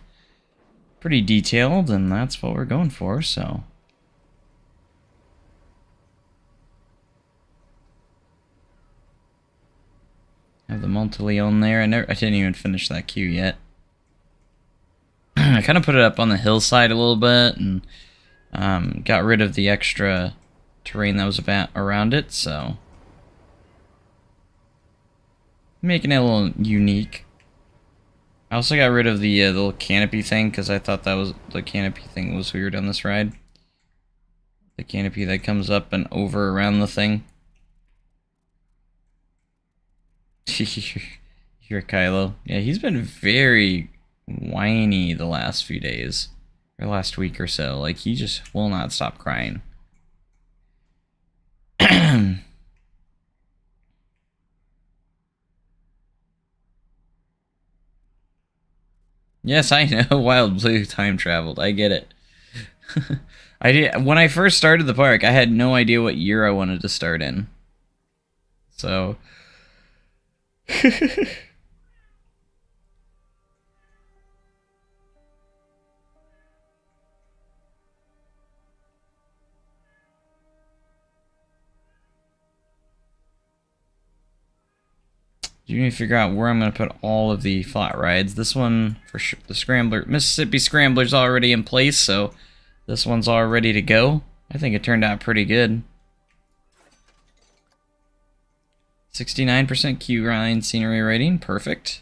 pretty detailed, and that's what we're going for. So I have the Monteleone there. I didn't even finish that queue yet. I kind of put it up on the hillside a little bit and got rid of the extra terrain that was around it, so making it a little unique. I also got rid of the little canopy thing because I thought that was the canopy thing was weird on this ride. The canopy that comes up and over around the thing. Here, Kylo. Yeah, he's been very whiny the last few days. Or last week or so. Like, he just will not stop crying. Yes, I know. Wild Blue time traveled. I get it. When I first started the park, I had no idea what year I wanted to start in. So... You need to figure out where I'm going to put all of the flat rides. This one, for sure, the Scrambler, Mississippi Scrambler's already in place, so this one's all ready to go. I think it turned out pretty good. 69% queue line scenery rating, perfect.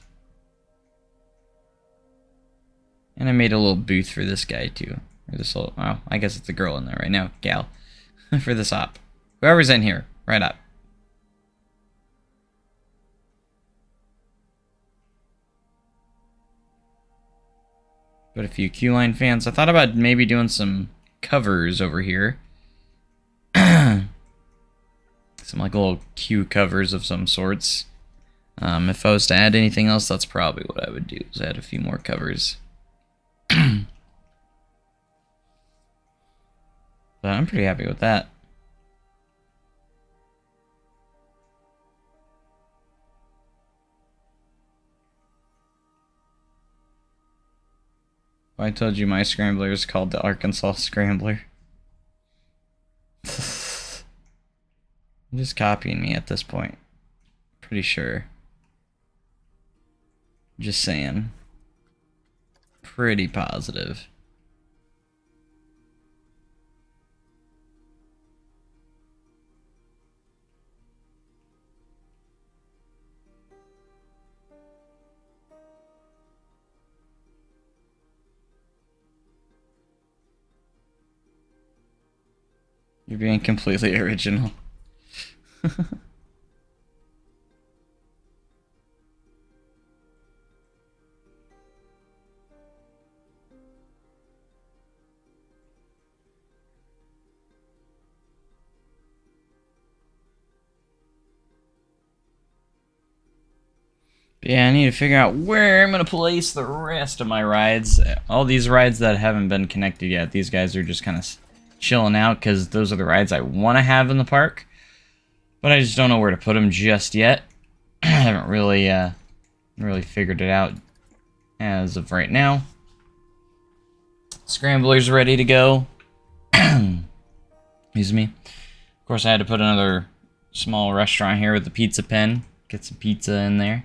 And I made a little booth for this guy too. Or this little, oh, I guess it's a girl in there right now, gal. For this op. Whoever's in here, right up. But a few Q-Line fans. I thought about maybe doing some covers over here. Some like little Q covers of some sorts. If I was to add anything else, that's probably what I would do, is add a few more covers. But I'm pretty happy with that. I told you my Scrambler is called the Arkansas Scrambler. I'm just copying me at this point. Pretty sure. Just saying. Pretty positive. You're being completely original. Yeah, I need to figure out where I'm going to place the rest of my rides. All these rides that haven't been connected yet, these guys are just kind of chilling out because those are the rides I want to have in the park. But I just don't know where to put them just yet. I haven't really figured it out as of right now. Scrambler's ready to go. Excuse me. Of course, I had to put another small restaurant here with the pizza pen. Get some pizza in there.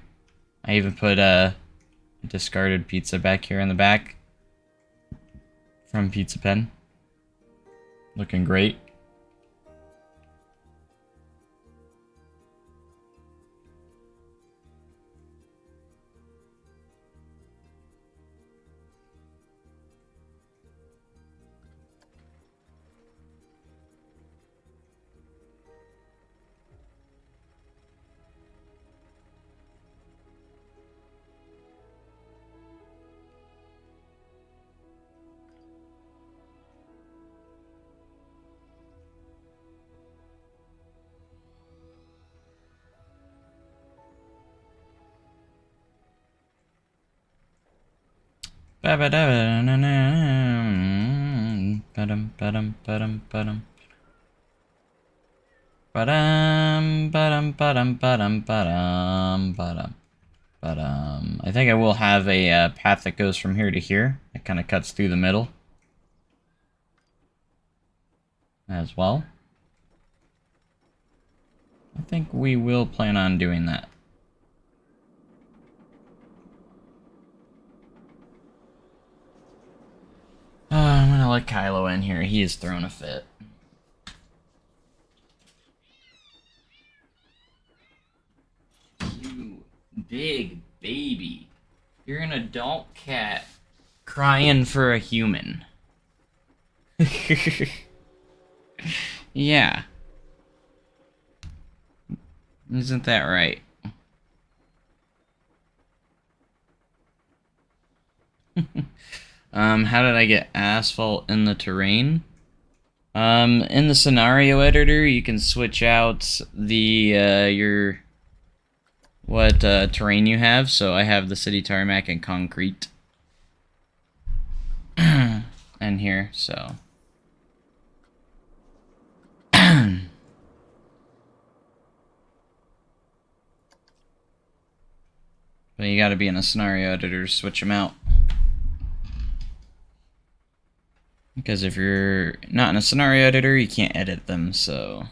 I even put a discarded pizza back here in the back from Pizza Pen. Looking great. I think I will have a path that goes from here to here. It kind of cuts through the middle as well. I think we will plan on doing that. gonna let Kylo in here. He is throwing a fit. You big baby. You're an adult cat crying for a human. Yeah. Isn't that right? How did I get asphalt in the terrain? In the scenario editor, you can switch out the, your, what, terrain you have. So I have the city tarmac and concrete. In here, so. But you gotta be in a scenario editor to switch them out. Because if you're not in a scenario editor, you can't edit them, so...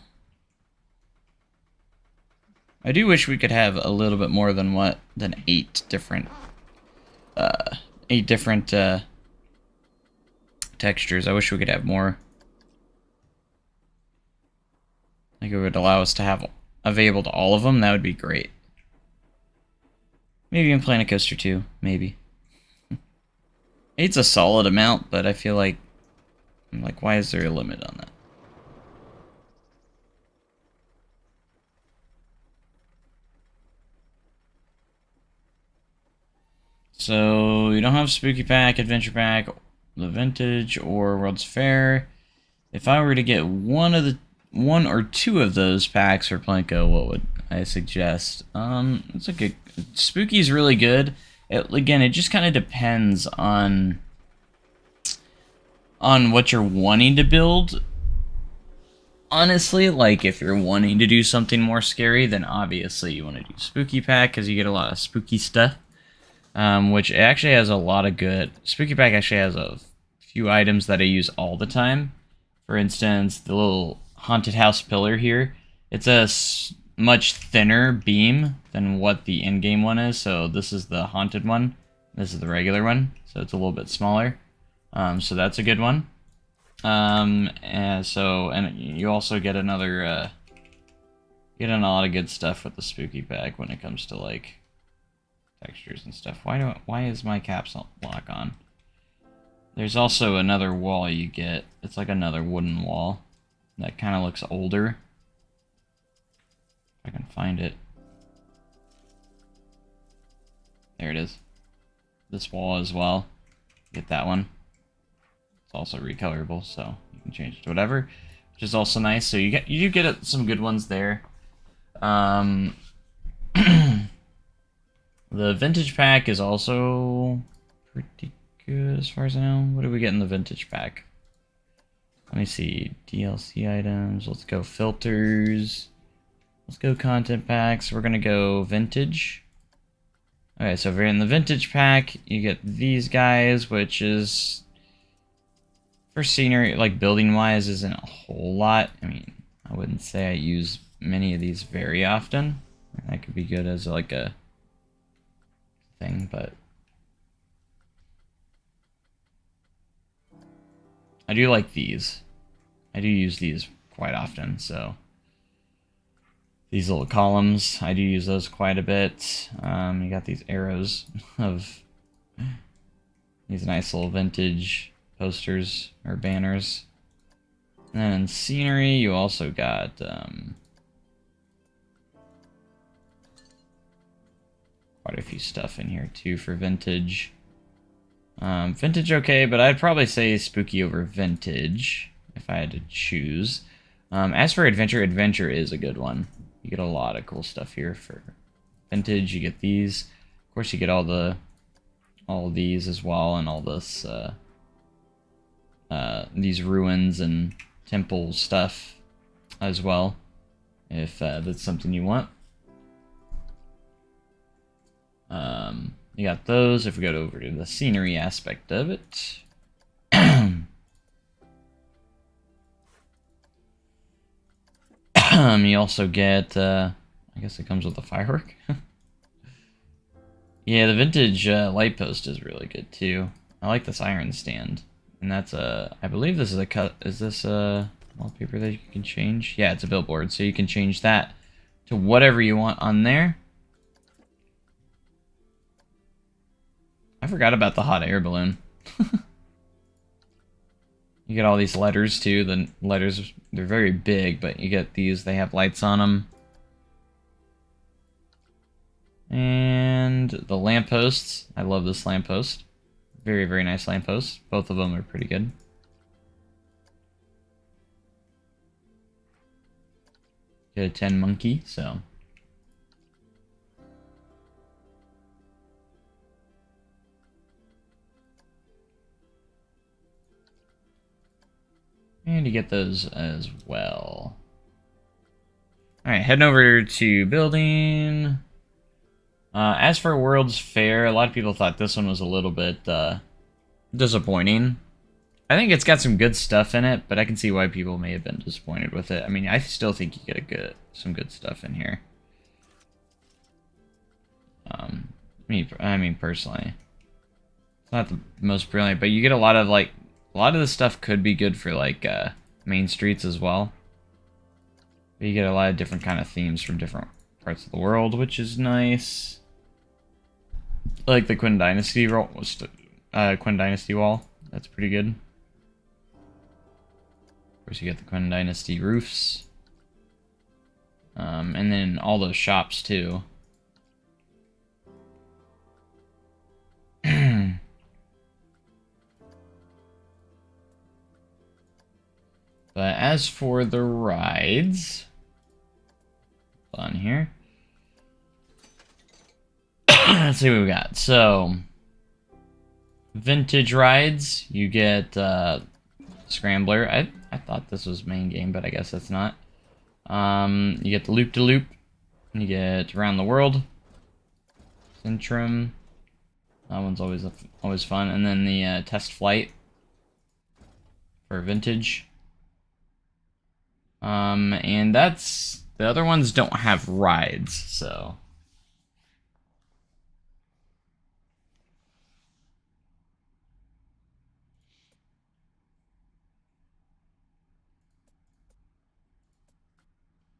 I do wish we could have a little bit more than 8 different... 8 different, textures. I wish we could have more. Like it would allow us to have available to all of them, that would be great. Maybe even Planet Coaster 2, maybe. 8's a solid amount, but I feel like... I'm like, why is there a limit on that? So, you don't have Spooky Pack, Adventure Pack, the Vintage, or World's Fair. If I were to get one or two of those packs for Plinko, what would I suggest? It's a good... Spooky's really good. Again, it just kind of depends on what you're wanting to build. Honestly, like, if you're wanting to do something more scary, then obviously you want to do Spooky Pack, because you get a lot of spooky stuff. Which actually has a lot of good... Spooky Pack actually has a few items that I use all the time. For instance, the little haunted house pillar here. It's a much thinner beam than what the in-game one is. So this is the haunted one. This is the regular one. So it's a little bit smaller. So that's a good one. And you also get another... get in a lot of good stuff with the Spooky Pack when it comes to, like... textures and stuff. Why is my caps lock on? There's also another wall you get. It's like another wooden wall that kind of looks older. If I can find it. There it is. This wall as well. Get that one. It's also recolorable, so you can change it to whatever, which is also nice. So you do get some good ones there. The Vintage Pack is also pretty good as far as I know. What do we get in the Vintage Pack? Let me see. DLC items. Let's go filters. Let's go content packs. We're going to go Vintage. Okay, so if you're in the Vintage Pack, you get these guys, which is... for scenery, like building-wise, isn't a whole lot. I mean, I wouldn't say I use many of these very often. That could be good as like a... thing, but I do like these. I do use these quite often, so these little columns, I do use those quite a bit. You got these arrows of these nice little vintage posters or banners. And then in scenery, you also got quite a few stuff in here too for vintage. Vintage okay, but I'd probably say spooky over vintage if I had to choose. As for adventure, adventure is a good one. You get a lot of cool stuff here for vintage. You get these, of course. You get all of these as well, and all this these ruins and temple stuff as well, if that's something you want. You got those. If we go over to the scenery aspect of it, you also get, I guess it comes with a firework. Yeah, the vintage light post is really good too. I like this iron stand. And that's a, I believe this is a cut. Is this a wallpaper that you can change? Yeah, it's a billboard, so you can change that to whatever you want on there. I forgot about the hot air balloon. You get all these letters too. The letters, they're very big, but you get these, they have lights on them. And the lampposts. I love this lamppost. Very, very nice lamppost. Both of them are pretty good. Get a 10 monkey, so. And you get those as well. Alright, heading over to building. As for World's Fair, a lot of people thought this one was a little bit disappointing. I think it's got some good stuff in it, but I can see why people may have been disappointed with it. I mean, I still think you get some good stuff in here. I mean, personally, it's not the most brilliant, but you get a lot of the stuff could be good for like main streets as well. But you get a lot of different kind of themes from different parts of the world, which is nice. Like the Quinn Dynasty wall. That's pretty good. Of course, you get the Quinn Dynasty roofs. And then all those shops, too. But as for the rides... on here. Let's see what we got. So, vintage rides. You get Scrambler. I thought this was main game, but I guess that's not. You get the loop-de-loop. You get around the world. Centrum. That one's always fun. And then the test flight for vintage. And that's... the other ones don't have rides, so...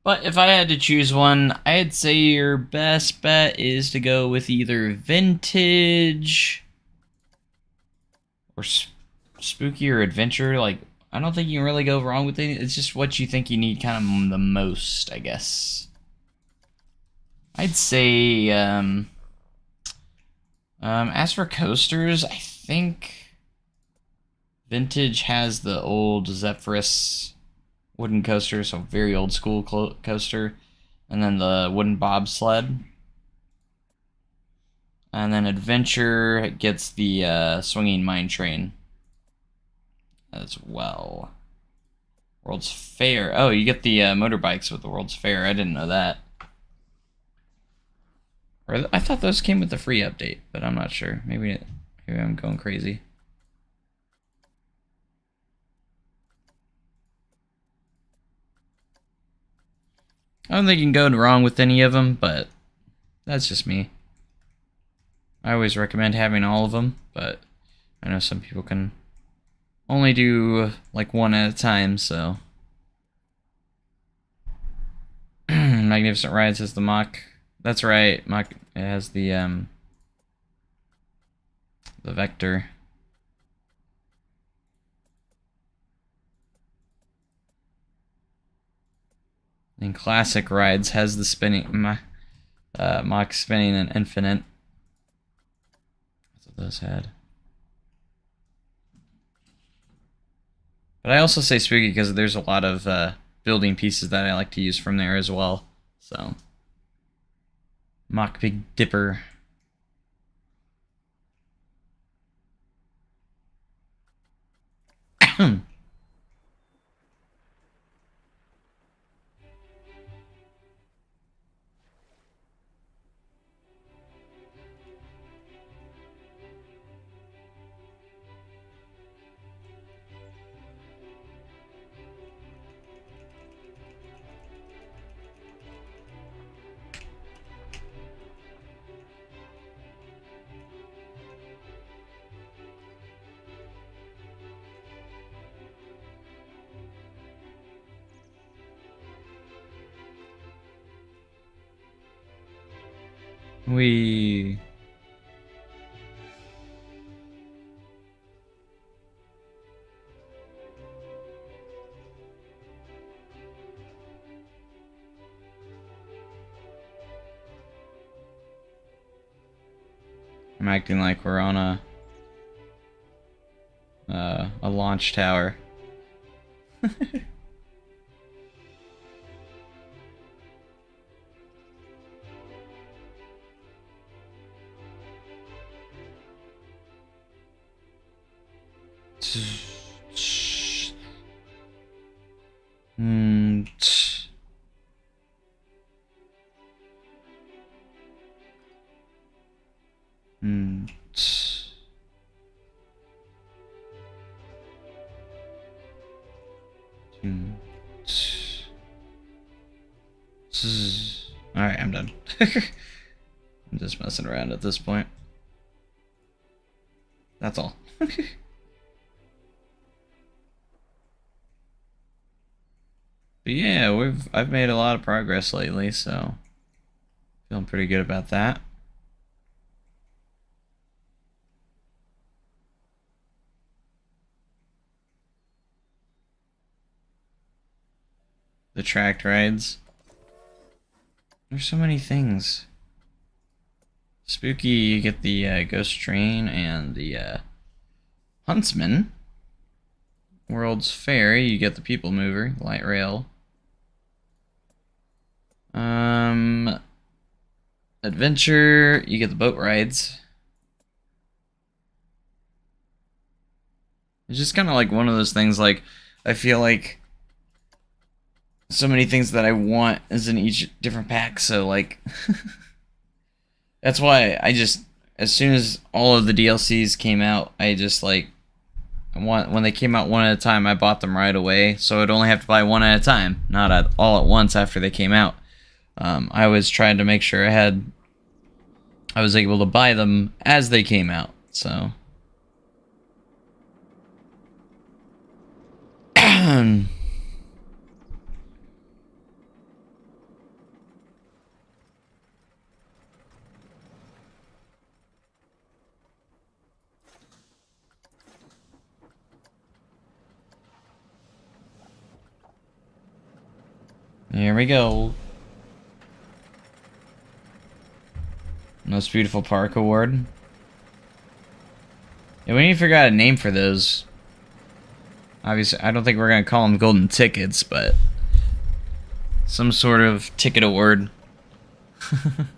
But if I had to choose one, I'd say your best bet is to go with either vintage or spooky or adventure. Like, I don't think you can really go wrong with it. It's just what you think you need kind of the most, I guess. I'd say, as for coasters, I think vintage has the old Zephyrus wooden coaster, so very old school coaster, and then the wooden bobsled. And then adventure gets the swinging mine train as well. World's Fair. Oh, you get the motorbikes with the World's Fair. I didn't know that. Or I thought those came with the free update, but I'm not sure. Maybe I'm going crazy. I don't think you can go wrong with any of them, but that's just me. I always recommend having all of them, but I know some people can only do like one at a time, so. Magnificent Rides has the Mach. That's right, Mach. It has the Vector. And Classic Rides has the spinning Mach spinning and infinite. That's what those had. But I also say spooky because there's a lot of building pieces that I like to use from there as well. So, Mach Big Dipper. We. I'm acting like we're on a launch tower. Hmm. Hmm. Alright, I'm done. I'm just messing around at this point. That's all. But yeah, I've made a lot of progress lately, so feeling pretty good about that. The tracked rides. There's so many things. Spooky, you get the ghost train and the huntsman. World's Fair, you get the people mover, light rail. Adventure, you get the boat rides. It's just kind of like one of those things, like, I feel like so many things that I want is in each different pack, so, like, that's why I just, as soon as all of the DLCs came out, I just, like, when they came out one at a time, I bought them right away, so I'd only have to buy one at a time, not all at once after they came out. I was trying to make sure I was able to buy them as they came out, so. Here we go. Most Beautiful Park Award. Yeah, we need to figure out a name for those. Obviously, I don't think we're gonna call them golden tickets, but some sort of ticket award. Come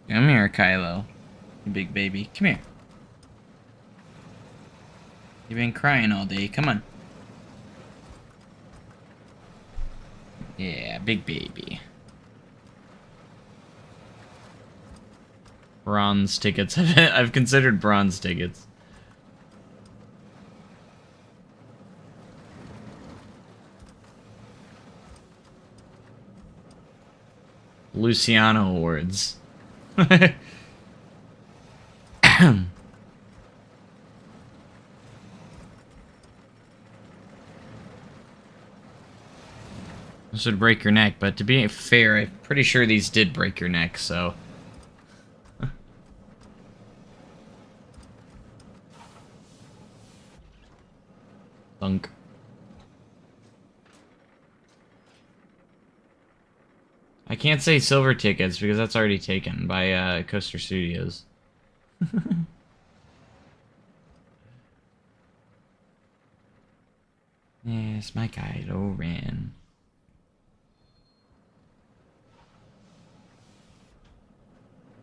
here, Kylo. You big baby. Come here. You've been crying all day. Come on. Yeah, big baby. Bronze tickets. I've considered bronze tickets. Luciano Awards. This would break your neck, but to be fair, I'm pretty sure these did break your neck, so. Thunk. I can't say silver tickets because that's already taken by Coaster Studios. Yes, my Kylo Ren.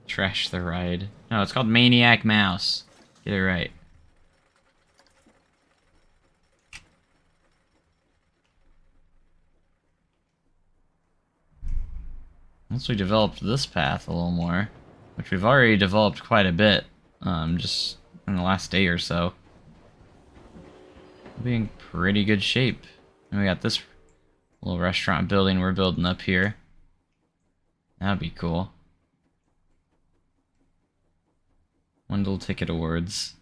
Trash the ride. No, it's called Maniac Mouse. Get it right. Once we developed this path a little more, which we've already developed quite a bit, just in the last day or so, we'll be in pretty good shape. And we got this little restaurant building we're building up here. That'd be cool. Wendell Ticket Awards.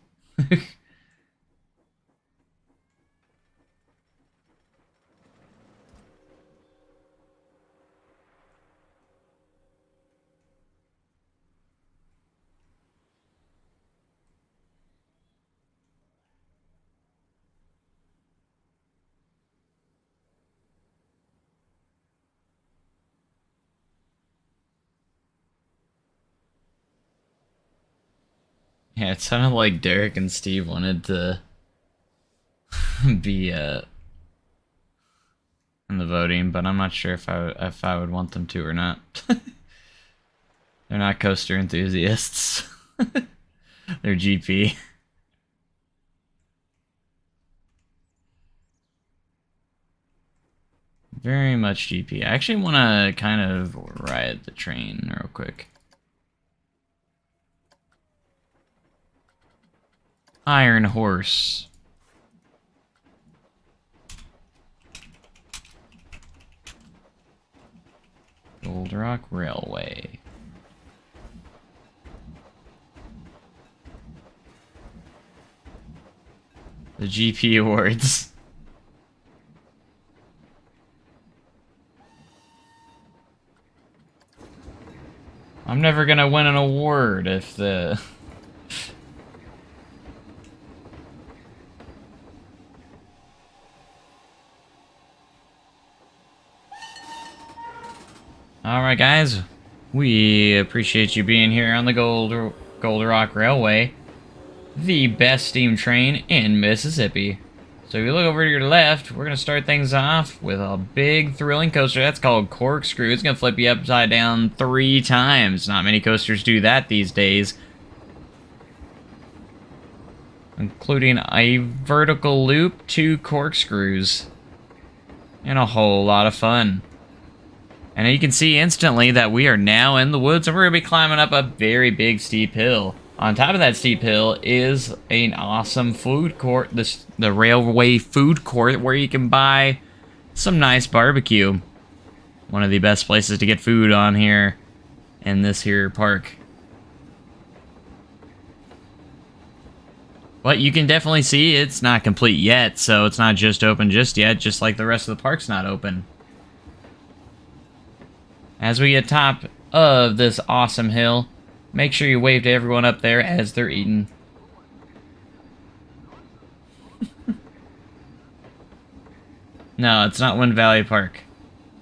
Yeah, it sounded like Derek and Steve wanted to be in the voting, but I'm not sure if I would want them to or not. They're not coaster enthusiasts. They're GP. Very much GP. I actually want to kind of ride the train real quick. Iron Horse. Gold Rock Railway. The GP Awards. I'm never gonna win an award if the... Alright guys, we appreciate you being here on the Gold Rock Railway, the best steam train in Mississippi. So if you look over to your left, we're going to start things off with a big thrilling coaster. That's called Corkscrew. It's going to flip you upside down 3 times. Not many coasters do that these days. Including a vertical loop, 2 corkscrews. And a whole lot of fun. And you can see instantly that we are now in the woods and we're going to be climbing up a very big steep hill. On top of that steep hill is an awesome food court, the railway food court, where you can buy some nice barbecue. One of the best places to get food on here in this here park. But you can definitely see it's not complete yet, so it's not just open just yet, just like the rest of the park's not open. As we get top of this awesome hill, make sure you wave to everyone up there as they're eating. No, it's not Wind Valley Park.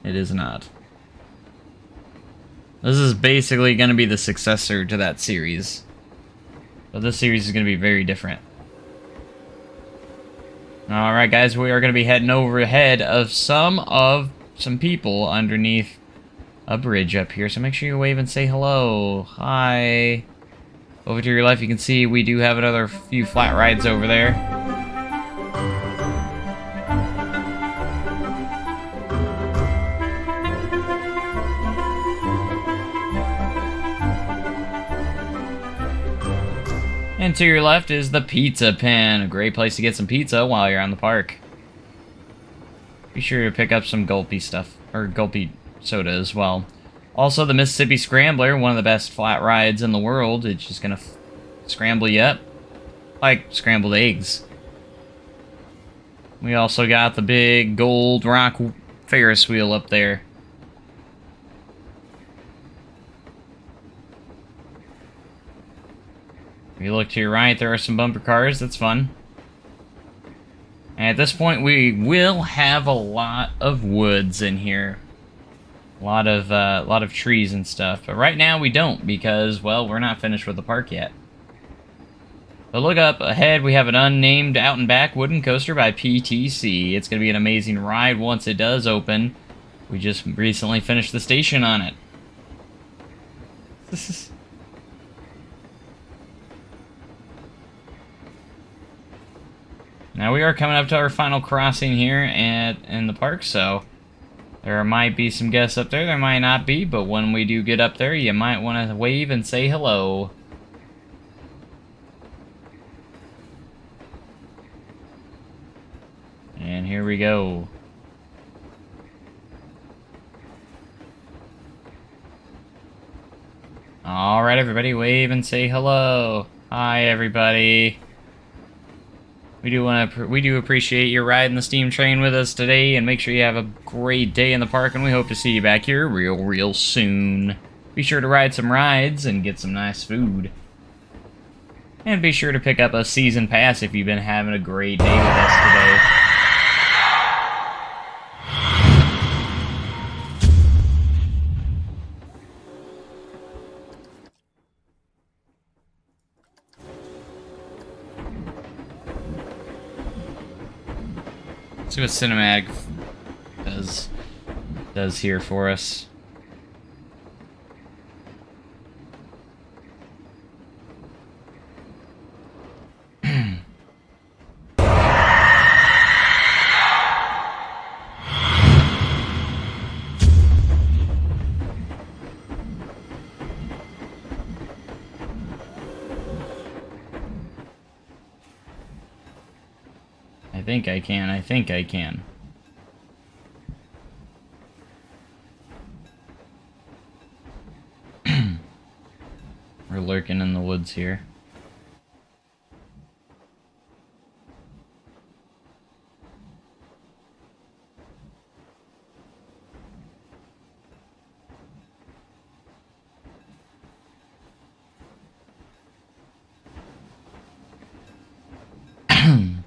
It is not. This is basically going to be the successor to that series. But this series is going to be very different. Alright guys, we are going to be heading over ahead of some people underneath a bridge up here, so make sure you wave and say hello. Hi. Over to your left, you can see we do have another few flat rides over there. And to your left is the Pizza Pen, a great place to get some pizza while you're on the park. Be sure to pick up some gulpy stuff, or gulpy soda as well. Also, the Mississippi Scrambler, one of the best flat rides in the world. It's just gonna scramble you up like scrambled eggs. We also got the big Gold Rock Ferris wheel up there. If you look to your right, there are some bumper cars. That's fun. And at this point, we will have a lot of woods in here. A lot of trees and stuff. But right now we don't because, well, we're not finished with the park yet. But look up ahead, we have an unnamed out and back wooden coaster by PTC. It's going to be an amazing ride once it does open. We just recently finished the station on it. Now we are coming up to our final crossing here in the park, so there might be some guests up there, there might not be, but when we do get up there, you might want to wave and say hello. And here we go. Alright everybody, wave and say hello. Hi everybody. We do appreciate your riding the steam train with us today, and make sure you have a great day in the park, and we hope to see you back here real soon. Be sure to ride some rides and get some nice food. And be sure to pick up a season pass if you've been having a great day with us today. See what cinematic does here for us. I think I can. I think I can. We're lurking in the woods here.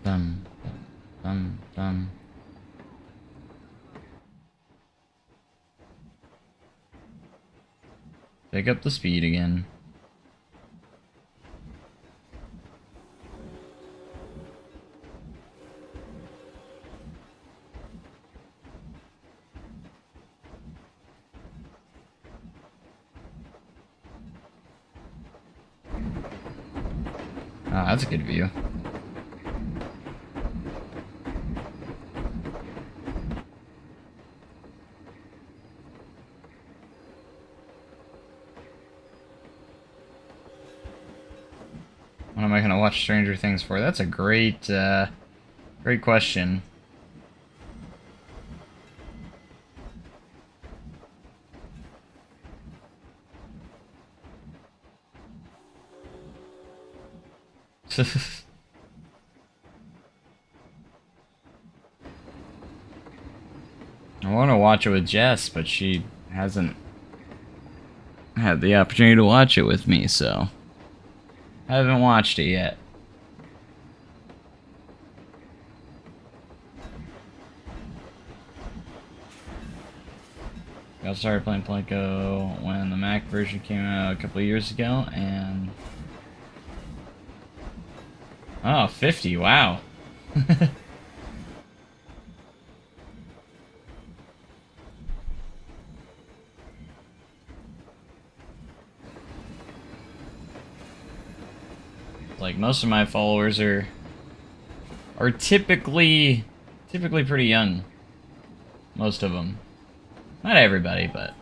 Dum, dum, dum. Pick up the speed again. Ah, that's a good view. What am I gonna watch Stranger Things for? That's a great, great question. I want to watch it with Jess, but she hasn't had the opportunity to watch it with me, so I haven't watched it yet. I started playing Plinko when the Mac version came out a couple of years ago, and oh, 50, wow. Like, most of my followers are typically pretty young. Most of them. Not everybody, but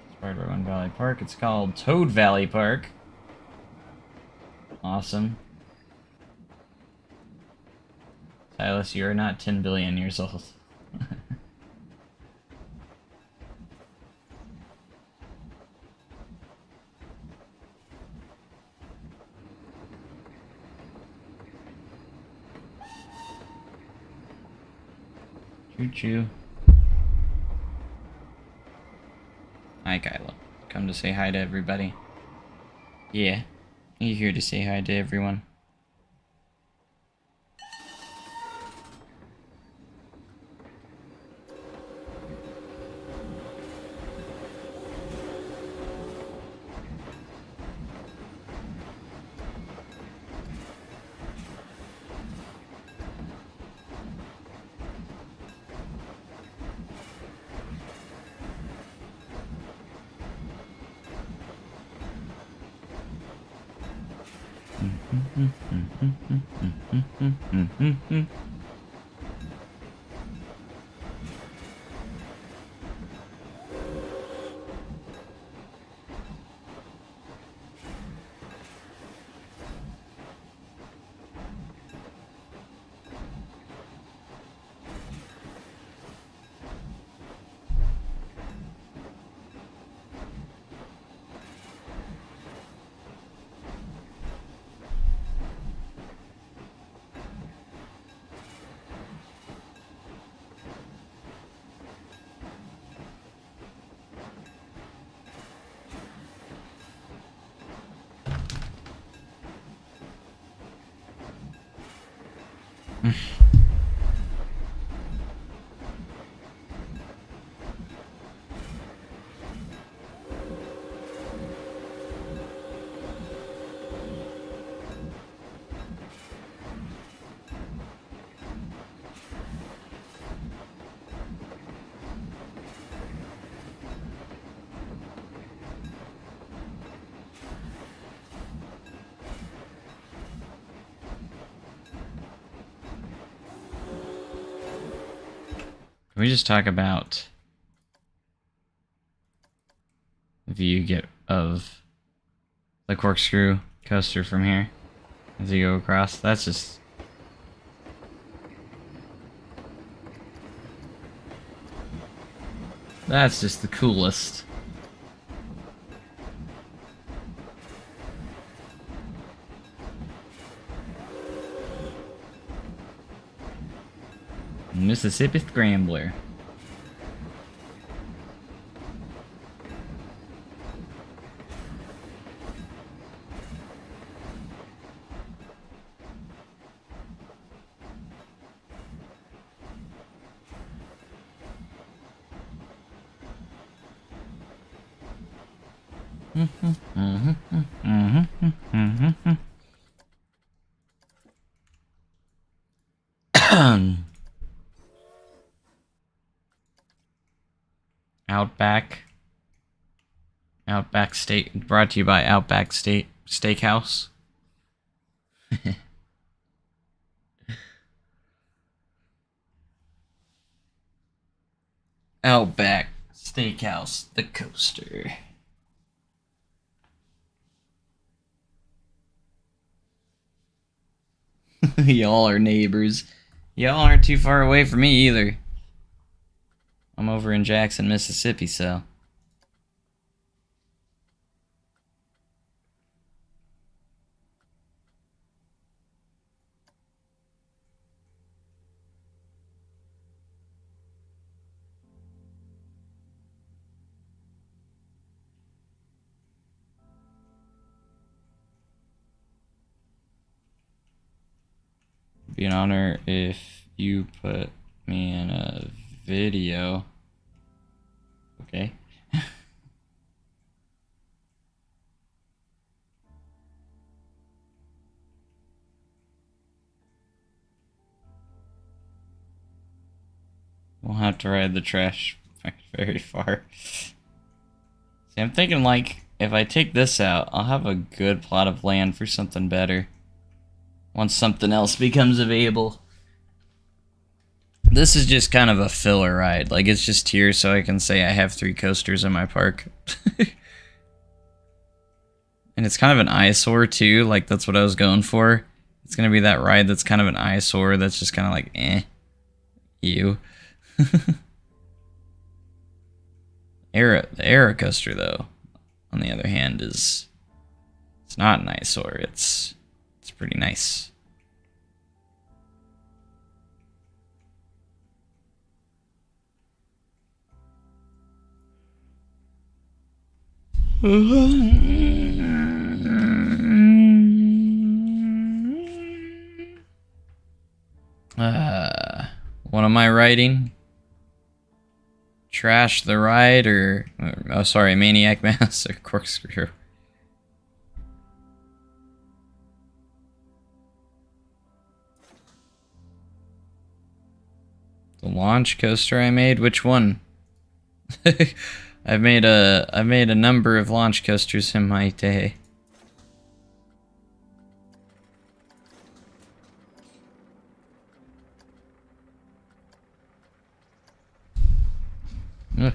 it's part of Run Valley Park. It's called Toad Valley Park. Awesome. Silas, you're not 10 billion years old. Choo-choo. Hi, Kylo. Come to say hi to everybody. Yeah, you're here to say hi to everyone. we just talk about the view you get of the corkscrew coaster from here as you go across? That's just... that's just the coolest. Mississippi Scrambler. Outback Steak, brought to you by Outback Steakhouse. Outback Steakhouse, the coaster. Y'all are neighbors. Y'all aren't too far away from me either. I'm over in Jackson, Mississippi, so... be an honor if you put me in a video. Okay. We'll have to ride the trash very far. See, I'm thinking, like, if I take this out, I'll have a good plot of land for something better once something else becomes available. This is just kind of a filler ride. Like, it's just here so I can say I have 3 coasters in my park. And it's kind of an eyesore, too. Like, that's what I was going for. It's going to be that ride that's kind of an eyesore that's just kind of like, eh. You. The Era coaster, though, on the other hand, it's not an eyesore. It's pretty nice. What am I writing? Trash the Ride or oh, sorry, Maniac Mouse or Corkscrew? The launch coaster I made? Which one? I've made a number of launch coasters in my day. Ugh.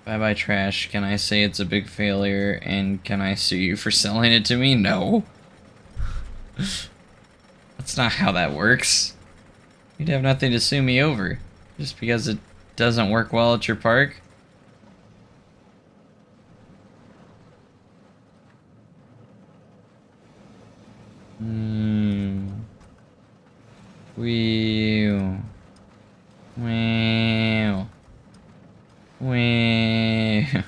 Bye bye trash. Can I say it's a big failure and can I sue you for selling it to me? No. That's not how that works. You'd have nothing to sue me over. Just because it doesn't work well at your park? Wee. Wow. Wow.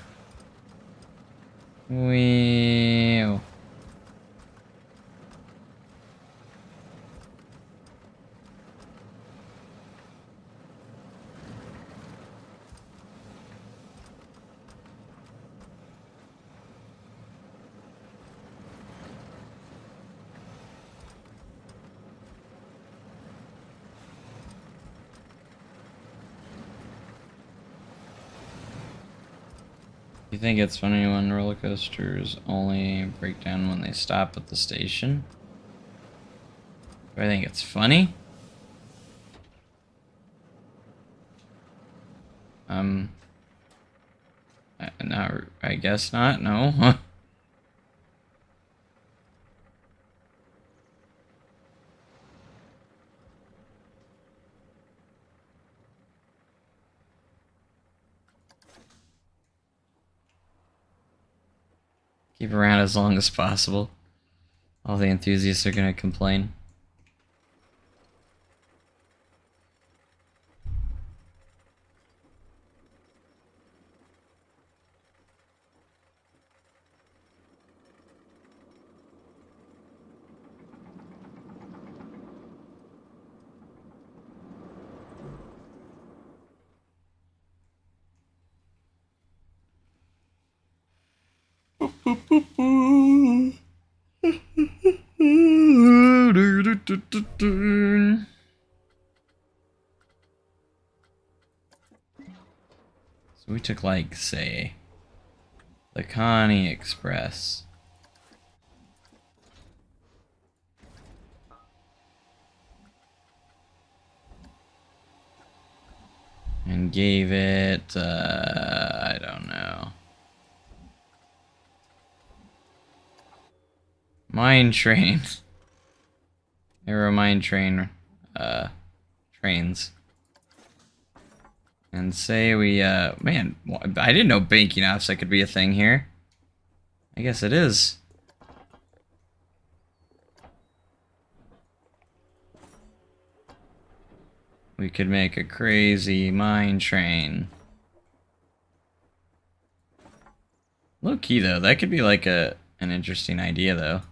Wow. You think it's funny when roller coasters only break down when they stop at the station? Do I think it's funny? No, I guess not. No. Keep around as long as possible. All the enthusiasts are gonna complain. So we took, like, say, the Connie Express. And gave it, I don't know. Mine train. There were mine train, trains. And say we, man, I didn't know banking offset could be a thing here. I guess it is. We could make a crazy mine train. Low key though, that could be like an interesting idea though.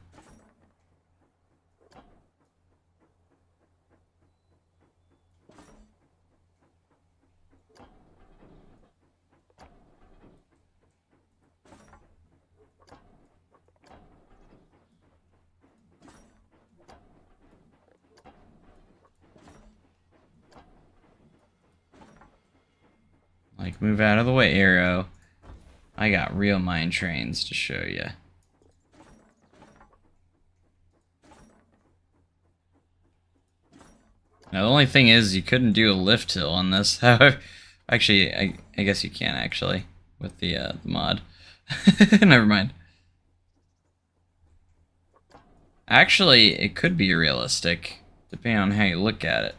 Like, move out of the way, arrow. I got real mine trains to show you. Now, the only thing is, you couldn't do a lift hill on this. However, actually, I guess you can, actually, with the mod. Never mind. Actually, it could be realistic, depending on how you look at it.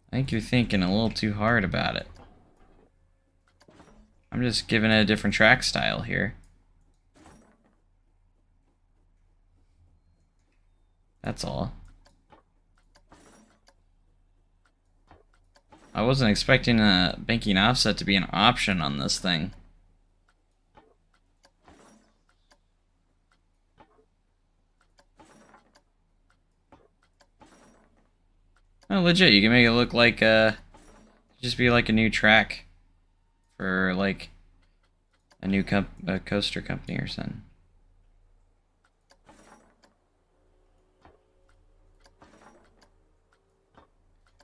I think you're thinking a little too hard about it. I'm just giving it a different track style here. That's all. I wasn't expecting a banking offset to be an option on this thing. Oh, legit, you can make it look like, just be like a new track for, like, a new coaster company or something.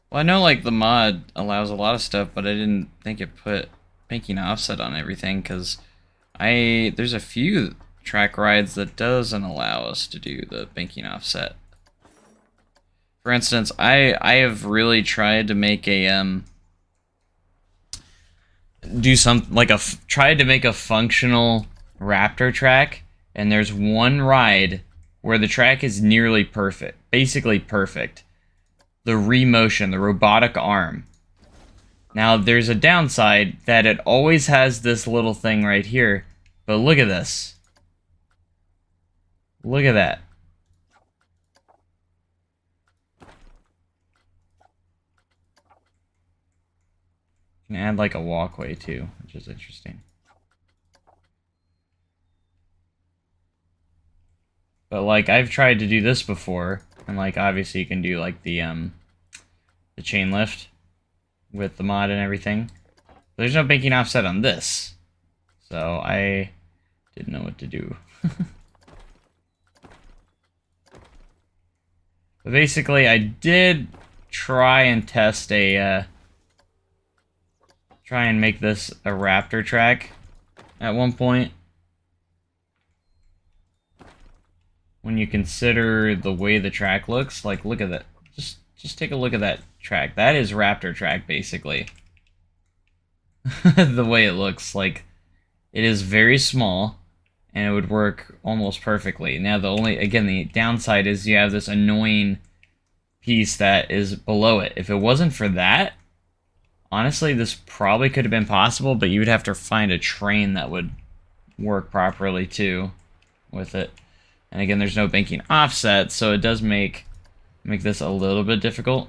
Well, I know, like, the mod allows a lot of stuff, but I didn't think it put banking offset on everything, because there's a few track rides that doesn't allow us to do the banking offset. For instance, I have really tried to make a tried to make a functional Raptor track, and there's one ride where the track is nearly perfect, basically perfect. The remotion, the robotic arm. Now there's a downside that it always has this little thing right here, but look at this. Look at that. You can add like a walkway too, which is interesting. But like I've tried to do this before, and like obviously you can do like the chain lift with the mod and everything. There's no banking offset on this, so I didn't know what to do. But basically, I did try and test a, try and make this a raptor track at one point. When you consider the way the track looks, like, look at that. Just take a look at that track. That is raptor track, basically. The way it looks, like, it is very small, and it would work almost perfectly. Now, again, the downside is you have this annoying piece that is below it. If it wasn't for that, honestly, this probably could have been possible, but you would have to find a train that would work properly, too, with it. And again, there's no banking offset, so it does make this a little bit difficult,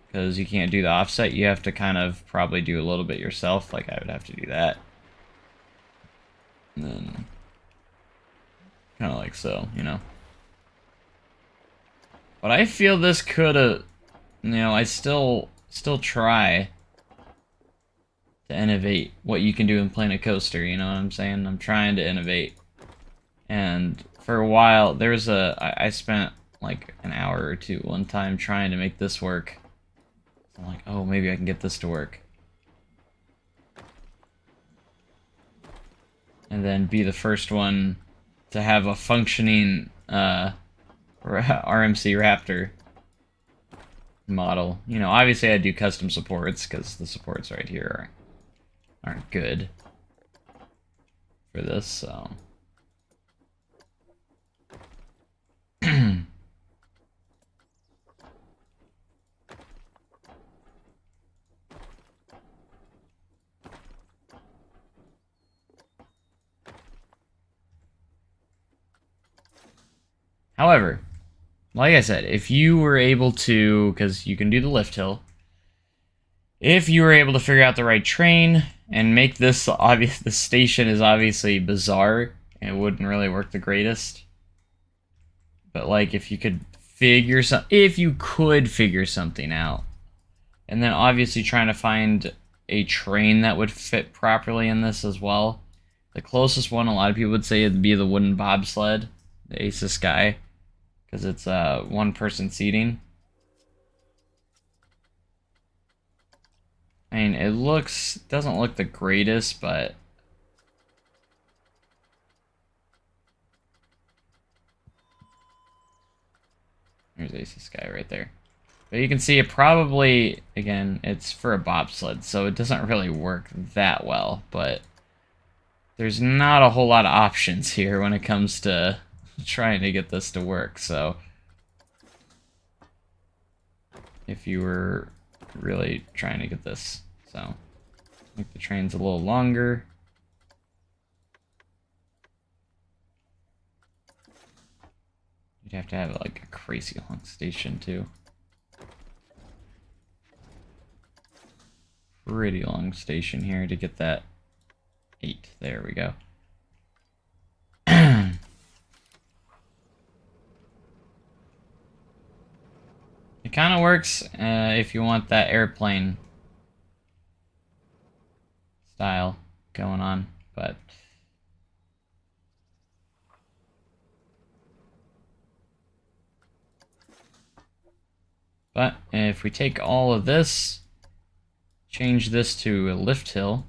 because you can't do the offset. You have to kind of probably do a little bit yourself, like I would have to do that. And then, kind of like so, you know. But I feel this could have, you know, I still try to innovate what you can do in Planet Coaster, you know what I'm saying? I'm trying to innovate. And for a while, I spent like an hour or two one time trying to make this work. I'm like, oh, maybe I can get this to work. And then be the first one to have a functioning RMC Raptor model. You know, obviously I do custom supports, because the supports right here aren't good for this, so... However, like I said, if you were able to, because you can do the lift hill, if you were able to figure out the right train and make this obvious, the station is obviously bizarre, and it wouldn't really work the greatest. But like, if you could figure something out, and then obviously trying to find a train that would fit properly in this as well. The closest one, a lot of people would say, would be the wooden bobsled, the Ace of Sky, because it's one-person seating. I mean, doesn't look the greatest, but there's Ace of Sky right there. But you can see it probably, again, it's for a bobsled, so it doesn't really work that well, but there's not a whole lot of options here when it comes to trying to get this to work, so if you were really trying to get this, so make the trains a little longer. You'd have to have like a crazy long station too. Pretty long station here to get that 8. There we go. It kind of works if you want that airplane style going on, but if we take all of this, change this to a lift hill,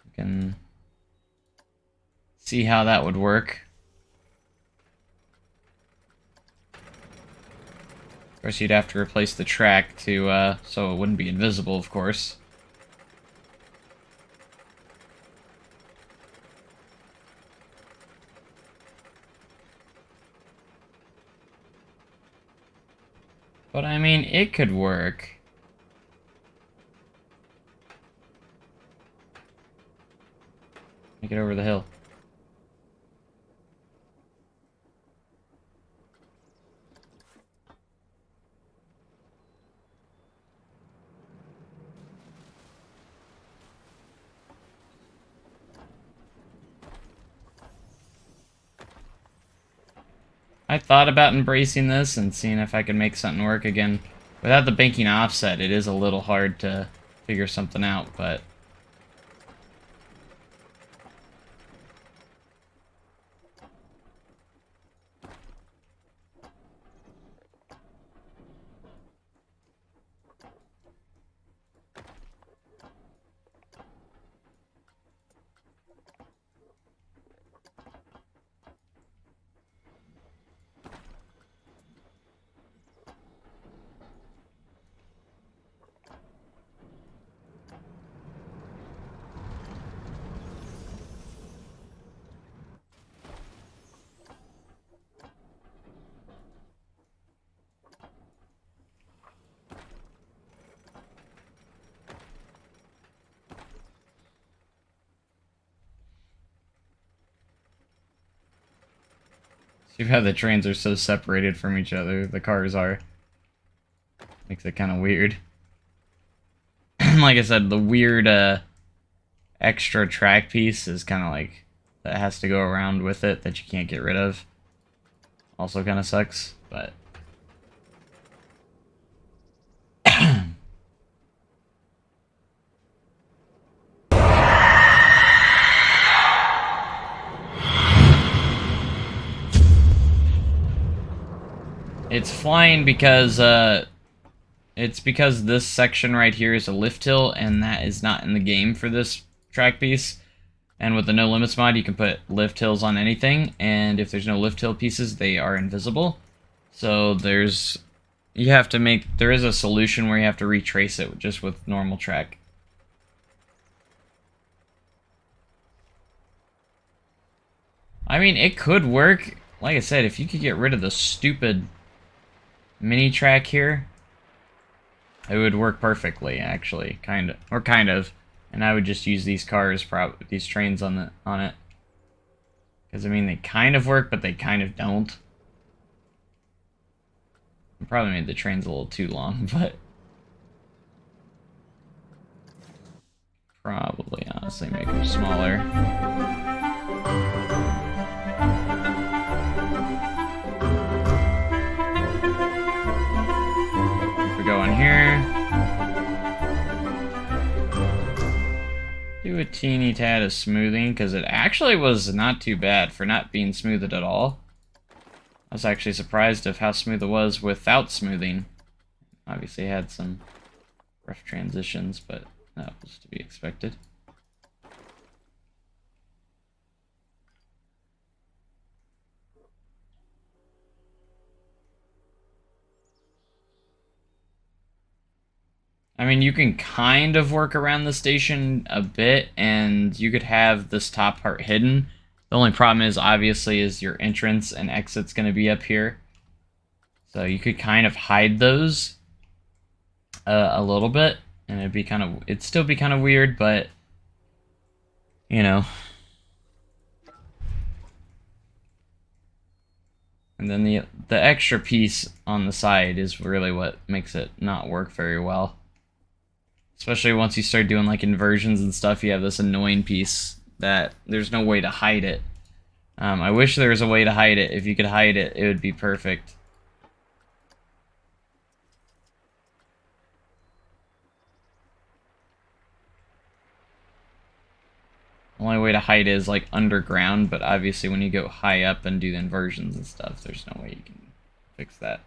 we can see how that would work. Of course, you'd have to replace the track to so it wouldn't be invisible, of course. But I mean, it could work. Make it over the hill. I thought about embracing this and seeing if I could make something work again. Without the banking offset, it is a little hard to figure something out, but See how the trains are so separated from each other, the cars are. Makes it kind of weird. Like I said, the weird extra track piece is kind of like, that has to go around with it that you can't get rid of. Also kind of sucks, but... It's flying because, it's because this section right here is a lift hill, and that is not in the game for this track piece. And with the No Limits mod, you can put lift hills on anything, and if there's no lift hill pieces, they are invisible. So there's, you have to make, there is a solution where you have to retrace it just with normal track. I mean, it could work. Like I said, if you could get rid of the stupid mini track here, it would work perfectly, actually, kind of. And I would just use these cars, these trains on it, because I mean they kind of work, but they kind of don't. I probably made the trains a little too long, but probably honestly make them smaller. Go in here. Do a teeny tad of smoothing, because it actually was not too bad for not being smoothed at all. I was actually surprised of how smooth it was without smoothing. Obviously had some rough transitions, but that was to be expected. I mean, you can kind of work around the station a bit, and you could have this top part hidden. The only problem is, obviously, is your entrance and exit's going to be up here. So you could kind of hide those a little bit, and it'd still be kind of weird, but, you know. And then the extra piece on the side is really what makes it not work very well. Especially once you start doing like inversions and stuff, you have this annoying piece that there's no way to hide it. I wish there was a way to hide it. If you could hide it, it would be perfect. The only way to hide it is like underground, but obviously when you go high up and do the inversions and stuff, there's no way you can fix that.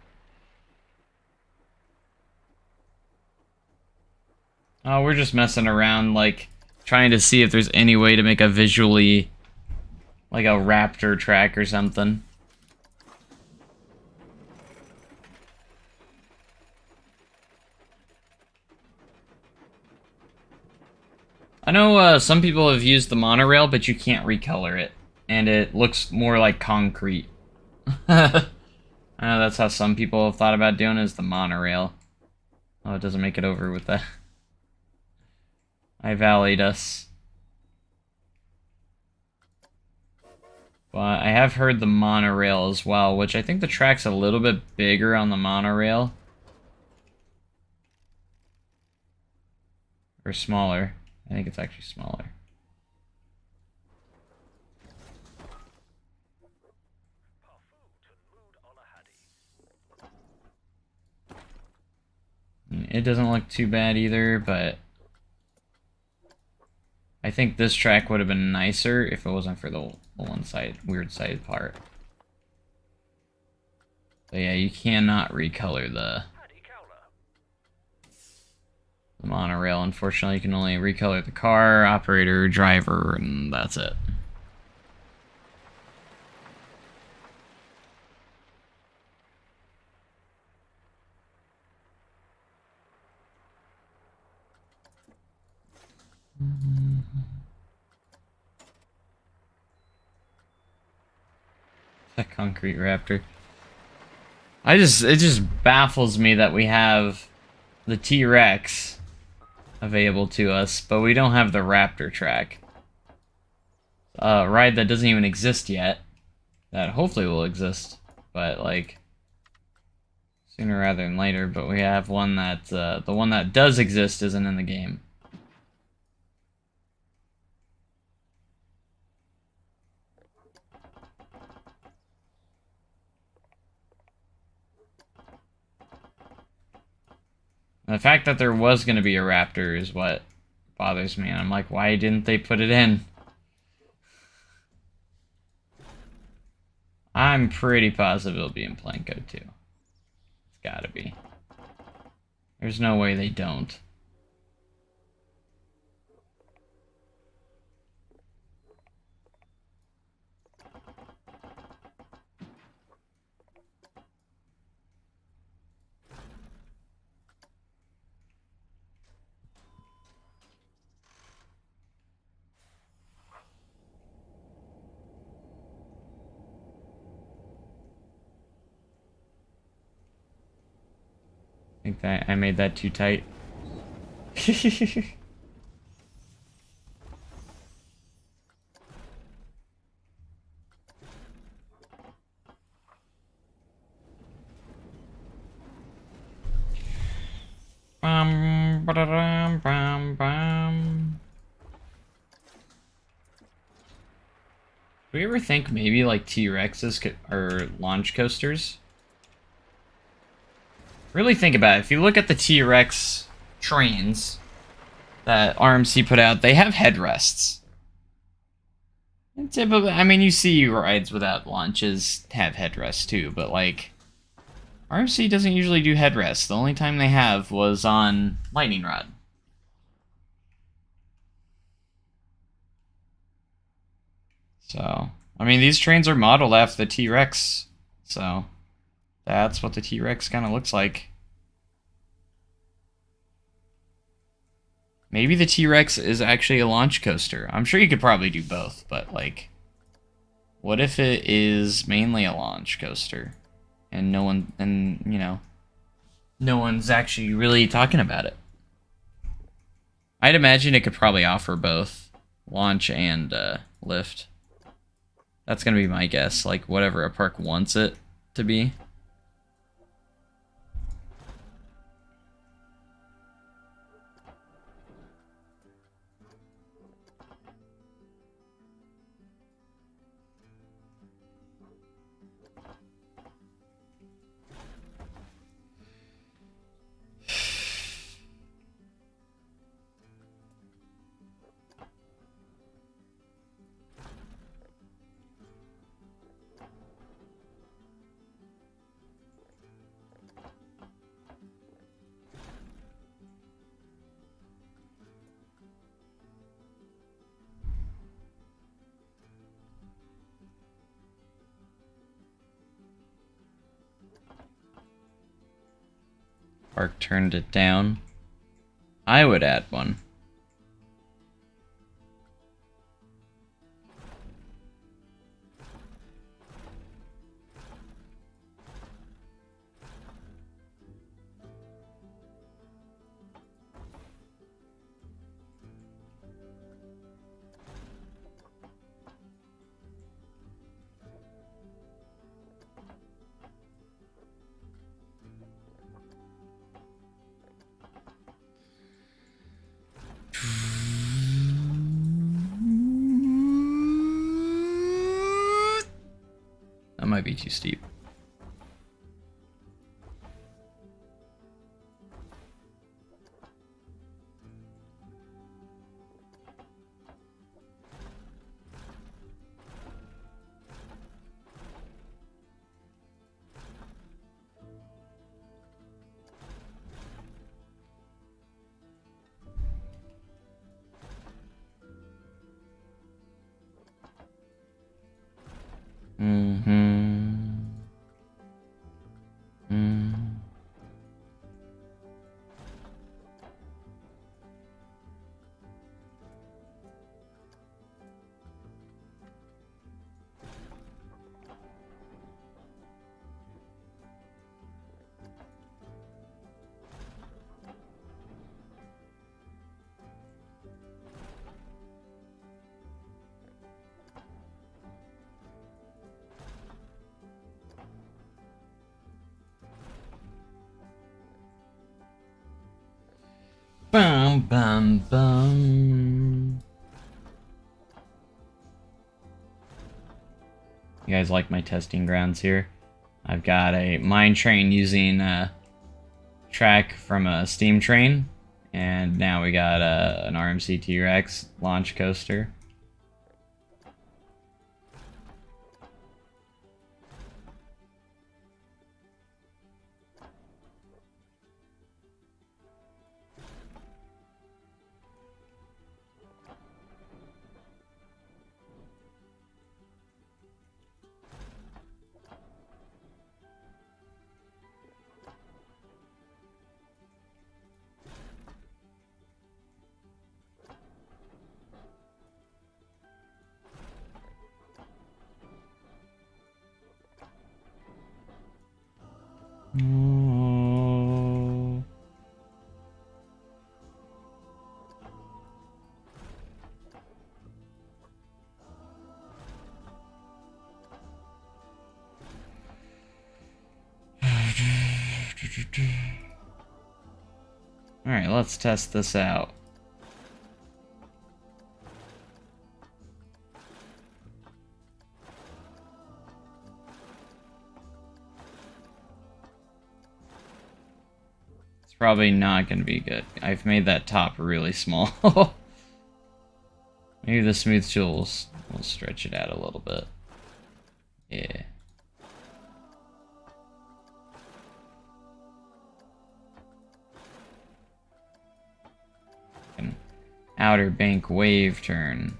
Oh, we're just messing around, like, trying to see if there's any way to make a visually, like a raptor track or something. I know some people have used the monorail, but you can't recolor it, and it looks more like concrete. I know that's how some people have thought about doing it, is the monorail. Oh, it doesn't make it over with that. I valleyed us. But I have heard the monorail as well, which I think the track's a little bit bigger on the monorail. Or smaller. I think it's actually smaller. It doesn't look too bad either, but I think this track would have been nicer if it wasn't for the one side, weird side part. But yeah, you cannot recolor the monorail. Unfortunately, you can only recolor the car, operator, driver, and that's it. That concrete raptor. It just baffles me that we have the T-Rex available to us, but we don't have the raptor track. Ride that doesn't even exist yet. that hopefully will exist, but like sooner rather than later. But we have one that the one that does exist isn't in the game. And the fact that there was going to be a raptor is what bothers me. And I'm like, why didn't they put it in? I'm pretty positive it'll be in Planko too. It's gotta be. There's no way they don't. I think that I made that too tight. Ba-dum, bum, bum. Do we ever think maybe like T-Rexes are launch coasters? Really think about it. If you look at the T-Rex trains that RMC put out, they have headrests. And typically, I mean, you see rides without launches have headrests too, but like, RMC doesn't usually do headrests. The only time they have was on Lightning Rod. So, I mean, these trains are modeled after the T-Rex, so that's what the T-Rex kind of looks like. Maybe the T-Rex is actually a launch coaster. I'm sure you could probably do both, but like, what if it is mainly a launch coaster? And no one, and you know, no one's actually really talking about it. I'd imagine it could probably offer both launch and lift. That's gonna be my guess, like whatever a park wants it to be. Park turned it down. I would add one. That might be too steep. Bum, bum, bum. You guys like my testing grounds here? I've got a mine train using a track from a steam train, and now we got an RMC T-Rex launch coaster. Oh. Alright, let's test this out. Probably not going to be good. I've made that top really small. Maybe the smooth tool will stretch it out a little bit. Yeah. An outer bank wave turn.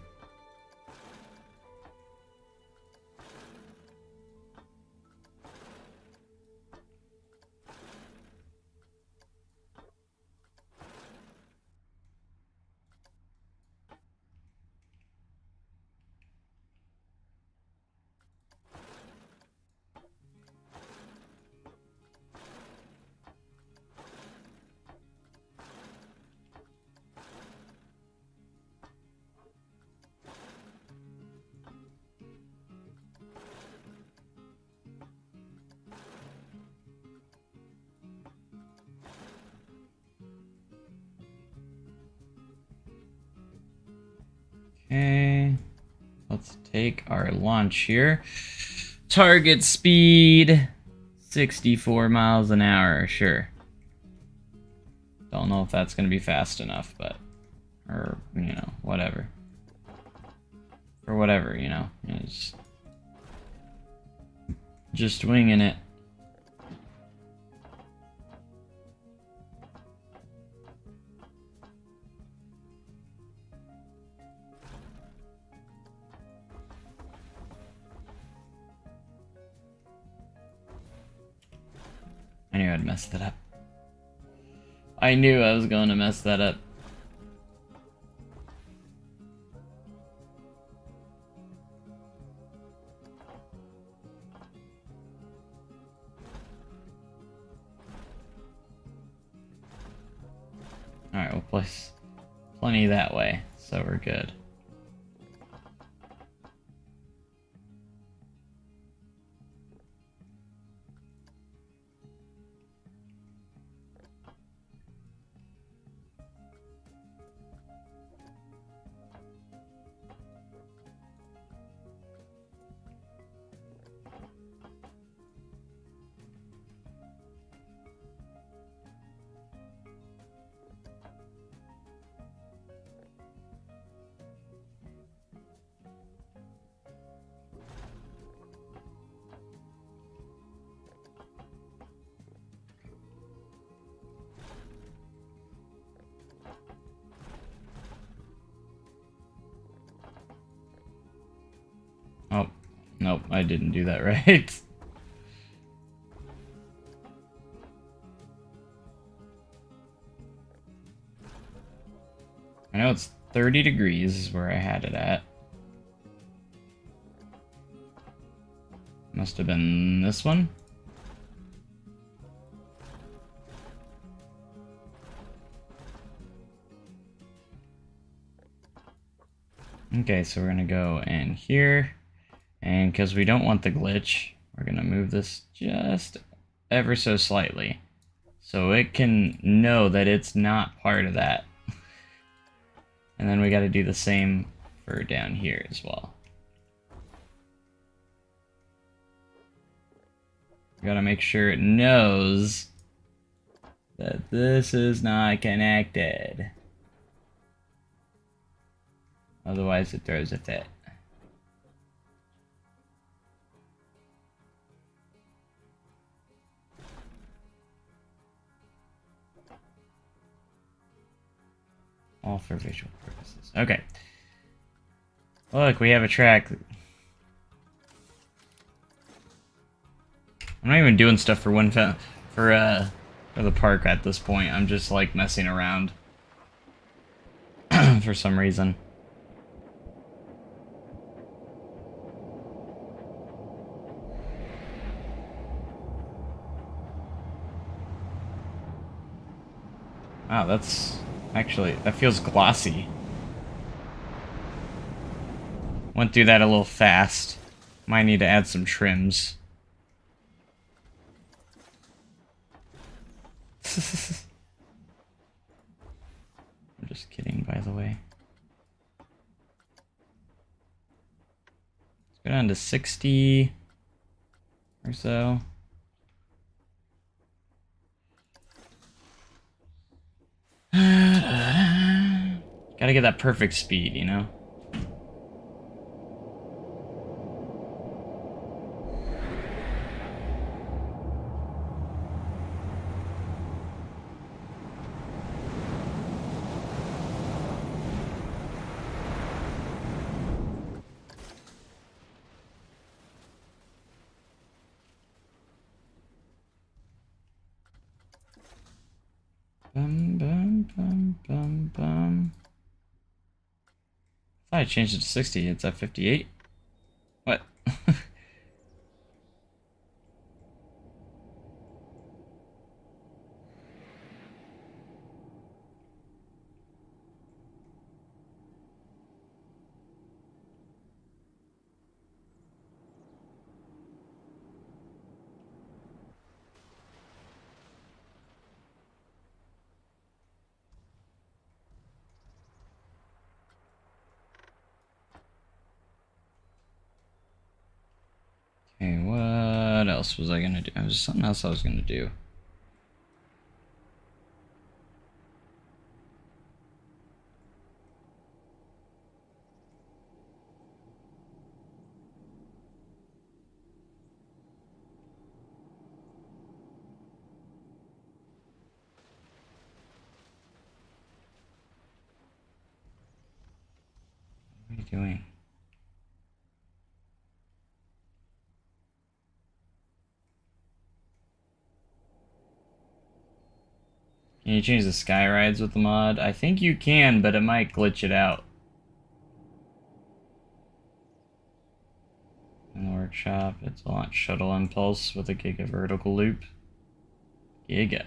Okay, let's take our launch here. Target speed 64 miles an hour, sure. Don't know if that's gonna be fast enough, but, or, you know, whatever. Or whatever, you know, it's just winging it. I knew I'd mess that up. I knew I was going to mess that up. Alright, we'll place plenty that way, so we're good. Oh, nope, I didn't do that right. I know it's 30 degrees is where I had it at. Must have been this one. Okay, so we're gonna go in here, and because we don't want the glitch, we're gonna move this just ever so slightly, so it can know that it's not part of that. And then we got to do the same for down here as well. Got to make sure it knows that this is not connected. Otherwise it throws a fit. All for visual purposes. Okay. Look, we have a track. I'm not even doing stuff for for the park at this point. I'm just like messing around for some reason. Wow, that's actually, that feels glossy. Went through that a little fast. Might need to add some trims. I'm just kidding, by the way. Let's go down to 60 or so. Gotta get that perfect speed, you know? Bum, bum, bum, bum, bum. I thought I changed it to 60. It's at 58. What? Okay, what else was I gonna do? There was something else I was gonna do. What are you doing? Can you change the sky rides with the mod? I think you can, but it might glitch it out. In the workshop, it's a launch shuttle impulse with a giga vertical loop. Giga.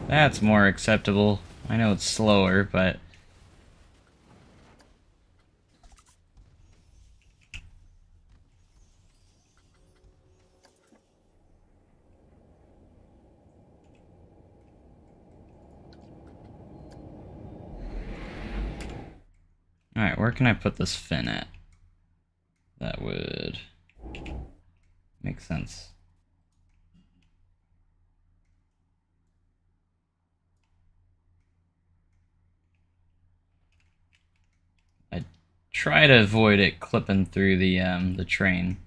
That's more acceptable. I know it's slower, but... Alright, where can I put this fin at? That would make sense. I try to avoid it clipping through the train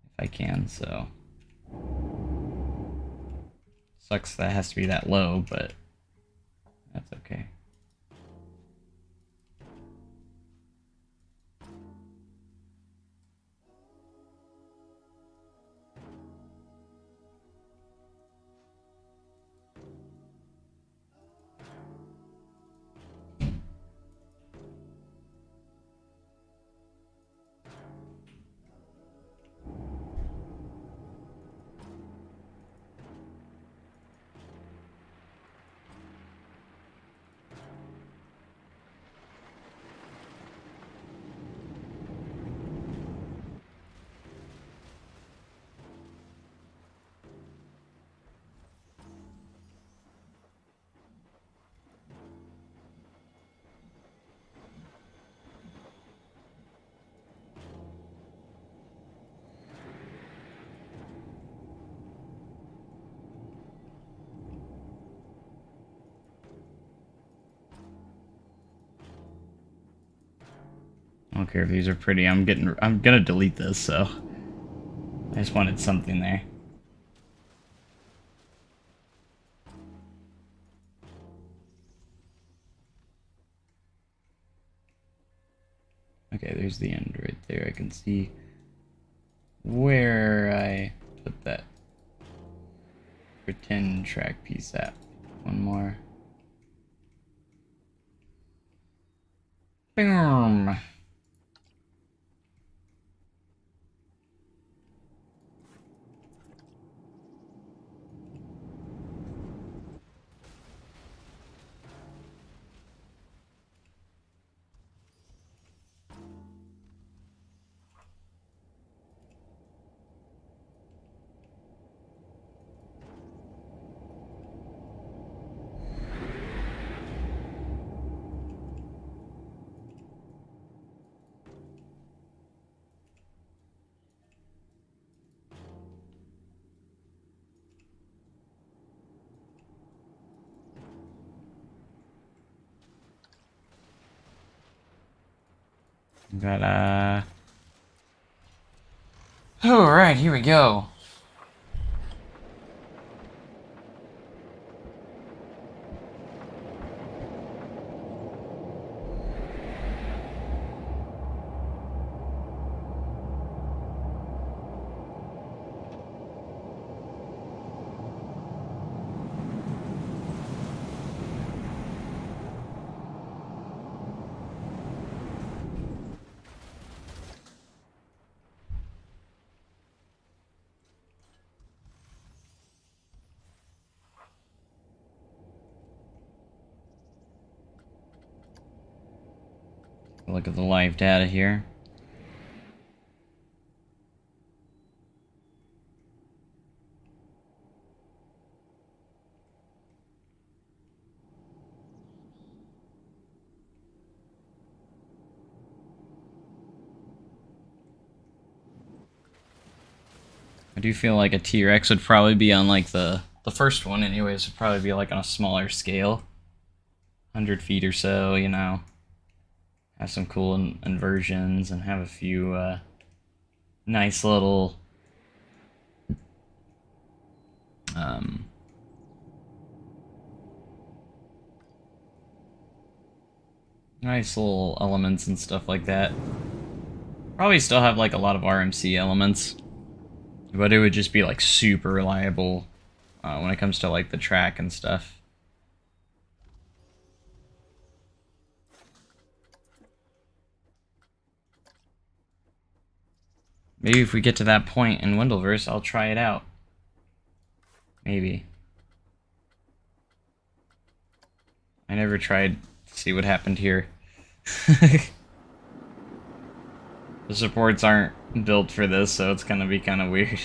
if I can, so sucks that it has to be that low, but that's okay. I don't care if these are pretty. I'm gonna delete this, so I just wanted something there. Okay, there's the end right there. I can see where I put that pretend track piece at. One more. Boom. Got Alright, here we go. Look at the live data here. I do feel like a T-Rex would probably be on like the first one anyways, would probably be like on a smaller scale. 100 feet or so, you know. Have some cool inversions and have a few nice little nice little elements and stuff like that. Probably still have like a lot of RMC elements, but it would just be like super reliable when it comes to like the track and stuff. Maybe if we get to that point in Wendelverse, I'll try it out. Maybe. I never tried to see what happened here. The supports aren't built for this, so it's gonna be kind of weird.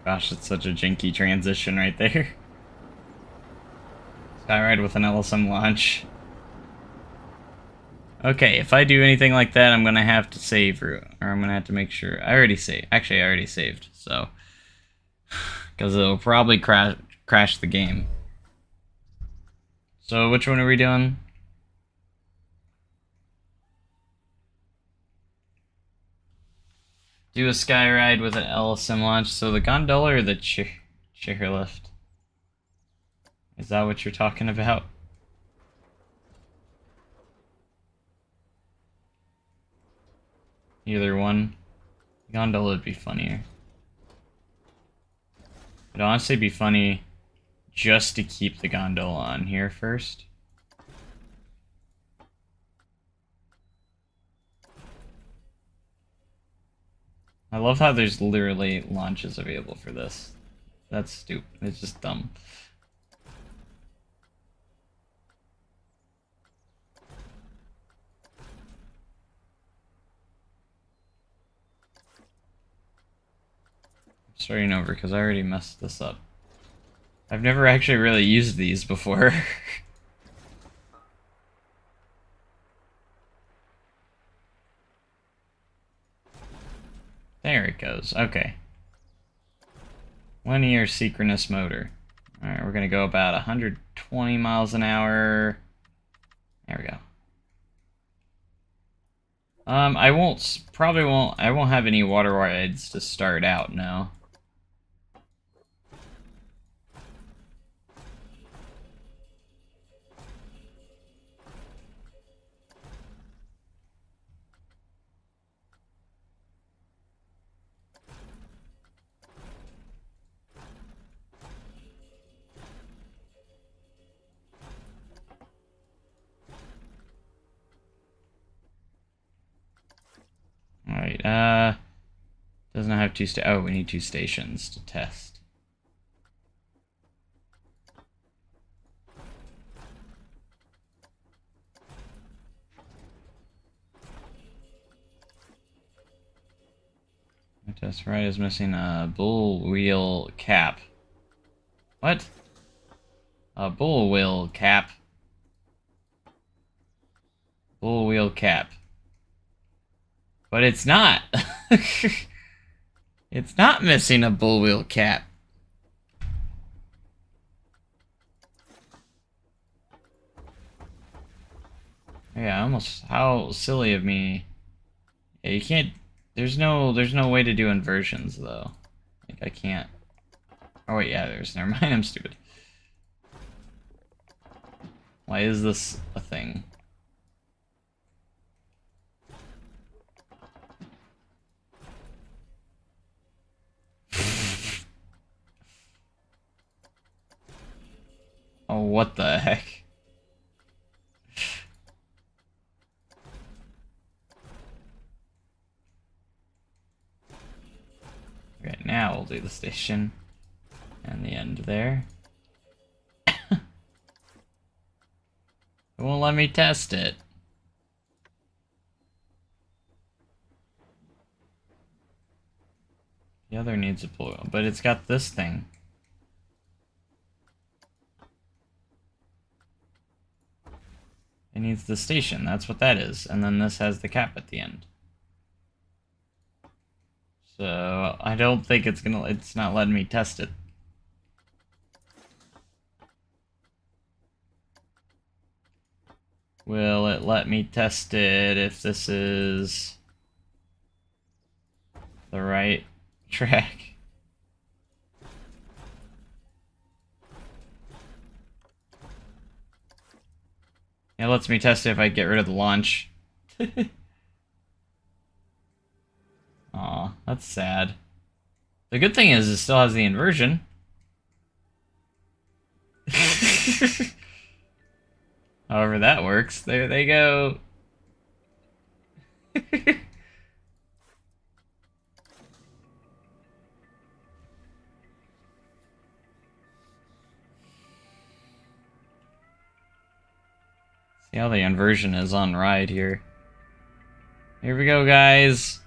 Gosh, it's such a janky transition right there. Skyride with an LSM launch. Okay, if I do anything like that, I'm gonna have to save, or I'm gonna have to make sure. I already saved. Actually, I already saved, so. Because it'll probably crash the game. So, which one are we doing? Do a skyride with an LSM launch. So the gondola or the chairlift? Is that what you're talking about? Either one. Gondola would be funnier. It'd honestly be funny just to keep the gondola on here first. I love how there's literally launches available for this. That's stupid. It's just dumb. starting over because I already messed this up. I've never actually really used these before. There it goes. Okay. Linear synchronous motor. Alright, we're gonna go about 120 miles an hour. There we go. I won't have any water rides to start out, no. Alright, doesn't have oh, we need 2 stations to test. Test right is missing a bull wheel cap. What? A bull wheel cap. Bull wheel cap. But it's not. It's not missing a bull wheel cap. Yeah, almost. How silly of me. Yeah, you can't. There's no way to do inversions though. Like I can't. Oh wait, yeah. Never mind. I'm stupid. Why is this a thing? Oh, what the heck? Okay, now we'll do the station and the end there. It won't let me test it. The other needs a pull, but it's got this thing. It needs the station, that's what that is. And then this has the cap at the end. So, I don't think it's not letting me test it. Will it let me test it if this is the right track? It lets me test it if I get rid of the launch. Aw, that's sad. The good thing is it still has the inversion. However that works. There they go. See how the inversion is on ride here. Here we go, guys.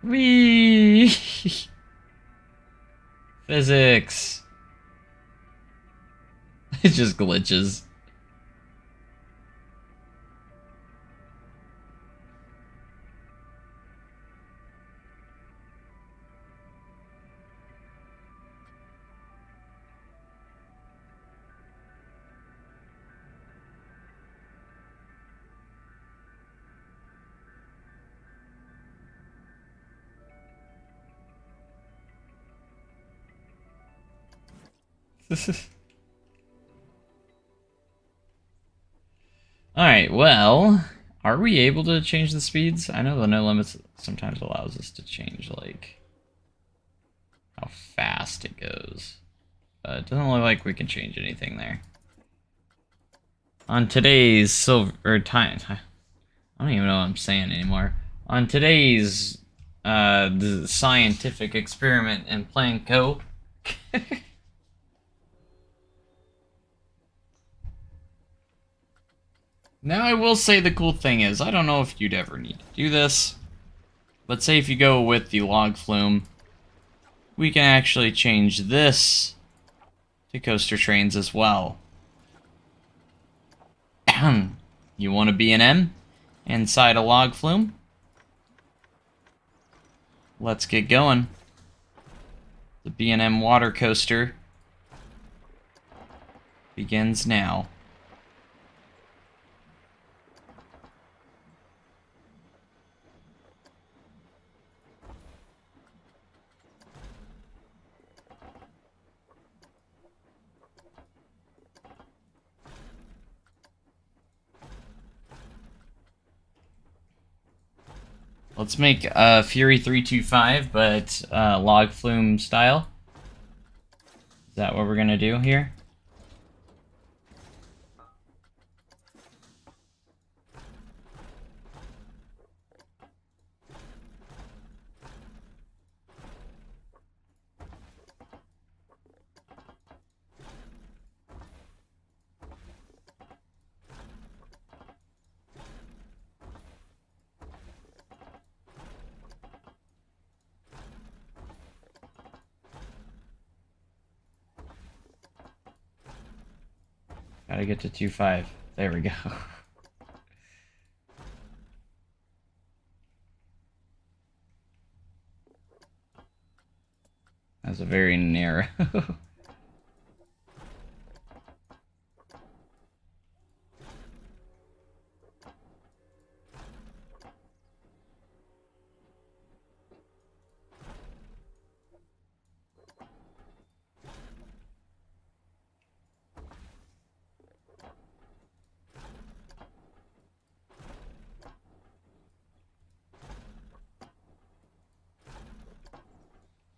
Whee! Physics. It just glitches. Alright, well, are we able to change the speeds? I know the no limits sometimes allows us to change, like, how fast it goes. But it doesn't look like we can change anything there. On today's time, I don't even know what I'm saying anymore. On today's the scientific experiment in Planco. Now I will say the cool thing is, I don't know if you'd ever need to do this, but say if you go with the log flume, we can actually change this to coaster trains as well. You want a B&M inside a log flume? Let's get going. The B&M water coaster begins now. Let's make Fury 325, but log flume style. Is that what we're gonna do here? Gotta get to 2.5. There we go. That's a very narrow.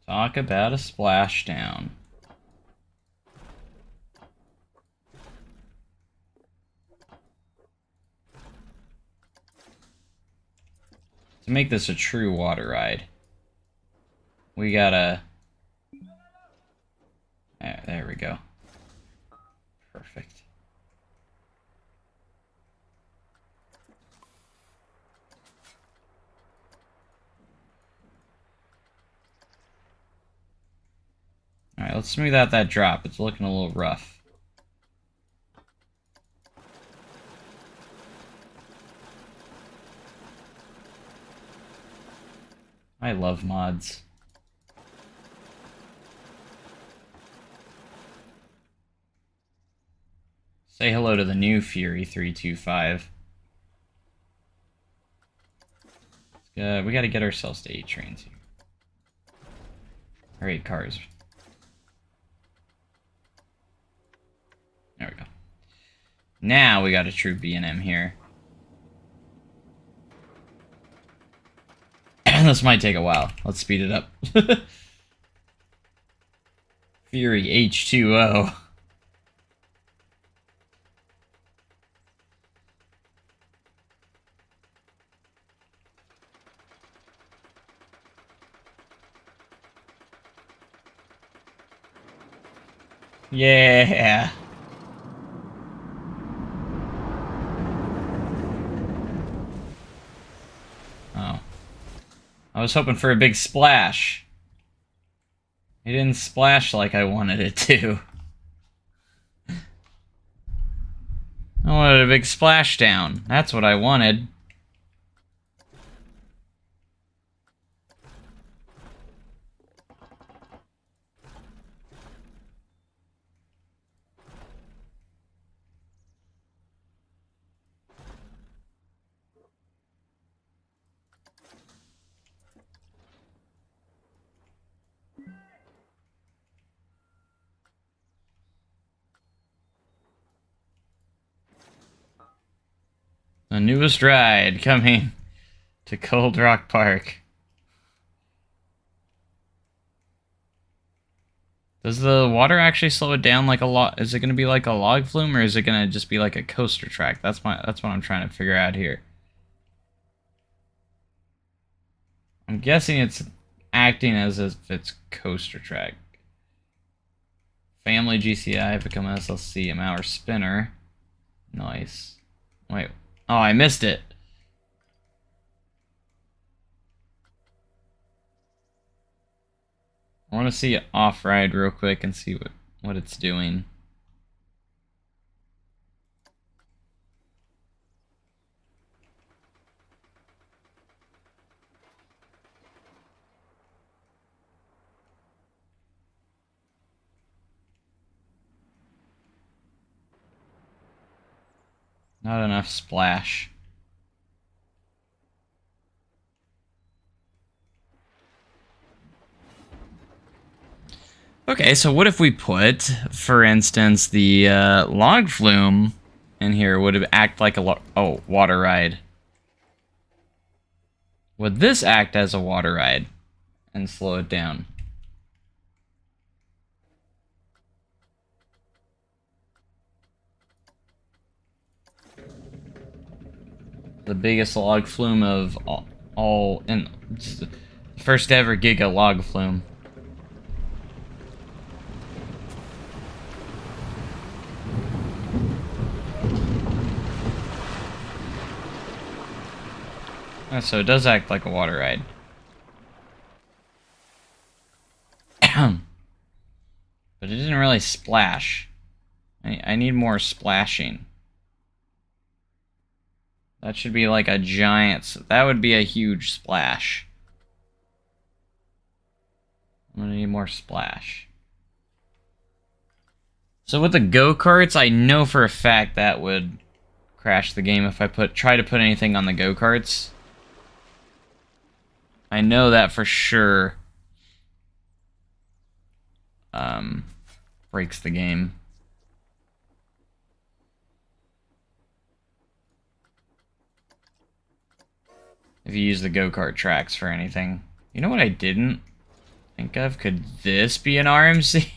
Talk about a splashdown. To make this a true water ride, we gotta... There we go. Perfect. Alright, let's smooth out that drop. It's looking a little rough. I love mods. Say hello to the new Fury 325. We gotta get ourselves to 8 trains here. Or 8 cars. There we go. Now we got a true B&M here. This might take a while. Let's speed it up. Fury H2O. Yeah. Oh. I was hoping for a big splash. It didn't splash like I wanted it to. I wanted a big splashdown. That's what I wanted. The newest ride coming to Cold Rock Park. Does the water actually slow it down like a lot? Is it going to be like a log flume, or is it going to just be like a coaster track? That's what I'm trying to figure out here. I'm guessing it's acting as if it's coaster track. Family GCI become SLC, a Mauer spinner. Nice. Wait. Oh, I missed it. I want to see it off-ride real quick and see what it's doing. Not enough splash. Okay, so what if we put, for instance, the log flume in here? Would it act like a water ride? Would this act as a water ride and slow it down? The biggest log flume of all and the first ever Giga log flume. Oh, so it does act like a water ride. But it didn't really splash. I need more splashing. That should be like a giant... That would be a huge splash. I'm gonna need more splash. So with the go-karts, I know for a fact that would crash the game if I try to put anything on the go-karts. I know that for sure breaks the game. If you use the go-kart tracks for anything. You know what I didn't think of? Could this be an RMC?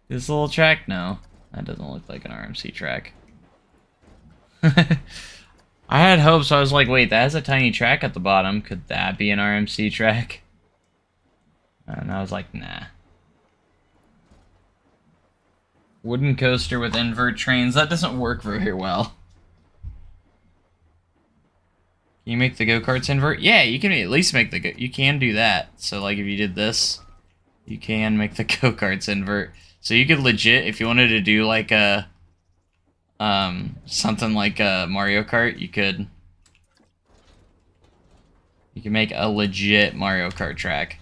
This little track? No. That doesn't look like an RMC track. I had hopes. I was like, wait, that has a tiny track at the bottom. Could that be an RMC track? And I was like, nah. Wooden coaster with invert trains. That doesn't work very well. Can you make the go-karts invert? Yeah, you can at least make the you can do that. So like if you did this, you can make the go-karts invert. So you could legit, if you wanted to do like a something like a Mario Kart, you can make a legit Mario Kart track.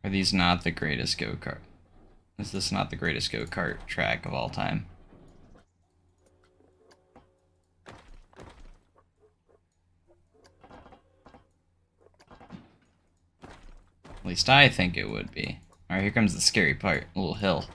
Are these not the greatest go-kart? Is this not the greatest go-kart track of all time? At least I think it would be. Alright, here comes the scary part. A little hill.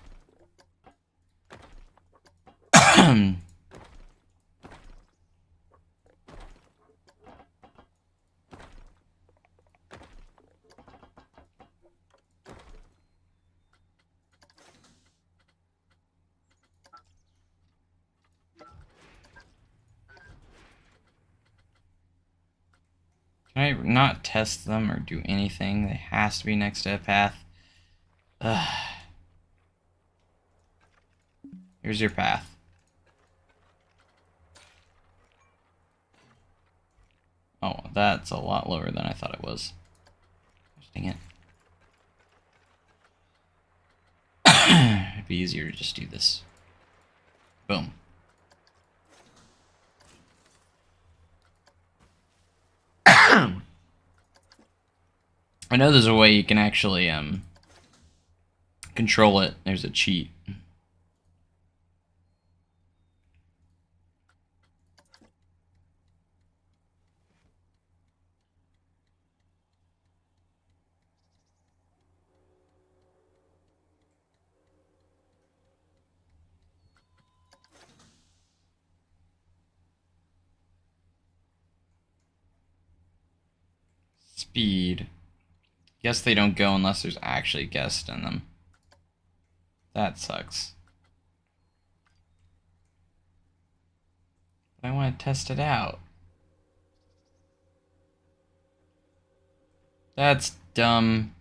Can I not test them or do anything? It has to be next to a path. Ugh. Here's your path. Oh, that's a lot lower than I thought it was. Dang it. It'd be easier to just do this. Boom. I know there's a way you can actually control it. There's a cheat. Speed. Guess they don't go unless there's actually guests in them. That sucks. I want to test it out. That's dumb.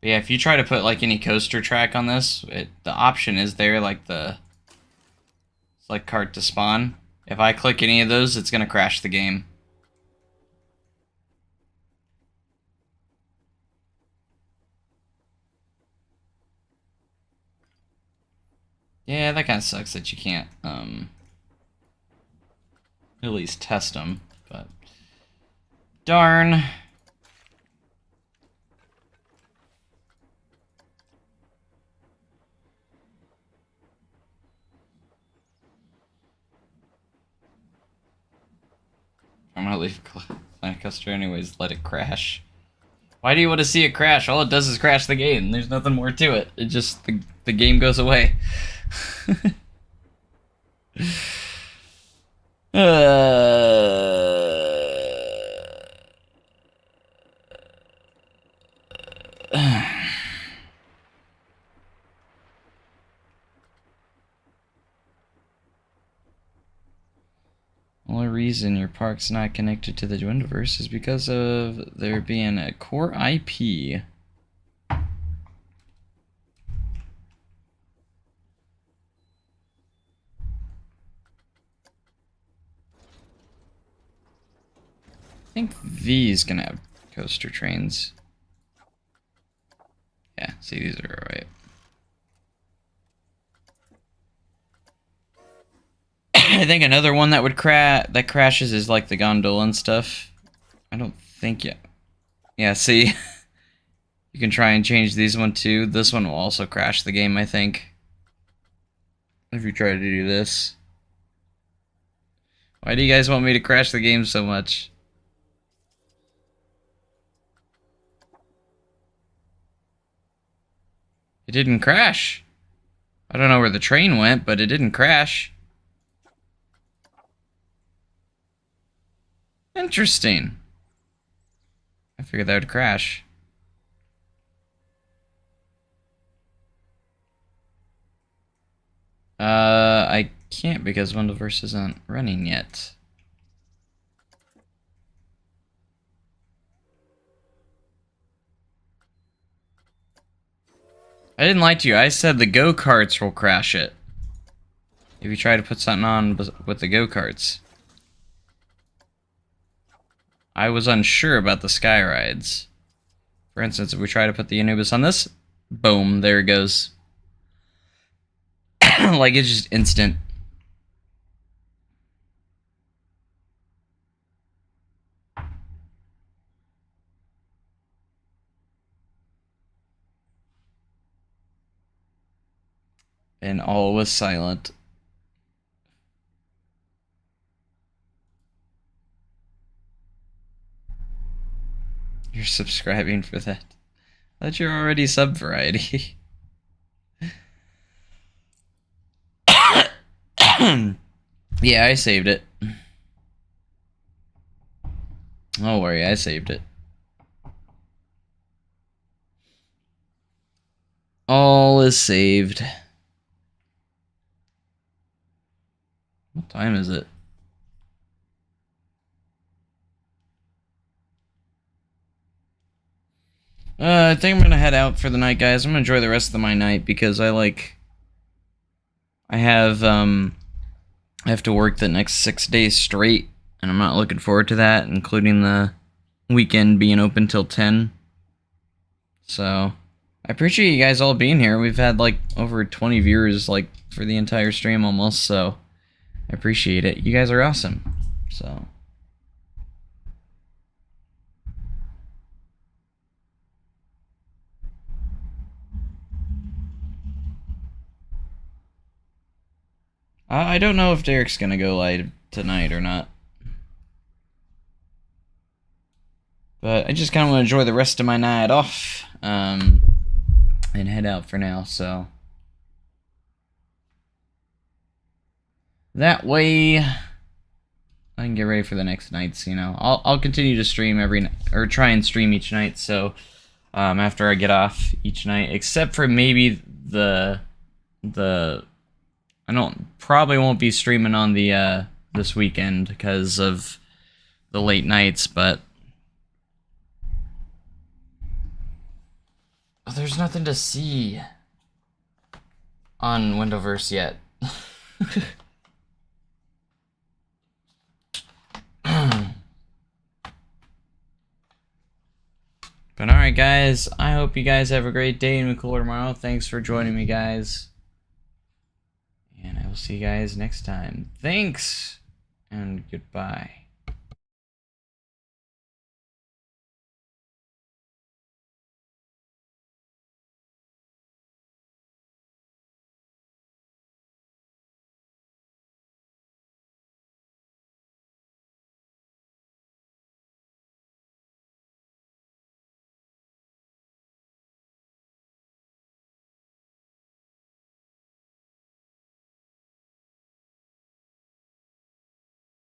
But yeah, if you try to put like any coaster track on this, the option is there, like the select cart to spawn. If I click any of those, it's gonna crash the game. Yeah, that kind of sucks that you can't at least test them, but darn. I'm gonna leave Planet Coaster anyways, let it crash. Why do you want to see it crash? All it does is crash the game. There's nothing more to it. It just, the game goes away. Only reason your park's not connected to the Wendelverse is because of there being a core IP. I think V's gonna have coaster trains. Yeah, see, these are alright. I think another one that would crashes is like the gondola and stuff. I don't think yet. Yeah, see, you can try and change these one too. This one will also crash the game, I think. If you try to do this. Why do you guys want me to crash the game so much? It didn't crash. I don't know where the train went, but it didn't crash. Interesting. I figured that would crash. I can't because Wendelverse isn't running yet. I didn't lie to you. I said the go-karts will crash it. If you try to put something on with the go-karts. I was unsure about the sky rides. For instance, if we try to put the Anubis on this, boom, there it goes. Like, it's just instant. And all was silent. You're subscribing for that. I thought you're already sub variety. Yeah, I saved it. Don't worry, I saved it. All is saved. What time is it? I think I'm gonna head out for the night, guys. I'm gonna enjoy the rest of my night because I have to work the next 6 days straight, and I'm not looking forward to that, including the weekend being open till 10. So, I appreciate you guys all being here. We've had like over 20 viewers like for the entire stream almost, so I appreciate it. You guys are awesome. So. I don't know if Derek's gonna go live tonight or not. But I just kind of want to enjoy the rest of my night off. And head out for now, so. That way, I can get ready for the next nights. You know, I'll continue to stream or try and stream each night. So after I get off each night, except for maybe the I probably won't be streaming on the this weekend because of the late nights, but there's nothing to see on Wendelverse yet. But alright guys, I hope you guys have a great day and cooler tomorrow. Thanks for joining me, guys. And I will see you guys next time. Thanks and goodbye.